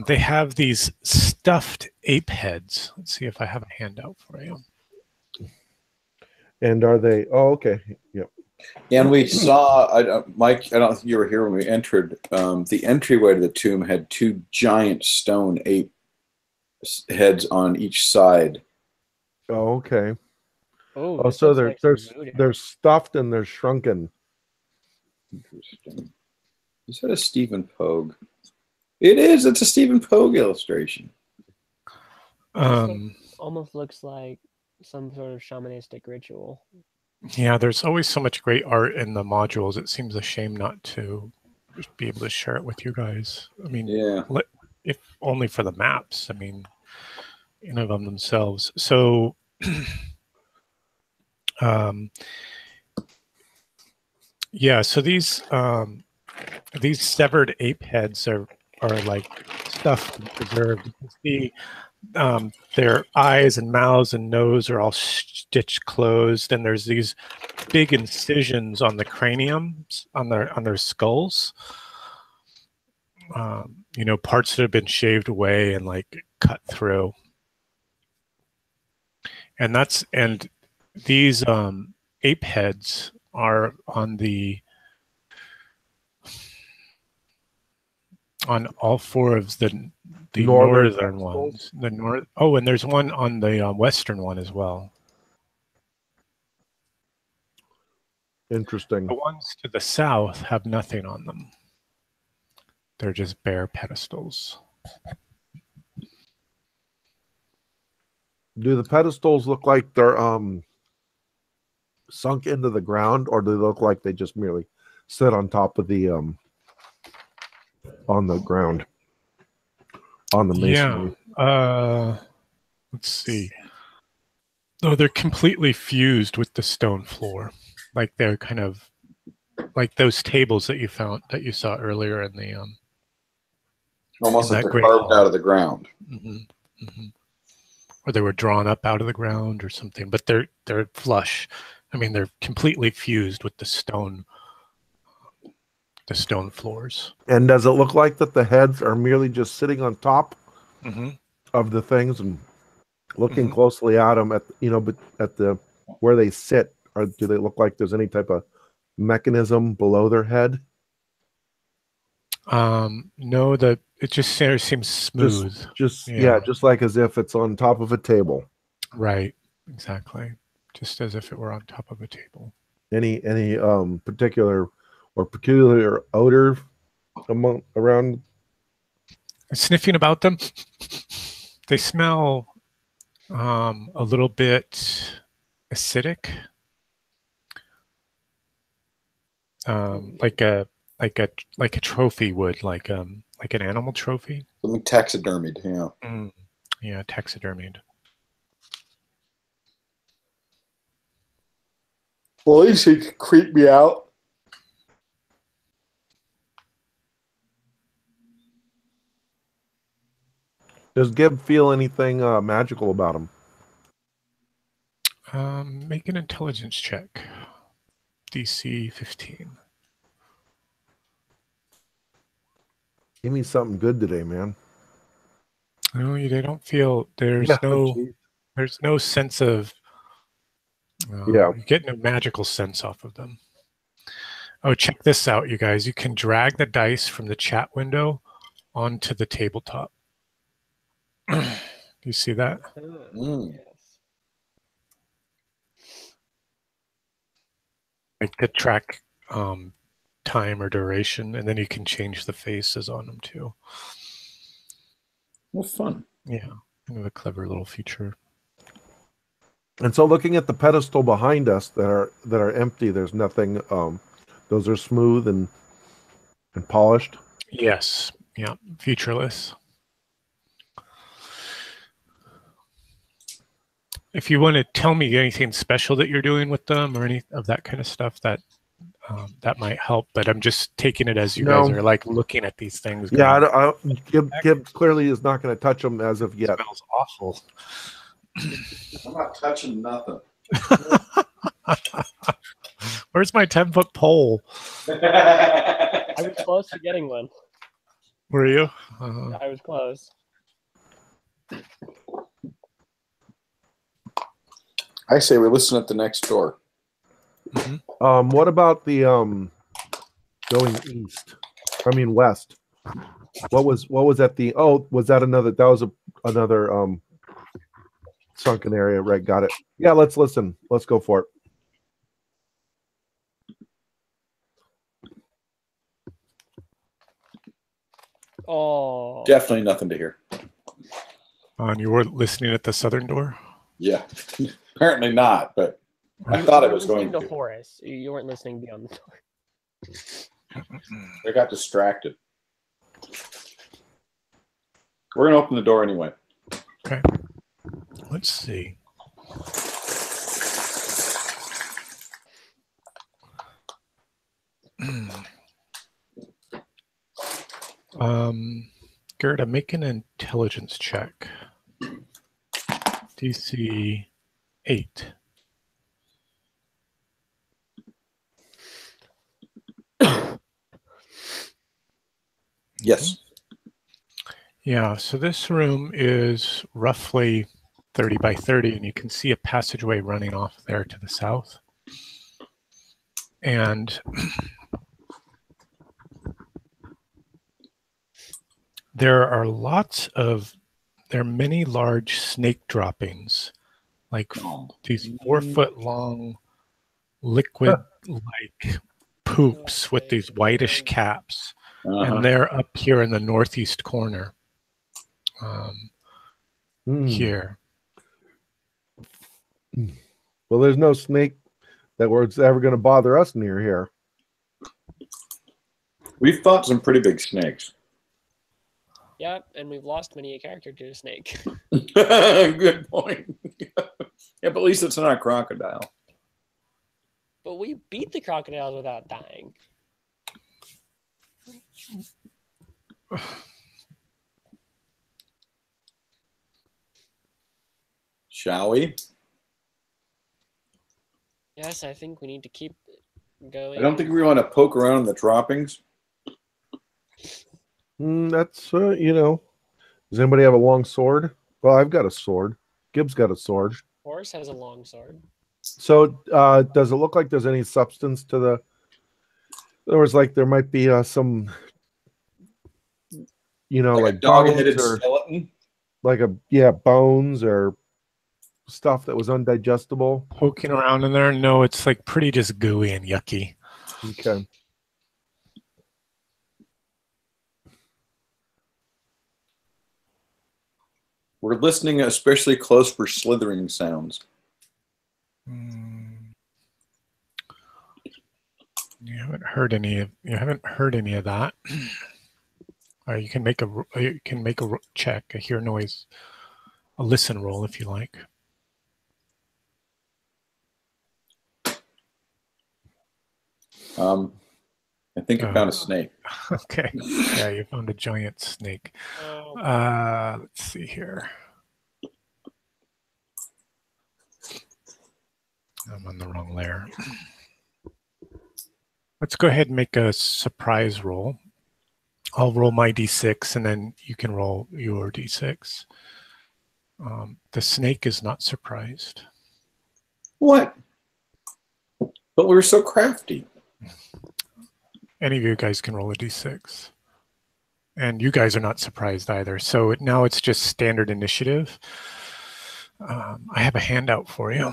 They have these stuffed ape heads. Let's see if I have a handout for you. And are they? Oh, okay. Yep. And we saw, Mike, I don't think you were here when we entered. The entryway to the tomb had 2 giant stone ape heads on each side. Oh, okay. Oh, Oh, this so looks like some voodoo. they're stuffed and they're shrunken. Interesting. Is that a Stephen Pogue? It is. It's a Stephen Pogue illustration. Almost looks like some sort of shamanistic ritual. Yeah, there's always so much great art in the modules. It seems a shame not to be able to share it with you guys. I mean, Yeah. if only for the maps. I mean, in of them themselves. So, yeah. So these severed ape heads are like stuffed and preserved. You can see their eyes and mouths and nose are all stitched closed, and there's these big incisions on the craniums on their skulls. You know, parts that have been shaved away and like cut through. And these ape heads are on all 4 of the northern ones. Oh, and there's one on the western one as well. Interesting. The ones to the south have nothing on them. They're just bare pedestals. Do the pedestals look like they're sunk into the ground, or do they look like they just merely sit on top of the on the ground, on the masonry? Yeah. Let's see. No, they're completely fused with the stone floor. Like they're kind of like those tables that you saw earlier in the Almost in like that they're great carved hall. out of the ground. Or they were drawn up out of the ground or something, but they're flush. I mean, they're completely fused with the stone the stone floors. And does it look like that the heads are merely just sitting on top Mm-hmm. of the things and looking closely at them but at the where they sit? Or do they look like there's any type of mechanism below their head? No, it just seems smooth. Just like as if it's on top of a table. Right, exactly. Just as if it were on top of a table. Any particular or peculiar odor around? Sniffing about them, they smell a little bit acidic, like a trophy would, like an animal trophy. Something taxidermied, yeah. Yeah, taxidermied. Well, at least he could creep me out. Does Gib feel anything magical about him? Make an intelligence check. DC 15. Give me something good today, man. No, they don't feel there's no sense of you get no magical sense off of them. Oh, check this out, you guys. You can drag the dice from the chat window onto the tabletop. Do you see that? Yes. Like the track time or duration, and then you can change the faces on them too. Well, fun. Yeah, kind of a clever little feature. And so, looking at the pedestal behind us that are empty, there's nothing. Those are smooth and polished. Yes, yeah, featureless. If you want to tell me anything special that you're doing with them or any of that kind of stuff, that might help. But I'm just taking it as you guys are like looking at these things. Yeah, Gib clearly is not going to touch them as of yet. It smells awful. I'm not touching nothing. Where's my 10-foot pole? I was close to getting one. Were you? I was close. I say we listen at the next door. What about the going east? I mean west. What was at the? Oh, was that another? That was another sunken area, right? Got it. Yeah, let's listen. Let's go for it. Oh, Definitely nothing to hear. And you were listening at the southern door? Yeah, apparently not, but I thought it was going to to. Horace. You weren't listening beyond the door. I got distracted. We're gonna open the door anyway. Okay. Let's see. Garrett, make an intelligence check. DC 8. Yes. Yeah, so this room is roughly 30 by 30, and you can see a passageway running off there to the south. And there are many large snake droppings, like these 4-foot long liquid-like poops with these whitish caps. And they're up here in the northeast corner. Here. Well, there's no snake that was ever going to bother us near here. We've fought some pretty big snakes. Yep, and we've lost many a character to a snake. Good point. Yeah, but at least it's not a crocodile. But we beat the crocodiles without dying. Shall we? Yes, I think we need to keep going. I don't think we want to poke around the droppings. That's you know. Does anybody have a long sword? Well, I've got a sword. Gibbs got a sword. Horse has a long sword. So, does it look like there's any substance to the? There was like there might be some, Like a like dog-headed bones or skeleton. like bones or stuff that was undigestible. Poking around in there. No, it's like pretty just gooey and yucky. Okay. We're listening especially close for slithering sounds. You haven't heard any of that. You can make a check, a hear noise, a listen roll if you like. I think I found a snake. Okay. Yeah, you found a giant snake. Let's see here. I'm on the wrong layer. Let's go ahead and make a surprise roll. I'll roll my d6 and then you can roll your d6. The snake is not surprised. What? But we were so crafty. Any of you guys can roll a d6. And you guys are not surprised either. So now it's just standard initiative. I have a handout for you.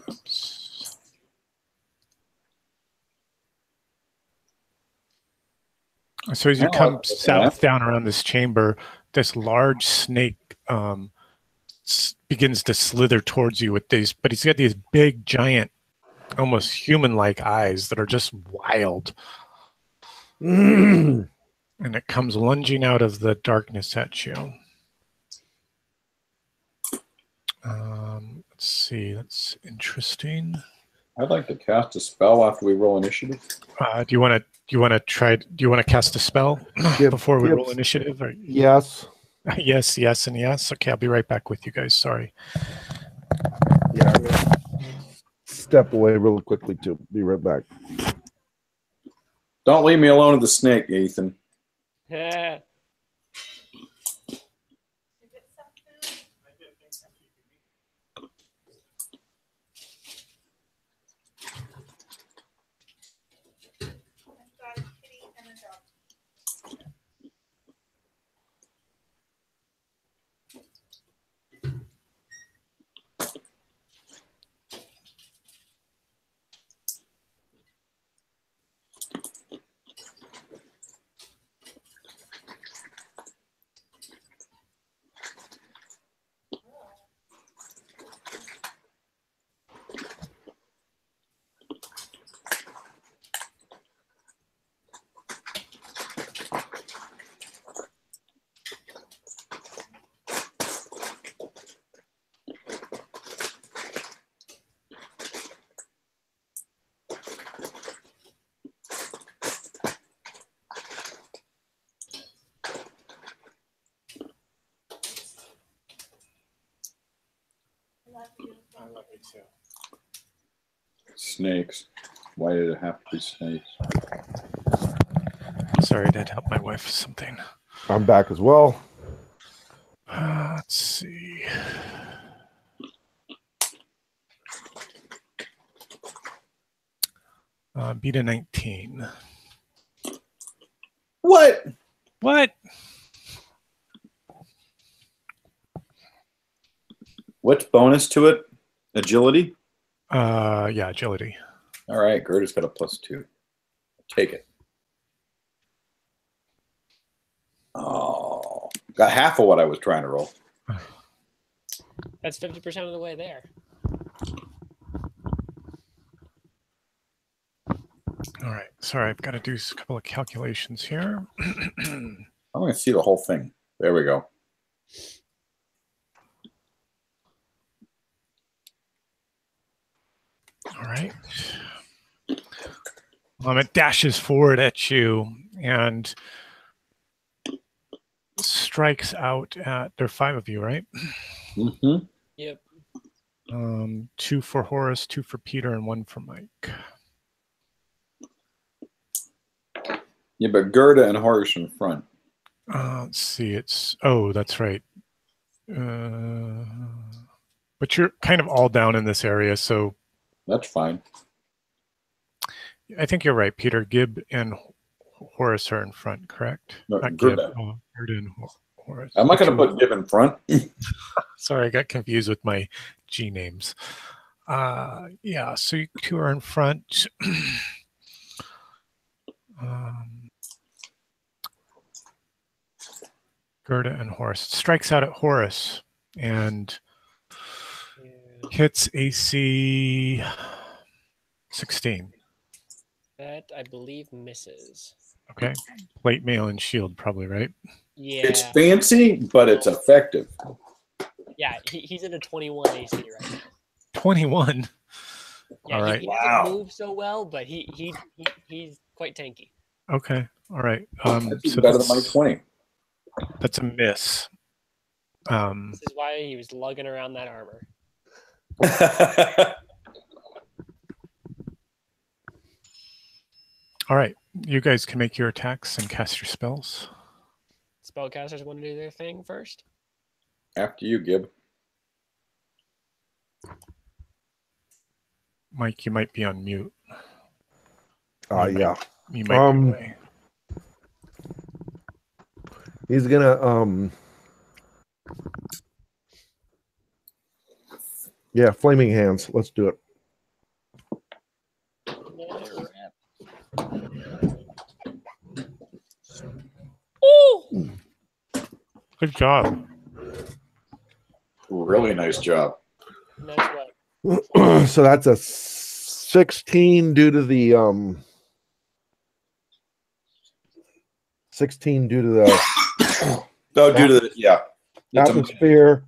Oops. So as you come south down around this chamber, this large snake begins to slither towards you with these, but he's got these big, giant, almost human-like eyes that are just wild. And it comes lunging out of the darkness at you. Let's see, that's interesting. I'd like to cast a spell after we roll initiative. Do you want to cast a spell before we roll initiative? Or? Yes. Yes, and yes. Okay, I'll be right back with you guys. Sorry. Yeah. I'm gonna step away really quickly to be right back. Don't leave me alone with the snake, Ethan. Yeah. I love you too. Snakes. Why did it have to be snakes? Sorry, I did help my wife with something. I'm back as well. Let's see. Beat a 19. What? What's bonus to it? Agility? Yeah, agility. All right, Gerda's got a +2. Take it. Oh, got half of what I was trying to roll. That's 50% of the way there. All right. Sorry, I've got to do a couple of calculations here. I'm going to see the whole thing. There we go. All right. It dashes forward at you, and strikes out at, there are 5 of you, right? Mm-hmm. Yep. 2 for Horace, 2 for Peter, and 1 for Mike. Yeah, but Gerda and Horace in front. Let's see, oh, that's right. But you're kind of all down in this area, so That's fine. I think you're right, Peter. Gib and Horace are in front, correct? No, Not Gerda. Gib. Oh, Gerda and Horace. I'm not going to put Gib in front. Sorry, I got confused with my G names. Yeah, so you 2 are in front. Gerda and Horace. Strikes out at Horace and hits AC 16. That, I believe, misses. Okay. Plate, mail, and shield, probably, right? Yeah. It's fancy, but it's effective. Yeah, he's in a 21 AC right now. 21. Yeah, All right. he doesn't move so well, but he's quite tanky. Okay. All right. That's So better than my 20. that's a miss. This is why he was lugging around that armor. All right. You guys can make your attacks and cast your spells. Spellcasters want to do their thing first. After you, Gib. Mike, you might be on mute. Yeah. You might be away. He's gonna yeah, flaming hands. Let's do it. Ooh! Good job. Really nice job. Nice one. So that's a 16 due to the 16 due to the No, due to the, yeah. It's atmosphere.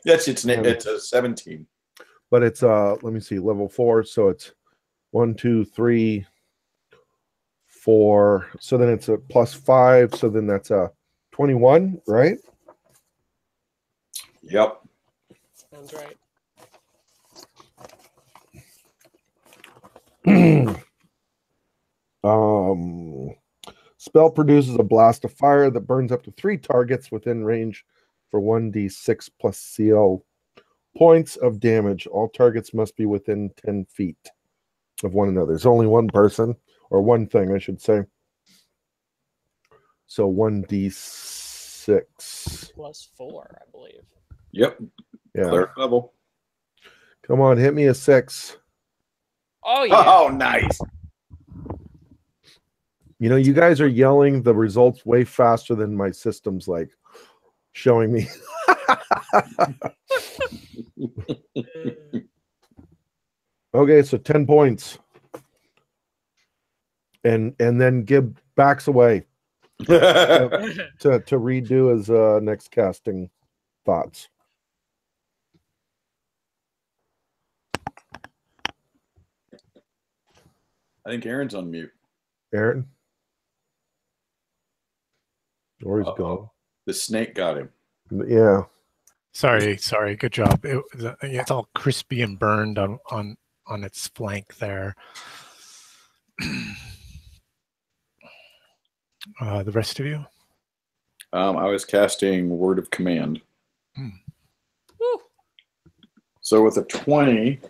Yes, it's a 17. But it's let me see, level 4, so it's 1, 2, 3, 4. So then it's a +5, so then that's a 21, right? Yep. Sounds right. Spell produces a blast of fire that burns up to 3 targets within range for 1d6 plus CO points of damage. All targets must be within 10 feet of one another. There's only one person, or one thing, I should say. So 1d6 plus 4, I believe. Yep. Yeah. Cleric level. Come on, hit me a 6. Oh yeah. Oh, nice. You know, you guys are yelling the results way faster than my system's like showing me. Okay, so 10 points. And then Gib backs away to redo his next casting thoughts. I think Aaron's on mute. Aaron? Or he's gone. The snake got him. Yeah. Sorry. Good job. It's all crispy and burned on its flank there. The rest of you? I was casting Word of Command. Woo. So with a 20,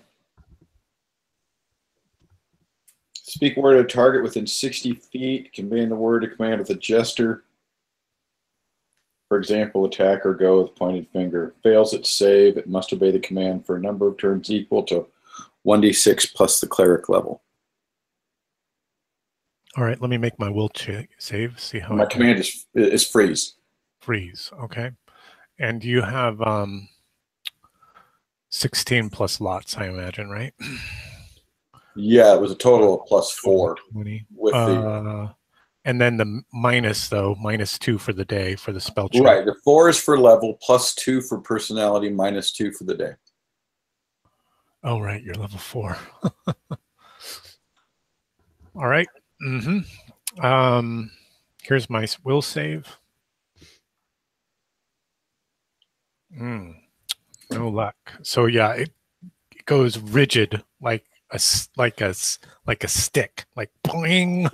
speak word of target within 60 feet, conveying the word of command with a gesture. For example, attack or go with pointed finger. Fails its save, it must obey the command for a number of turns equal to 1d6 plus the cleric level. All right, let me make my will save. See how My command is freeze. Freeze. Okay, and you have 16 plus lots, I imagine, right? Yeah, it was a total of +4 20. with the and then the -2 for the day for the spell check. right. The 4 is for level, +2 for personality, -2 for the day. Oh, right, you're level 4. All right. Here's my will save. No luck. So yeah, it goes rigid like a stick, like poing.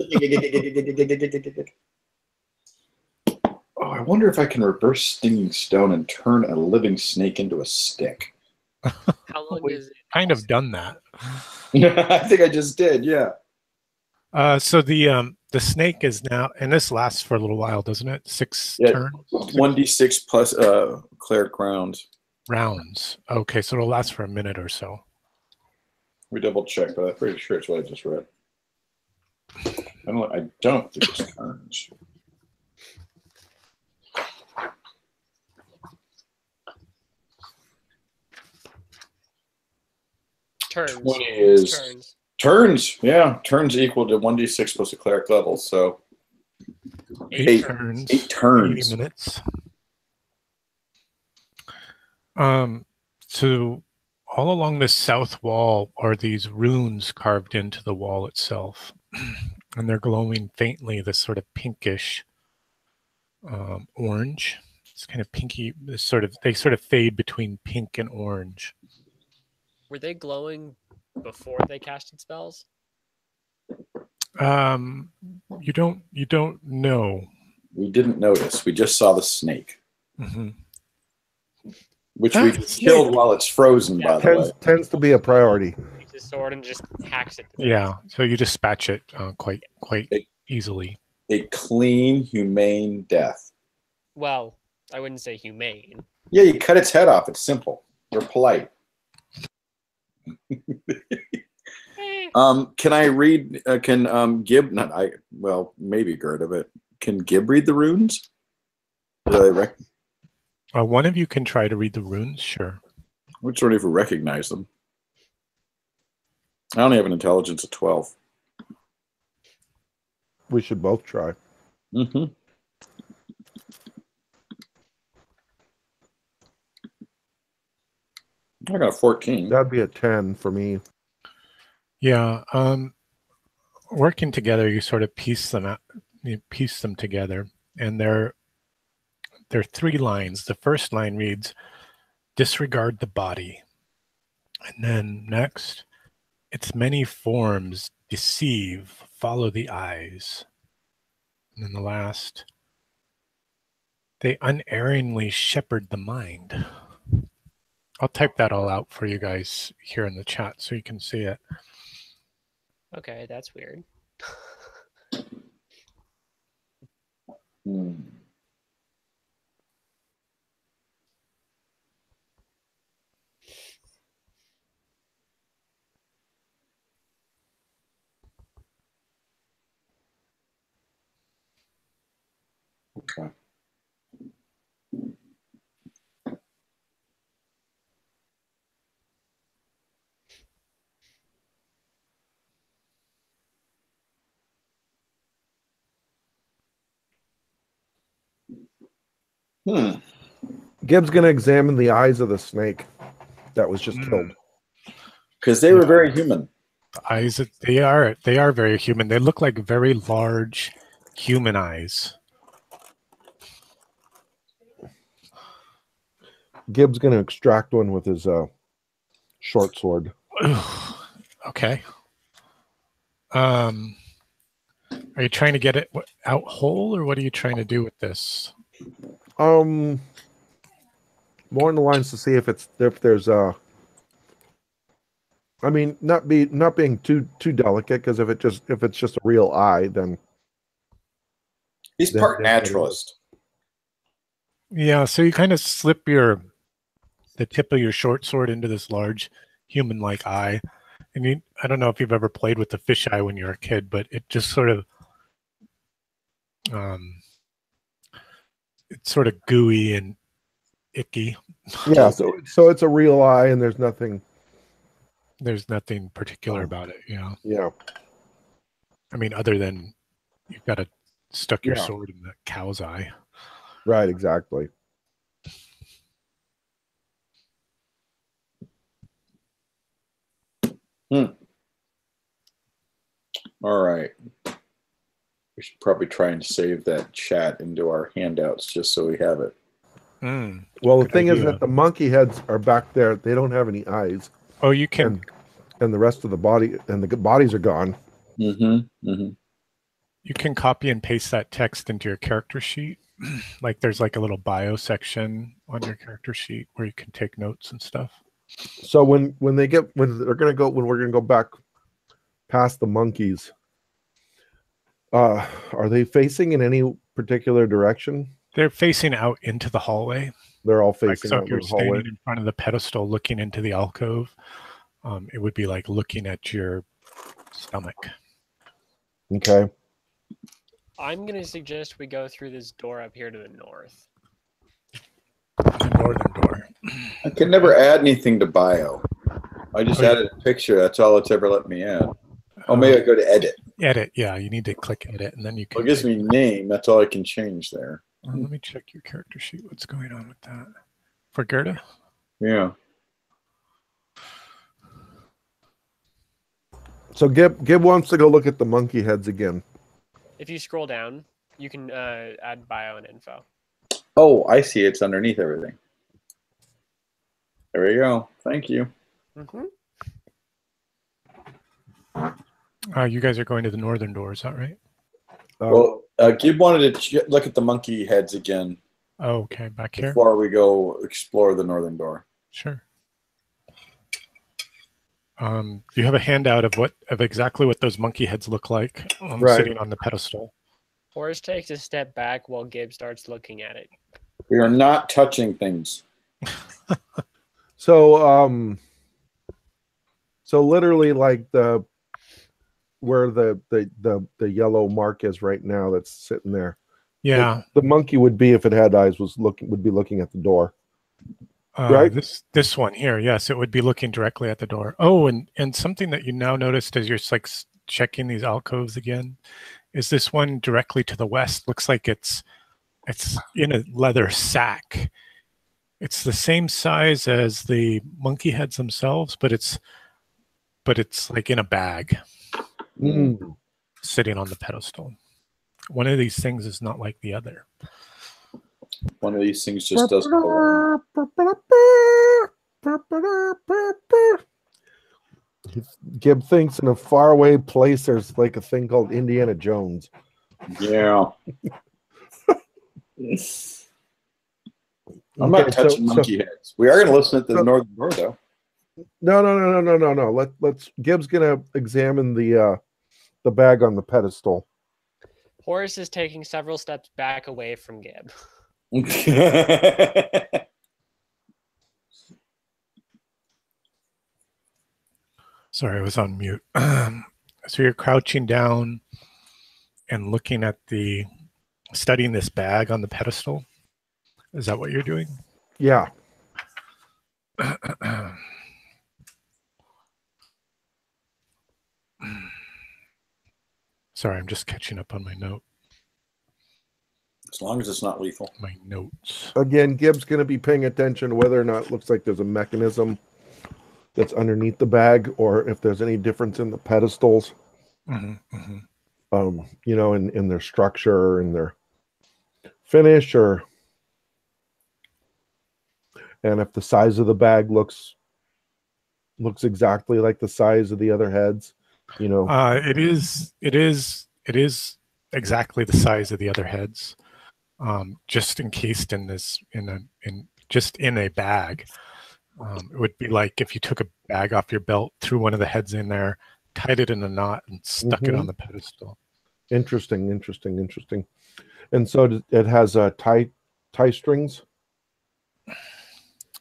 Oh, I wonder if I can reverse stinging stone and turn a living snake into a stick. How long We've does it kind of done that. I think I just did. Yeah. So the snake is now, and this lasts for a little while, doesn't it? Six Yeah. turns, 1d6 plus cleric rounds. rounds. Okay, so it'll last for a minute or so. We double checked, but I'm pretty sure it's what I just read. I don't think it's turns. turns? 20 is Turns. turns. Yeah, turns equal to 1d6 plus a cleric level. So 8 turns. 8 turns. 80 minutes. So all along this south wall are these runes carved into the wall itself, and they're glowing faintly, this sort of pinkish orange. It's kind of pinky. They sort of fade between pink and orange. Were they glowing before they casted spells? You don't know. We didn't notice. We just saw the snake, which we killed while it's frozen. By the way, tends to be a priority. Takes his sword and just hacks it. Yeah, so you dispatch it quite easily. A clean, humane death. Well, I wouldn't say humane. Yeah, you cut its head off. It's simple. We're polite. Can I read? Can Gib? Not I. Well, maybe Gerda, but can Gib read the runes? One of you can try to read the runes, sure. Which one if we recognize them? I only have an intelligence of 12. We should both try. Mm-hmm. I got a 14. That'd be a 10 for me. Yeah. Working together, you sort of piece them out. You piece them together, and there are 3 lines. The first line reads, "Disregard the body," and then next, "Its many forms deceive. Follow the eyes." And then the last, "They unerringly shepherd the mind." I'll type that all out for you guys here in the chat so you can see it. Okay, that's weird. Okay. Gibbs going to examine the eyes of the snake that was just killed. Because they were very human. Eyes, they are very human. They look like very large human eyes. Gibbs going to extract one with his short sword. Okay. Are you trying to get it out whole, or what are you trying to do with this? More in the lines to see if there's I mean, not being too delicate, because if it's just a real eye, then he's part naturalist. Yeah, so you kind of slip the tip of your short sword into this large human-like eye, and I don't know if you've ever played with the fisheye when you were a kid, but it just sort of it's sort of gooey and icky. Yeah, so it's a real eye, and there's nothing particular about it. Yeah. I mean, other than you've got to stuck your sword in the cow's eye. Right, exactly. All right. We should probably try and save that chat into our handouts just so we have it. Well, the Good thing is idea. that the monkey heads are back there. They don't have any eyes, Oh, you can. and the rest of the body and the bodies are gone. You can copy and paste that text into your character sheet. Like there's like a little bio section on your character sheet where you can take notes and stuff. So when we're gonna go back past the monkeys, are they facing in any particular direction? They're facing out into the hallway. They're all Like, facing so out if you're the hallway. standing in front of the pedestal looking into the alcove, it would be like looking at your stomach. Okay. I'm going to suggest we go through this door up here to the north. The northern door. I can never add anything to bio. I just added a picture. That's all it's ever let me add. Oh, maybe I go to edit. Edit, yeah. You need to click edit, and then you can. Well, it gives me name. That's all I can change there. Let me check your character sheet. What's going on with that? For Gerda? Yeah. So Gib wants to go look at the monkey heads again. If you scroll down, you can add bio and info. Oh, I see. It's underneath everything. There we go. Thank you. You guys are going to the northern door, is that right? Well, Gib wanted to look at the monkey heads again. Oh, okay, back here. Before we go explore the northern door. Sure. You have a handout of exactly what those monkey heads look like sitting on the pedestal. Horace takes a step back while Gib starts looking at it. We are not touching things. So literally like where the yellow mark is right now that's sitting there. Yeah. The monkey would be, if it had eyes, would be looking at the door. Right? This one here, yes, it would be looking directly at the door. Oh, and something that you now noticed as you're like checking these alcoves again is this one directly to the west looks like it's in a leather sack. It's the same size as the monkey heads themselves, but it's like in a bag, sitting on the pedestal. One of these things is not like the other. One of these things just doesn't belong. Gib thinks in a faraway place there's like a thing called Indiana Jones. Yeah. I'm not touching monkey heads. We are going to listen at the northern door, though. No. Gib's going to examine the bag on the pedestal. Horace is taking several steps back away from Gib. Sorry, I was on mute. So you're crouching down and looking at studying this bag on the pedestal. Is that what you're doing? Yeah. Sorry, I'm just catching up on my note. As long as it's not lethal. My notes. Again, Gib's going to be paying attention to whether or not it looks like there's a mechanism that's underneath the bag, or if there's any difference in the pedestals. In their structure and their finish, and if the size of the bag looks exactly like the size of the other heads. It is exactly the size of the other heads, just encased in a bag. It would be like if you took a bag off your belt, threw one of the heads in there, tied it in a knot, and stuck it on the pedestal. Interesting. And so it has tie strings.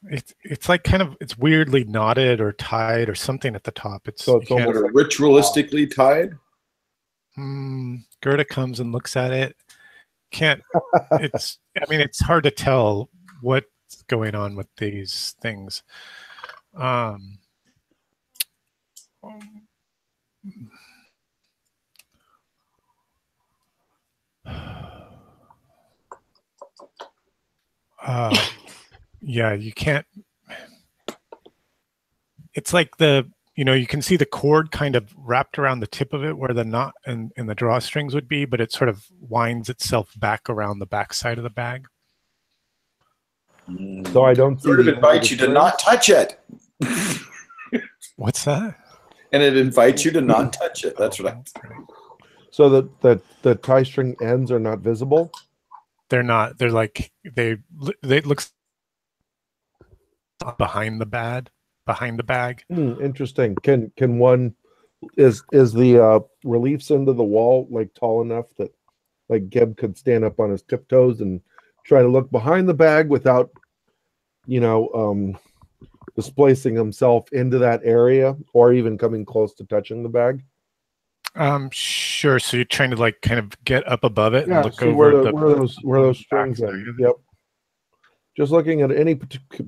It's like it's weirdly knotted or tied or something at the top. It's almost ritualistically tied. Gerda comes and looks at it. It's hard to tell what's going on with these things. Yeah, you can't. It's like you can see the cord kind of wrapped around the tip of it where the knot and the drawstrings would be, but it sort of winds itself back around the back side of the bag. So I don't see Sort of the invites you to not touch it. What's that? And it invites you to not touch it. That's what I. So the tie string ends are not visible. They're not. They're like they looks behind the bag. Interesting. Can one is the reliefs into the wall like tall enough that like Geb could stand up on his tiptoes and try to look behind the bag without displacing himself into that area or even coming close to touching the bag? Sure. So you're trying to like kind of get up above it and Yeah, look see over where those strings backside end. of it. Yep. Just looking at any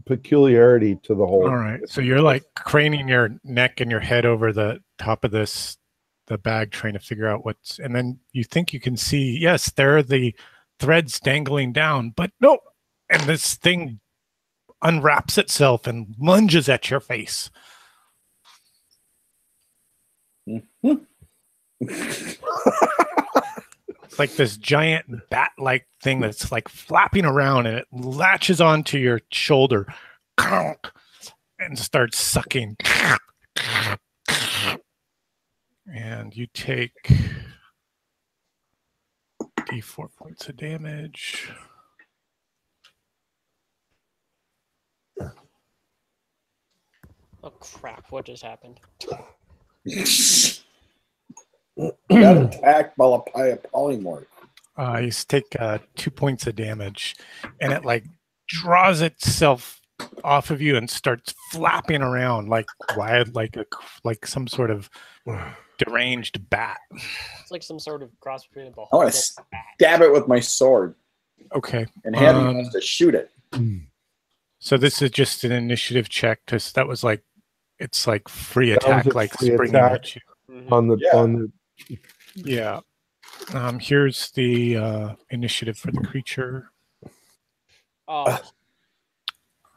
peculiarity to the whole. All right. So you're like craning your neck and your head over the top of the bag, trying to figure out what's, and then you think you can see, yes, there are the threads dangling down, but no. And this thing unwraps itself and lunges at your face. It's like this giant bat-like thing that's like flapping around, and it latches onto your shoulder and starts sucking. And you take D4 points of damage. Oh crap! What just happened? Got attacked by a polymorph. You take 2 points of damage, and it like draws itself off of you and starts flapping around like wild, like some sort of deranged bat. It's like some sort of cross between a I bull. want to stab it with my sword. Okay. And Handy wants to shoot it. So this is just an initiative check. That was like, it's like free That was attack, a like free springing attack. at you. On the Yeah. Here's the initiative for the creature. Oh,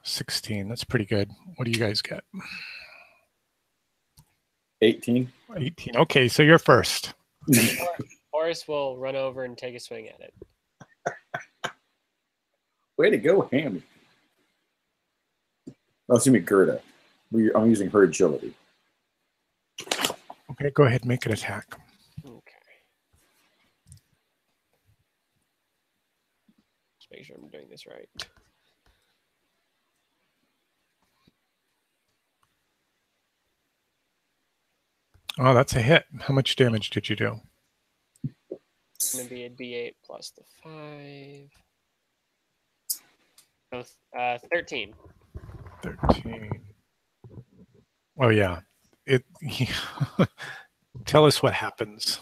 16. That's pretty good. What do you guys get? 18. 18. Okay, so you're first. Horace will run over and take a swing at it. Way to go, Handy. Oh, excuse me, Gerda. I'm using her agility. Okay, go ahead and make an attack. Okay. Just make sure I'm doing this right. Oh, that's a hit. How much damage did you do? It's going to be a D8 plus the 5. So, 13. 13. Oh, yeah. Tell us what happens.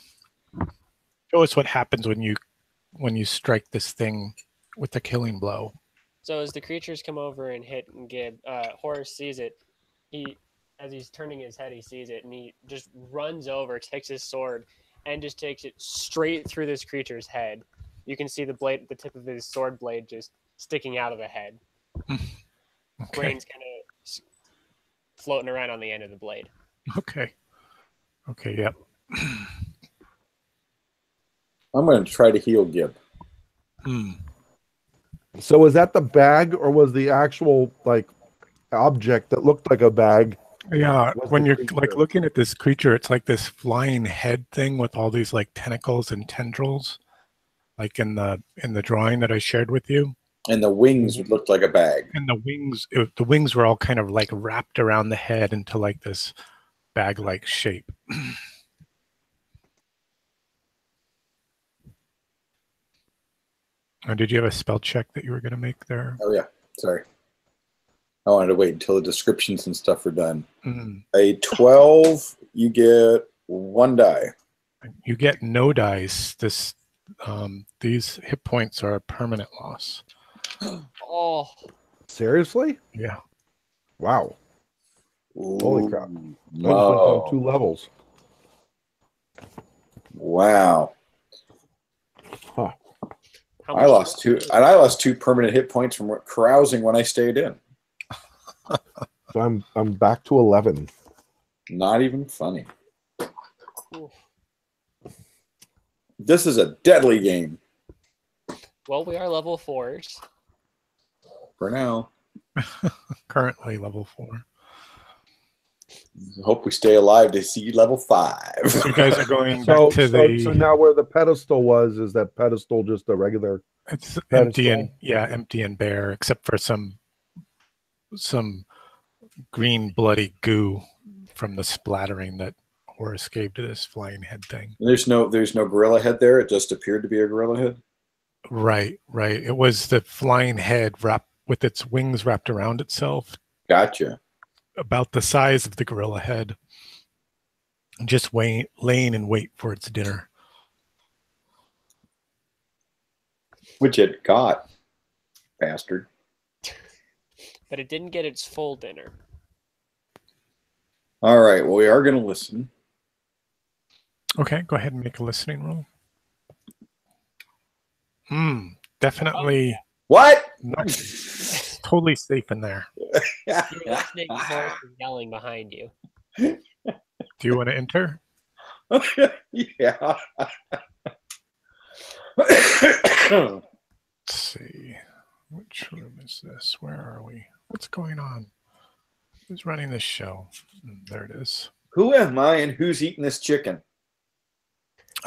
Show us what happens when you strike this thing with the killing blow. So as the creatures come over and hit and Gib, Horace sees it. As he's turning his head, he sees it, and he just runs over, takes his sword, and just takes it straight through this creature's head. You can see the tip of his sword blade just sticking out of the head. Okay. Brains kind of floating around on the end of the blade. Okay. Okay, yep. I'm going to try to heal Gib. So was that the bag or was the actual like object that looked like a bag? Yeah, Was when the you're creature? like looking at this creature, it's like this flying head thing with all these like tentacles and tendrils, like in the drawing that I shared with you. And the wings would look like a bag. And the wings were all kind of like wrapped around the head into like this bag-like shape. Did you have a spell check that you were going to make there? Oh, yeah. Sorry. I wanted to wait until the descriptions and stuff are done. Mm. A 12, you get 1 die. You get no dice. These hit points are a permanent loss. Oh, Seriously? Yeah. Wow. Holy crap. I just went No. down 2 levels. Wow. Huh. how I lost 2. And I lost 2 permanent hit points from carousing when I stayed in. So I'm back to 11. Not even funny. Oof. This is a deadly game. Well, we are level 4s. for now. Currently level 4. Hope we stay alive to see level 5. So you guys are going So, back to so now where the pedestal was, is that pedestal just a regular? it's pedestal? empty and bare, except for some green bloody goo from the splattering that Horace gave to this flying head thing. There's no gorilla head there. It just appeared to be a gorilla head. Right. It was the flying head wrapped with its wings wrapped around itself, Gotcha. about the size of the gorilla head, just laying in wait for its dinner. Which it got, bastard. But it didn't get its full dinner. All right. Well, we are going to listen. Okay, go ahead and make a listening roll. Definitely What? not totally safe in there. You're listening to Horace yelling behind you. Do you want to enter? Yeah. Let's see. Which room is this? Where are we? What's going on? Who's running this show? There it is. Who am I and who's eating this chicken?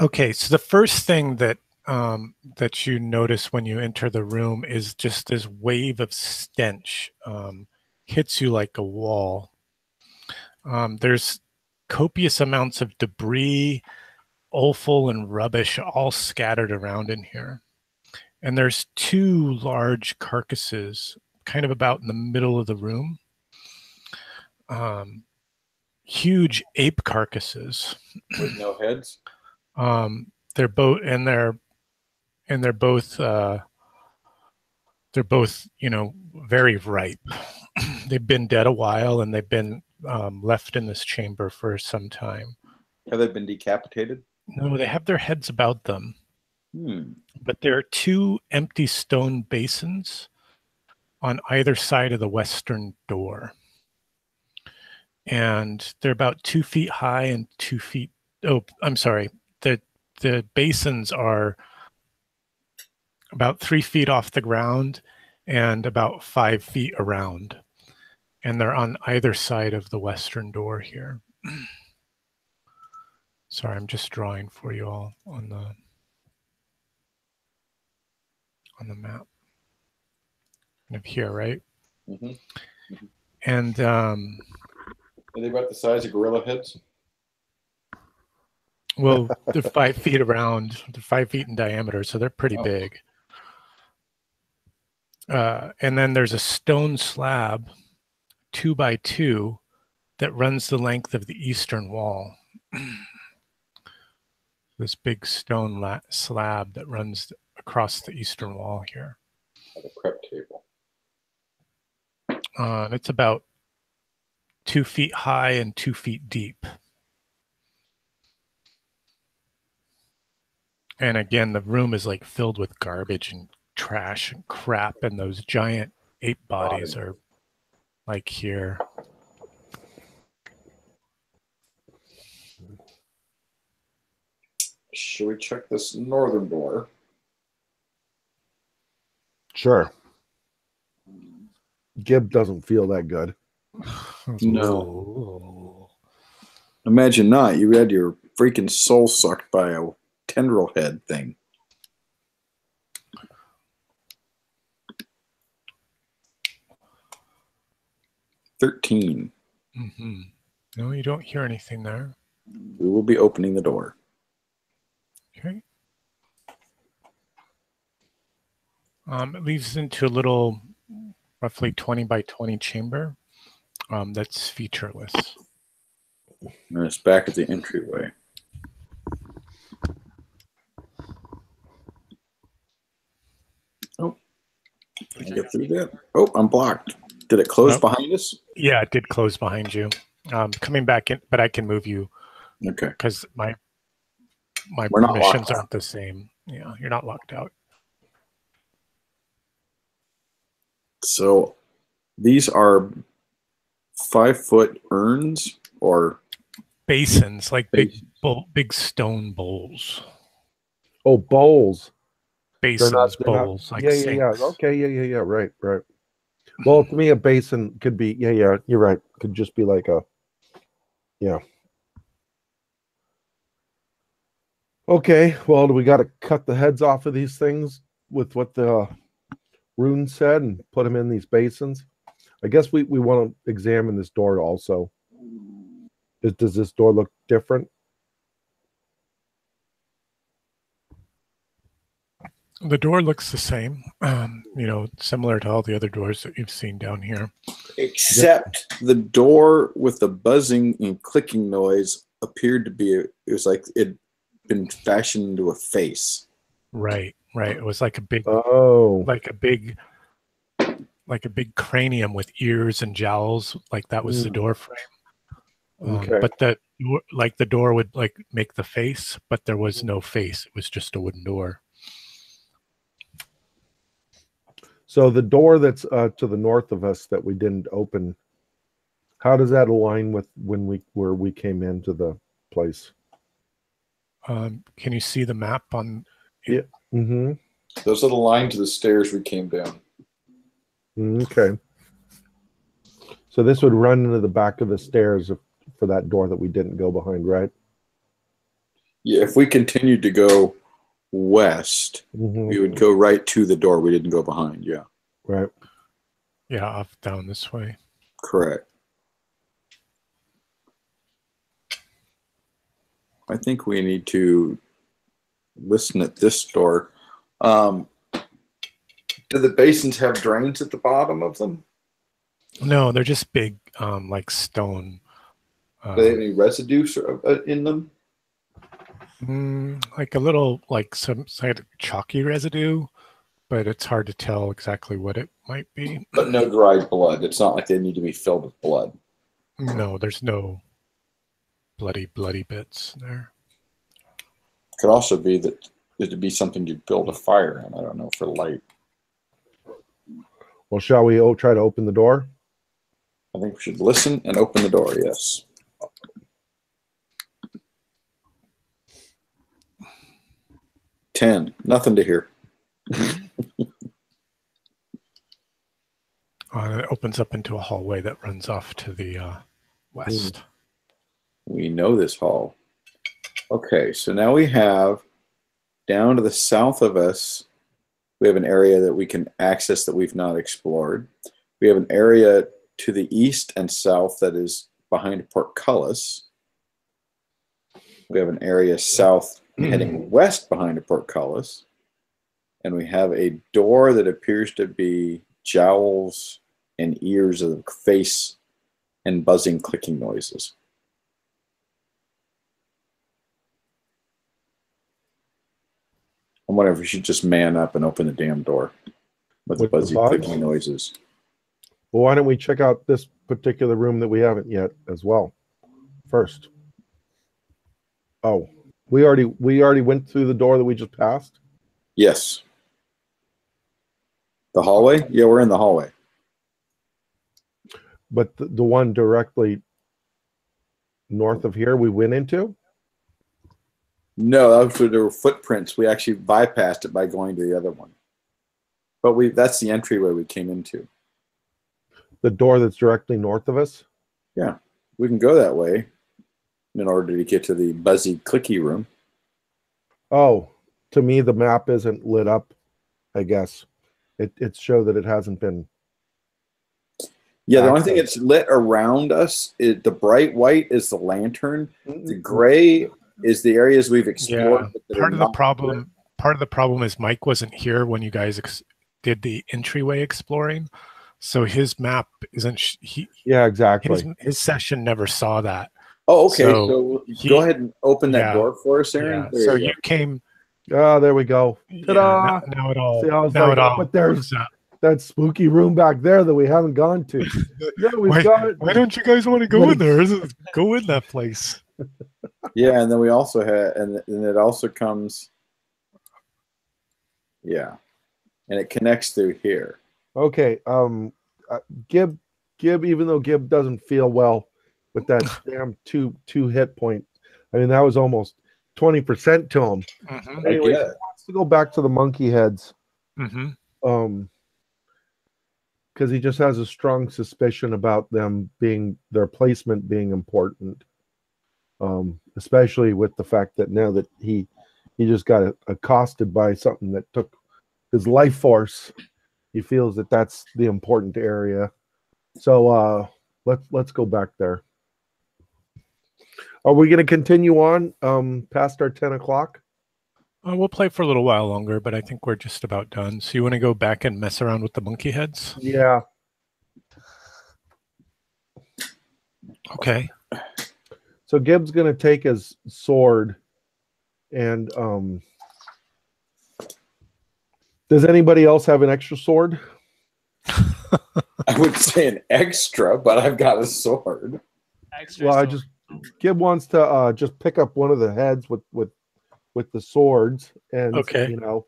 Okay, so the first thing that that you notice when you enter the room is just this wave of stench hits you like a wall. There's copious amounts of debris, offal, and rubbish all scattered around in here. And there's 2 large carcasses kind of about in the middle of the room. Huge ape carcasses. With no heads? They're both very ripe. They've been dead a while, and they've been left in this chamber for some time. Have they been decapitated? No, they have their heads about them. But there are 2 empty stone basins on either side of the western door. And they're about 2 feet high and 2 feet. Oh, I'm sorry. The basins are about 3 feet off the ground and about 5 feet around. And they're on either side of the western door here. Sorry, I'm just drawing for you all on the map. Kind of here, right? Mm-hmm. And are they about the size of gorilla heads? well, they're 5 feet around. They're 5 feet in diameter, so they're pretty big. And then there's a stone slab, 2 by 2, that runs the length of the eastern wall. This big stone slab that runs across the eastern wall here. Like a prep table. It's about 2 feet high and 2 feet deep. And again, the room is like filled with garbage and trash and crap, and those giant ape bodies are like here. Should we check this northern door? Sure. Gib doesn't feel that good. No. Imagine not. You had your freaking soul sucked by a tendril head thing. $13. Mm-hmm. No, you don't hear anything there. We will be opening the door. Okay. It leads into a little, roughly 20 by 20 chamber that's featureless. And it's back at the entryway. Oh, can I get through that? Oh, I'm blocked. Did it close behind us? Yeah, it did close behind you. Coming back in, but I can move you. Okay. Because my We're not permissions locked aren't the same. Yeah, you're not locked out. So these are 5-foot urns or basins, like big stone bowls. Oh, bowls. Basins, They're not, bowls, like yeah. sinks. Okay, yeah. Right. Well, to me, a basin could be, yeah, you're right. Could just be like a, yeah. Okay, well, do we got to cut the heads off of these things with what the rune said and put them in these basins? I guess we want to examine this door also. Does this door look different? The door looks the same, similar to all the other doors that you've seen down here. Except the door with the buzzing and clicking noise appeared to be, it was like it'd been fashioned into a face. Right. It was like a big, like a big cranium with ears and jowls. Like that was the door frame. Okay. But the door would like make the face, but there was no face. It was just a wooden door. So the door that's to the north of us that we didn't open, how does that align with where we came into the place? Can you see the map on? Yeah. Mm-hmm. Those are the line to the stairs we came down. Okay. So this would run into the back of the stairs for that door that we didn't go behind, right? Yeah, if we continued to go west, we would go right to the door we didn't go behind. Yeah. Right. Yeah, off down this way. Correct. I think we need to listen at this door. Do the basins have drains at the bottom of them? No, they're just big, like stone. Do they have any residue in them? Like a little, like some sort of chalky residue, but it's hard to tell exactly what it might be. But no dried blood. It's not like they need to be filled with blood. No, there's no bloody bits there. Could also be that it'd be something to build a fire in. I don't know, for light. Well, shall we try to open the door? I think we should listen and open the door, yes. Ten. Nothing to hear. It opens up into a hallway that runs off to the west. We know this hall. Okay, so now we have down to the south of us, we have an area that we can access that we've not explored. We have an area to the east and south that is behind a portcullis. We have an area south heading west behind a portcullis. And we have a door that appears to be jowls and ears of the face and buzzing, clicking noises. I'm wondering if we should just man up and open the damn door with the buzzy, clicking noises. Well, why don't we check out this particular room that we haven't yet as well first? Oh, we already went through the door that we just passed? Yes. The hallway? Yeah, we're in the hallway. But the one directly north of here we went into? No, that was where there were footprints. We actually bypassed it by going to the other one. But that's the entryway we came into. The door that's directly north of us? Yeah, we can go that way in order to get to the buzzy, clicky room. Oh, to me, the map isn't lit up, I guess. It shows that it hasn't been. Yeah, the only thing that's lit around us, the bright white is the lantern. The gray is the areas we've explored. Yeah. Part of the problem is Mike wasn't here when you guys did the entryway exploring, so his map isn't. Yeah, exactly. His session never saw that. Oh, okay. So go ahead and open that door for us, Aaron. Yeah. So you came. Oh, there we go. Ta-da! Now it all. But there's that spooky room back there that we haven't gone to. Yeah, why don't you guys want to go in there? Go in that place. Yeah, and then we also had, and it also comes. Yeah, and it connects through here. Okay. Gib, even though Gib doesn't feel well with that damn two hit point, I mean that was almost 20% to him. Anyway, he wants to go back to the monkey heads. because he just has a strong suspicion about them being their placement being important, especially with the fact that now that he just got accosted by something that took his life force, he feels that that's the important area. So let's go back there. Are we going to continue on past our 10 o'clock? We'll play for a little while longer, but I think we're just about done. So you want to go back and mess around with the monkey heads? Yeah. Okay. So Gibbs going to take his sword and does anybody else have an extra sword? I would say an extra, but I've got a sword. Extra Well, sword. Gib wants to just pick up one of the heads with the swords, and Okay. you know,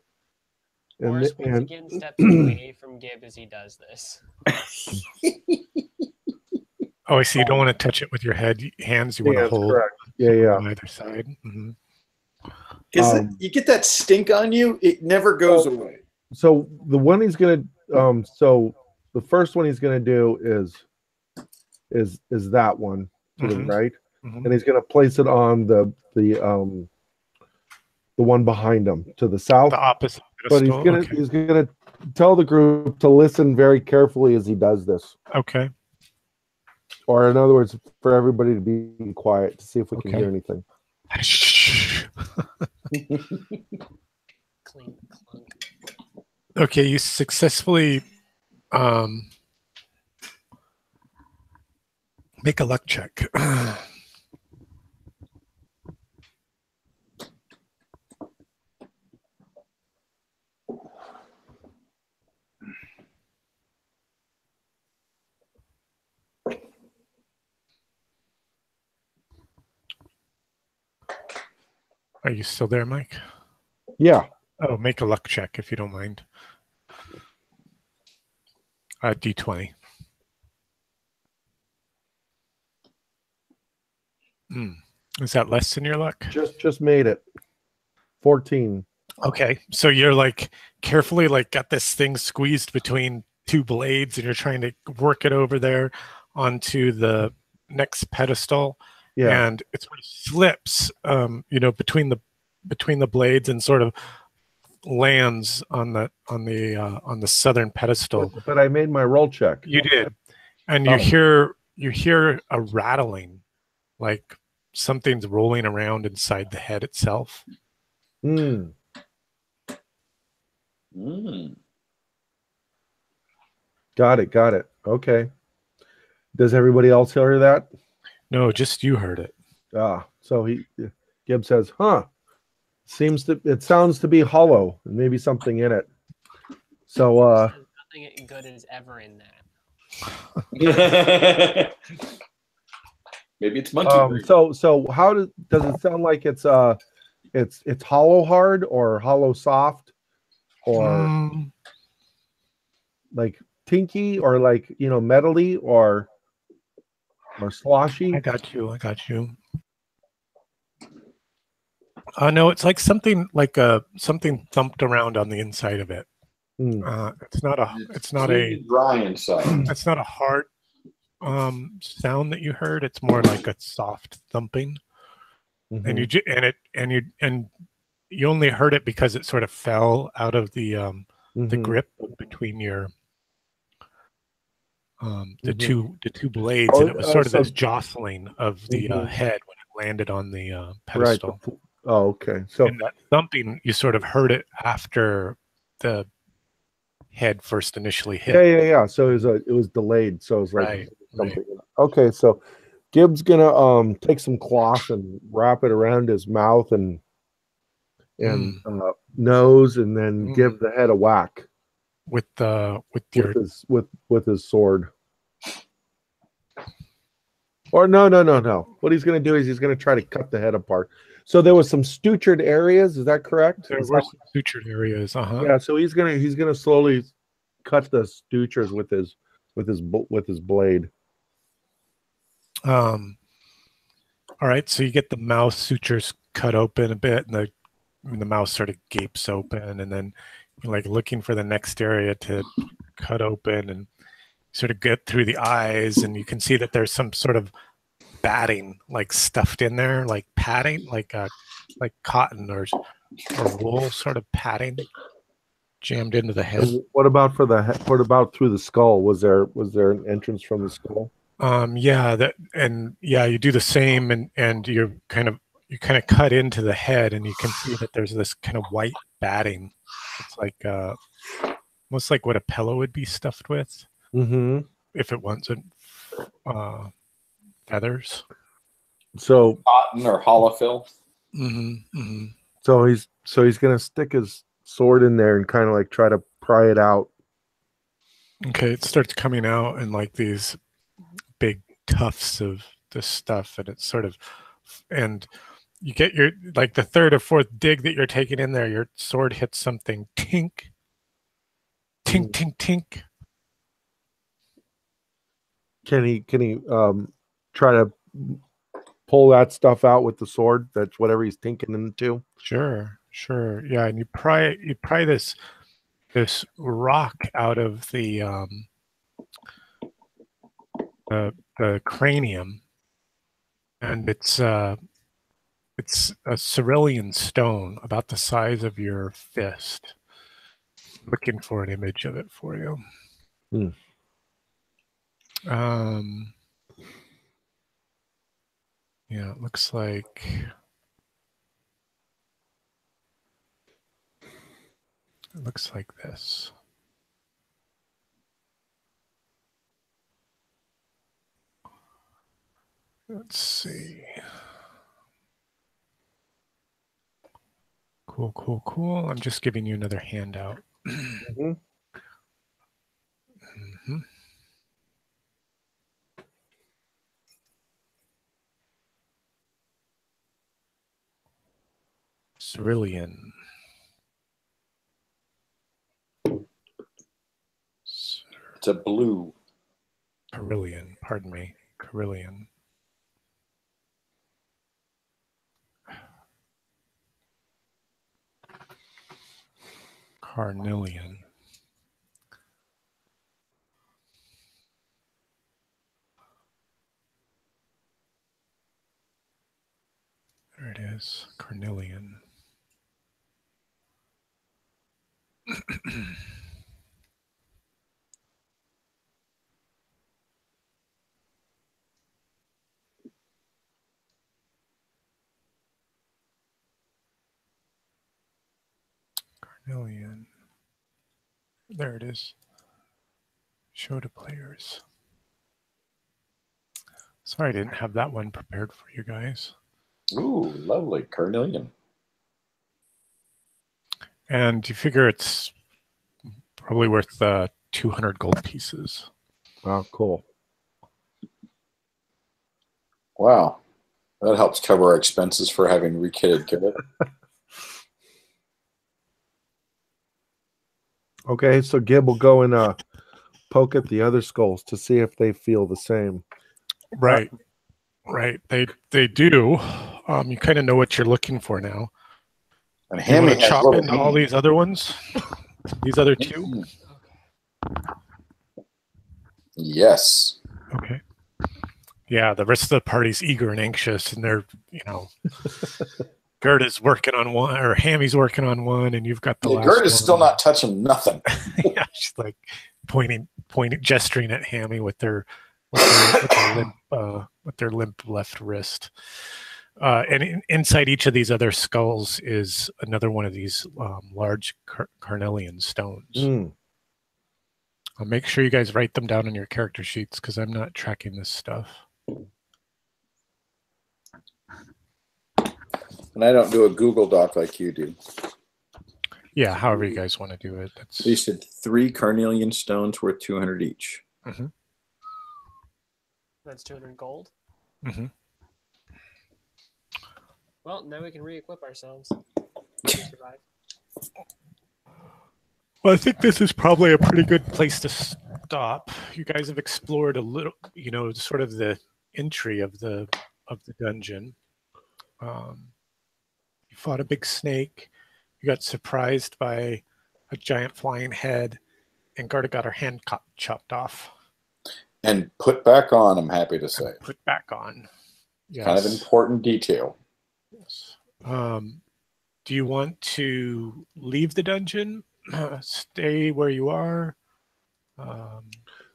Morris once and again steps away from Gib as he does this. Oh, I see. You don't want to touch it with your hands. You want yeah, to that's hold correct. Yeah. on either side. Mm-hmm. You get that stink on you, it never goes away. So the one he's gonna so the first one he's gonna do is that one to the right, and he's gonna place it on the one behind him to the south. The opposite. But pedestal? he's gonna tell the group to listen very carefully as he does this. Okay. Or in other words, for everybody to be quiet to see if we can Okay. hear anything. Shh. Clink, clunk. Okay, you successfully make a luck check. Are you still there, Mike? Yeah. Oh, make a luck check if you don't mind. D20. Is that less than your luck? Just made it. 14. Okay, so you're like carefully like got this thing squeezed between two blades, and you're trying to work it over there onto the next pedestal. Yeah. And it sort of slips, between the blades, and sort of lands on the southern pedestal. But I made my roll check. You did, and Oh. you hear a rattling, like something's rolling around inside the head itself. Mm. Got it. Okay. Does everybody else hear that? No, just you heard it. So Gibb says, "Huh? It sounds to be hollow, and maybe something in it." So Nothing good is ever in that. Maybe it's monkey breed. so how does it sound like it's hollow hard or hollow soft or like tinky or like metally or sloshy? I got you. No, it's like something thumped around on the inside of it. It's not a dry inside. It's not a hard sound that you heard. It's more like a soft thumping, and you only heard it because it sort of fell out of the grip between your the two blades, and it was sort of this jostling of the head when it landed on the pedestal. Right. Oh, okay. So and that thumping, you sort of heard it after the head first initially hit. Yeah. So it was delayed. So it was like Right. something. Okay, so Gibbs gonna take some cloth and wrap it around his mouth and nose, and then give the head a whack with his sword. Or no. What he's gonna do is he's gonna try to cut the head apart. So there was some sutured areas. Is that correct? There were some sutured areas. Yeah. So he's gonna slowly cut the sutures with his blade. All right. So you get the mouth sutures cut open a bit, and the mouth sort of gapes open, and then you're like looking for the next area to cut open, and sort of get through the eyes, and you can see that there's some sort of batting like stuffed in there, like padding, like cotton or wool sort of padding jammed into the head. And what about what about through the skull? Was there an entrance from the skull? You do the same, and you kind of cut into the head, and you can see that there's this kind of white batting. It's like almost like what a pillow would be stuffed with, if it wasn't feathers. So cotton or holofill. So he's gonna stick his sword in there and kind of like try to pry it out. Okay, it starts coming out in like these big tufts of this stuff, and it's sort of, and you get your, like the third or fourth dig that you're taking in there, your sword hits something, tink, tink, tink, tink. Can he try to pull that stuff out with the sword? That's whatever he's tinking into. Sure. Yeah, and you pry this rock out of the cranium, and it's a cerulean stone about the size of your fist. Looking for an image of it for you. Yeah, it looks like this. Let's see. Cool. I'm just giving you another handout. Cerulean. It's a blue. Carillion, pardon me. Carillion. Carnelian. There it is, Carnelian. Carnelian. There it is. Show to players. Sorry I didn't have that one prepared for you guys. Ooh, lovely. Carnelian. And you figure it's probably worth 200 gold pieces. Oh, cool. Wow. That helps cover our expenses for having rekitted Garrett. Okay, so Gib will go and poke at the other skulls to see if they feel the same. Right. They do. You kind of know what you're looking for now. And You want Hammy to has chop little into all these other ones? These other two? Yes. Okay. Yeah, the rest of the party's eager and anxious, and they're, Gerda's working on one, or Hammy's working on one, and you've got the last Gert is one. still not touching nothing. Yeah, she's like pointing, gesturing at Hammy with their limp left wrist. And inside each of these other skulls is another one of these large carnelian stones. I'll make sure you guys write them down on your character sheets because I'm not tracking this stuff. And I don't do a Google Doc like you do. Yeah, however you guys want to do it. That's... So you said 3 carnelian stones worth 200 each. Mm-hmm. That's 200 gold. Mm-hmm. Well, now we can re-equip ourselves. Survive. Well, I think this is probably a pretty good place to stop. You guys have explored a little, sort of the entry of the dungeon. You fought a big snake. You got surprised by a giant flying head, and Garda got her hand chopped off. And put back on, I'm happy to say. Put back on. Yes. Kind of important detail. Yes. Do you want to leave the dungeon? Stay where you are?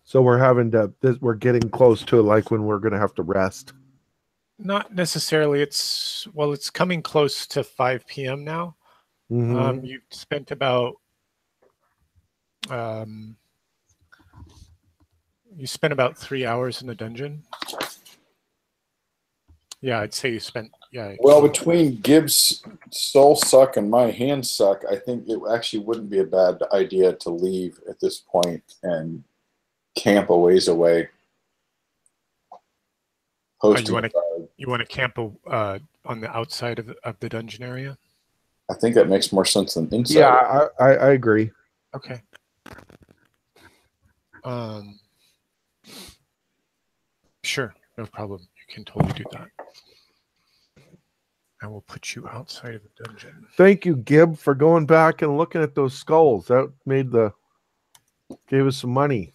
So we're having to. We're getting close to like when we're going to have to rest. Not necessarily. It's coming close to 5 p.m. now. Mhm. You've spent about you spent about 3 hours in the dungeon. Yeah, I'd say you spent. Yeah. Well, between Gibbs' soul suck and my hand suck, I think it actually wouldn't be a bad idea to leave at this point and camp a ways away. You want to camp on the outside of the dungeon area? I think that makes more sense than inside. Yeah, I agree. Okay. Sure, no problem. You can totally do that. I will put you outside of the dungeon. Thank you, Gib, for going back and looking at those skulls. That gave us some money.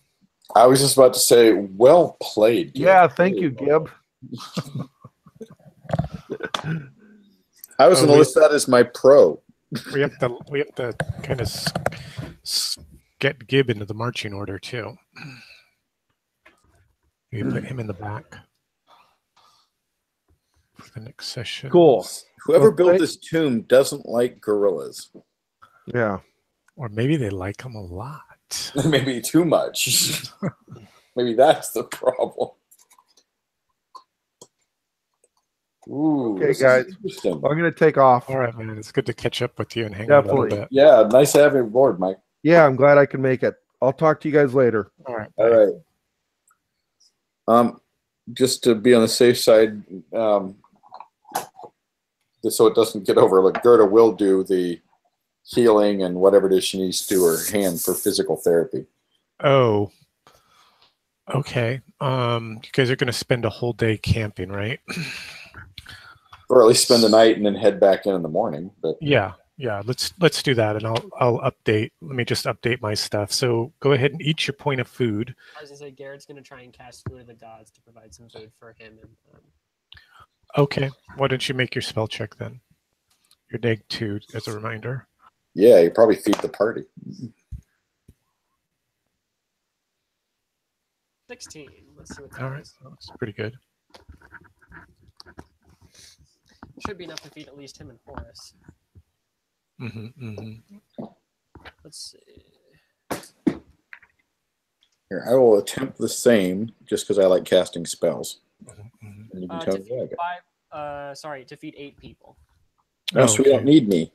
I was just about to say, well played, Gib. Yeah, thank you, Gib. I was going to list that as my pro. We have to kind of get Gib into the marching order too. We put him in the back for the next session. Cool. Whoever built this tomb doesn't like gorillas. Yeah. Or maybe they like them a lot. Maybe too much. Maybe that's the problem. Ooh, okay, guys. I'm going to take off. All right, man. It's good to catch up with you and hang out a little bit. Yeah, nice to have you aboard, Mike. Yeah, I'm glad I can make it. I'll talk to you guys later. All right. All right. Just to be on the safe side, so it doesn't get overlooked, Gerda will do the healing and whatever it is she needs to do her hand for physical therapy. Oh, okay. You guys are going to spend a whole day camping, right? Or at least spend the night and then head back in the morning. But yeah. Let's do that, and I'll update. Let me just update my stuff. So go ahead and eat your point of food. I was gonna say Garrett's gonna try and cast Food of the Gods to provide some food for him. And okay, why don't you make your spell check then? Your -2 as a reminder. Yeah, you probably feed the party. 16. Let's see what that All right, is. that's pretty good. Should be enough to feed at least him and Horace. Let's see. Here, I will attempt the same just because I like casting spells. And you can tell To me feed to feed 8 people. No, so we don't need me.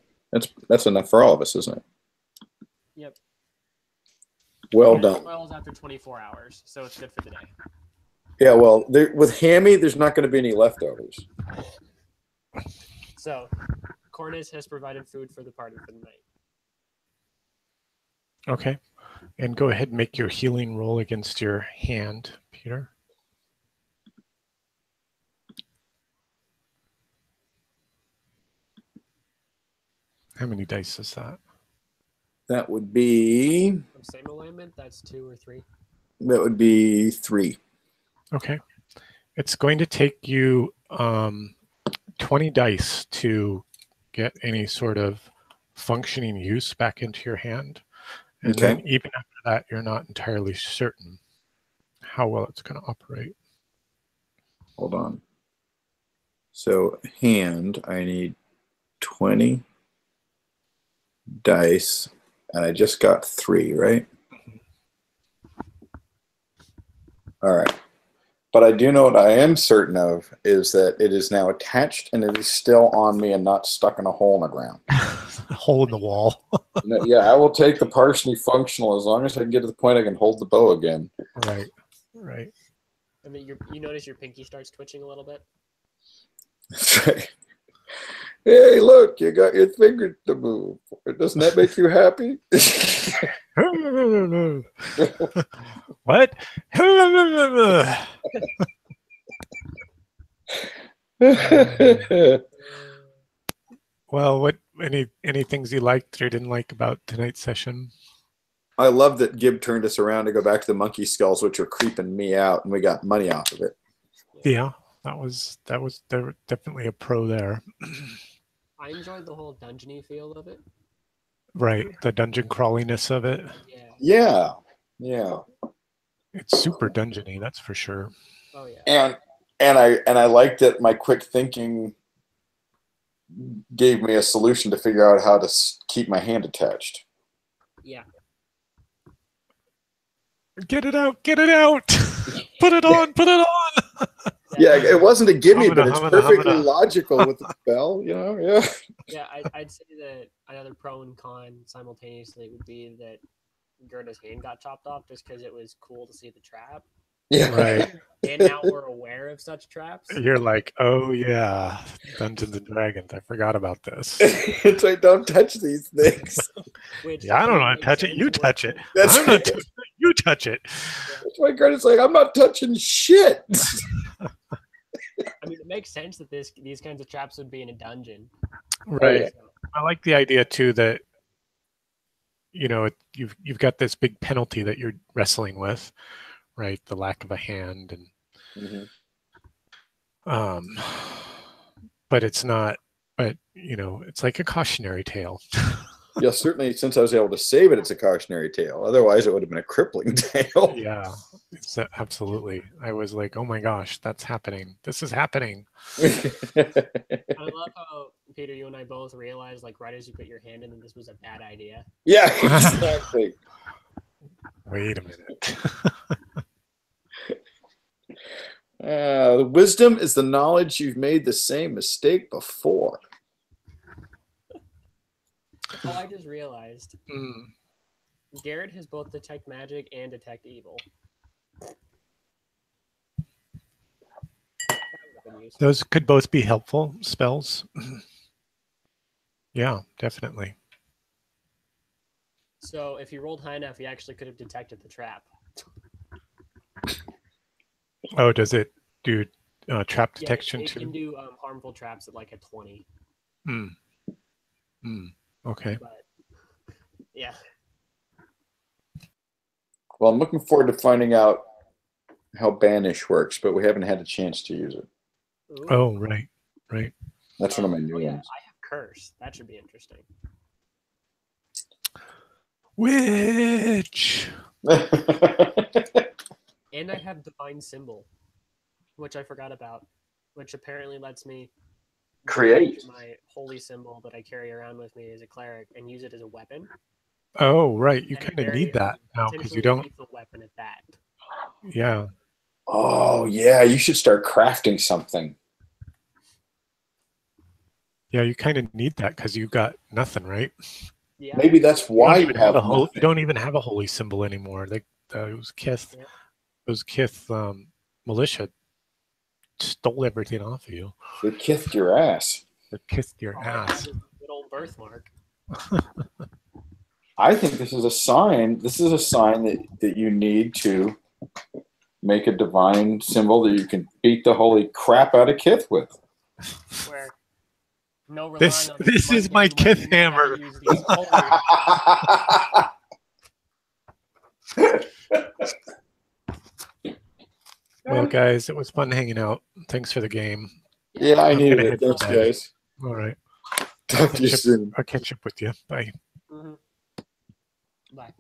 That's enough for all of us, isn't it? Yep. Well done. 12 after 24 hours, so it's good for the day. Yeah, well, with Hammy, there's not going to be any leftovers. So, Cornus has provided food for the party for the night. Okay, and go ahead and make your healing roll against your hand, Peter. How many dice is that? That would be... Same alignment, that's 2 or 3. That would be 3. Okay. It's going to take you 20 dice to get any sort of functioning use back into your hand. And then even after that, you're not entirely certain how well it's going to operate. Hold on. So hand, I need 20 dice, and I just got 3, right? All right. But I do know what I am certain of is that it is now attached and it is still on me and not stuck in a hole in the ground. A hole in the wall. Yeah, I will take the partially functional as long as I can get to the point I can hold the bow again. Right. I mean, you notice your pinky starts twitching a little bit? That's right. Hey, look, you got your finger to move. Doesn't that make you happy? What? Well, any things you liked or didn't like about tonight's session? I love that Gib turned us around to go back to the monkey skulls, which were creeping me out, and we got money off of it. Yeah, that was definitely a pro there. I enjoyed the whole dungeony feel of it. Right, the dungeon crawliness of it. Yeah. Yeah. It's super dungeony, that's for sure. Oh yeah. And I liked that my quick thinking gave me a solution to figure out how to keep my hand attached. Yeah. Get it out! Get it out! Put it on! Put it on! Yeah, it wasn't a gimme, Humana, but it's humana, perfectly humana. logical with the spell, you know? Yeah. Yeah, I'd say that another pro and con simultaneously would be that Gerda's hand got chopped off just because it was cool to see the trap. Yeah. Right. And now we're aware of such traps. You're like, oh yeah, Dungeons and Dragons. I forgot about this. It's like, don't touch these things. Which Yeah, I don't know how to makes touch it. sense You where- touch it. That's I'm not touching it. You touch it. That's why Gerda's like, I'm not touching shit. I mean, it makes sense that these kinds of traps would be in a dungeon. Right. So, I like the idea too that you've got this big penalty that you're wrestling with, right? The lack of a hand and but it's not. But it's like a cautionary tale. Yeah, certainly since I was able to save it, it's a cautionary tale. Otherwise, it would have been a crippling tale. Yeah, it's absolutely. I was like, oh my gosh, that's happening. This is happening. I love how, Peter, you and I both realized, like, right as you put your hand in, that this was a bad idea. Yeah, exactly. Wait a minute. The wisdom is the knowledge you've made the same mistake before. Oh, I just realized. Mm. Garrett has both detect magic and detect evil. That would've been useful. Those could both be helpful spells. Yeah, definitely. So if you rolled high enough, you actually could have detected the trap. Oh, does it do trap Yeah, detection it too? can do harmful traps at like a 20. Okay. But yeah. Well, I'm looking forward to finding out how Banish works, but we haven't had a chance to use it. Ooh. Oh, right. That's one of my new yeah, ones. I have curse. That should be interesting. Witch. And I have divine symbol, which I forgot about, which apparently lets me Create. take my holy symbol that I carry around with me as a cleric and use it as a weapon. Oh, right. You And a kind of very, need that now because you potentially don't. lethal weapon at that. Yeah. Oh, yeah, you should start crafting something. Yeah, you kind of need that because you got nothing, right? Yeah. Maybe that's why you have You nothing. don't even have a holy symbol anymore. Those Kith, Yeah. those Kith militia stole everything off of you. They kissed your ass. They kissed your All I have ass. is a good old birthmark. I think this is a sign. This is a sign that you need to make a divine symbol that you can beat the holy crap out of Kith with. Where no relying This on is my mundane Kith weapons, I hammer. use these holy- Well, guys, it was fun hanging out. Thanks for the game. Yeah, I I'm needed gonna it. hit Thanks, bed. guys. All right. Talk to you soon. I'll catch up with you. Bye. Mhm. Bye.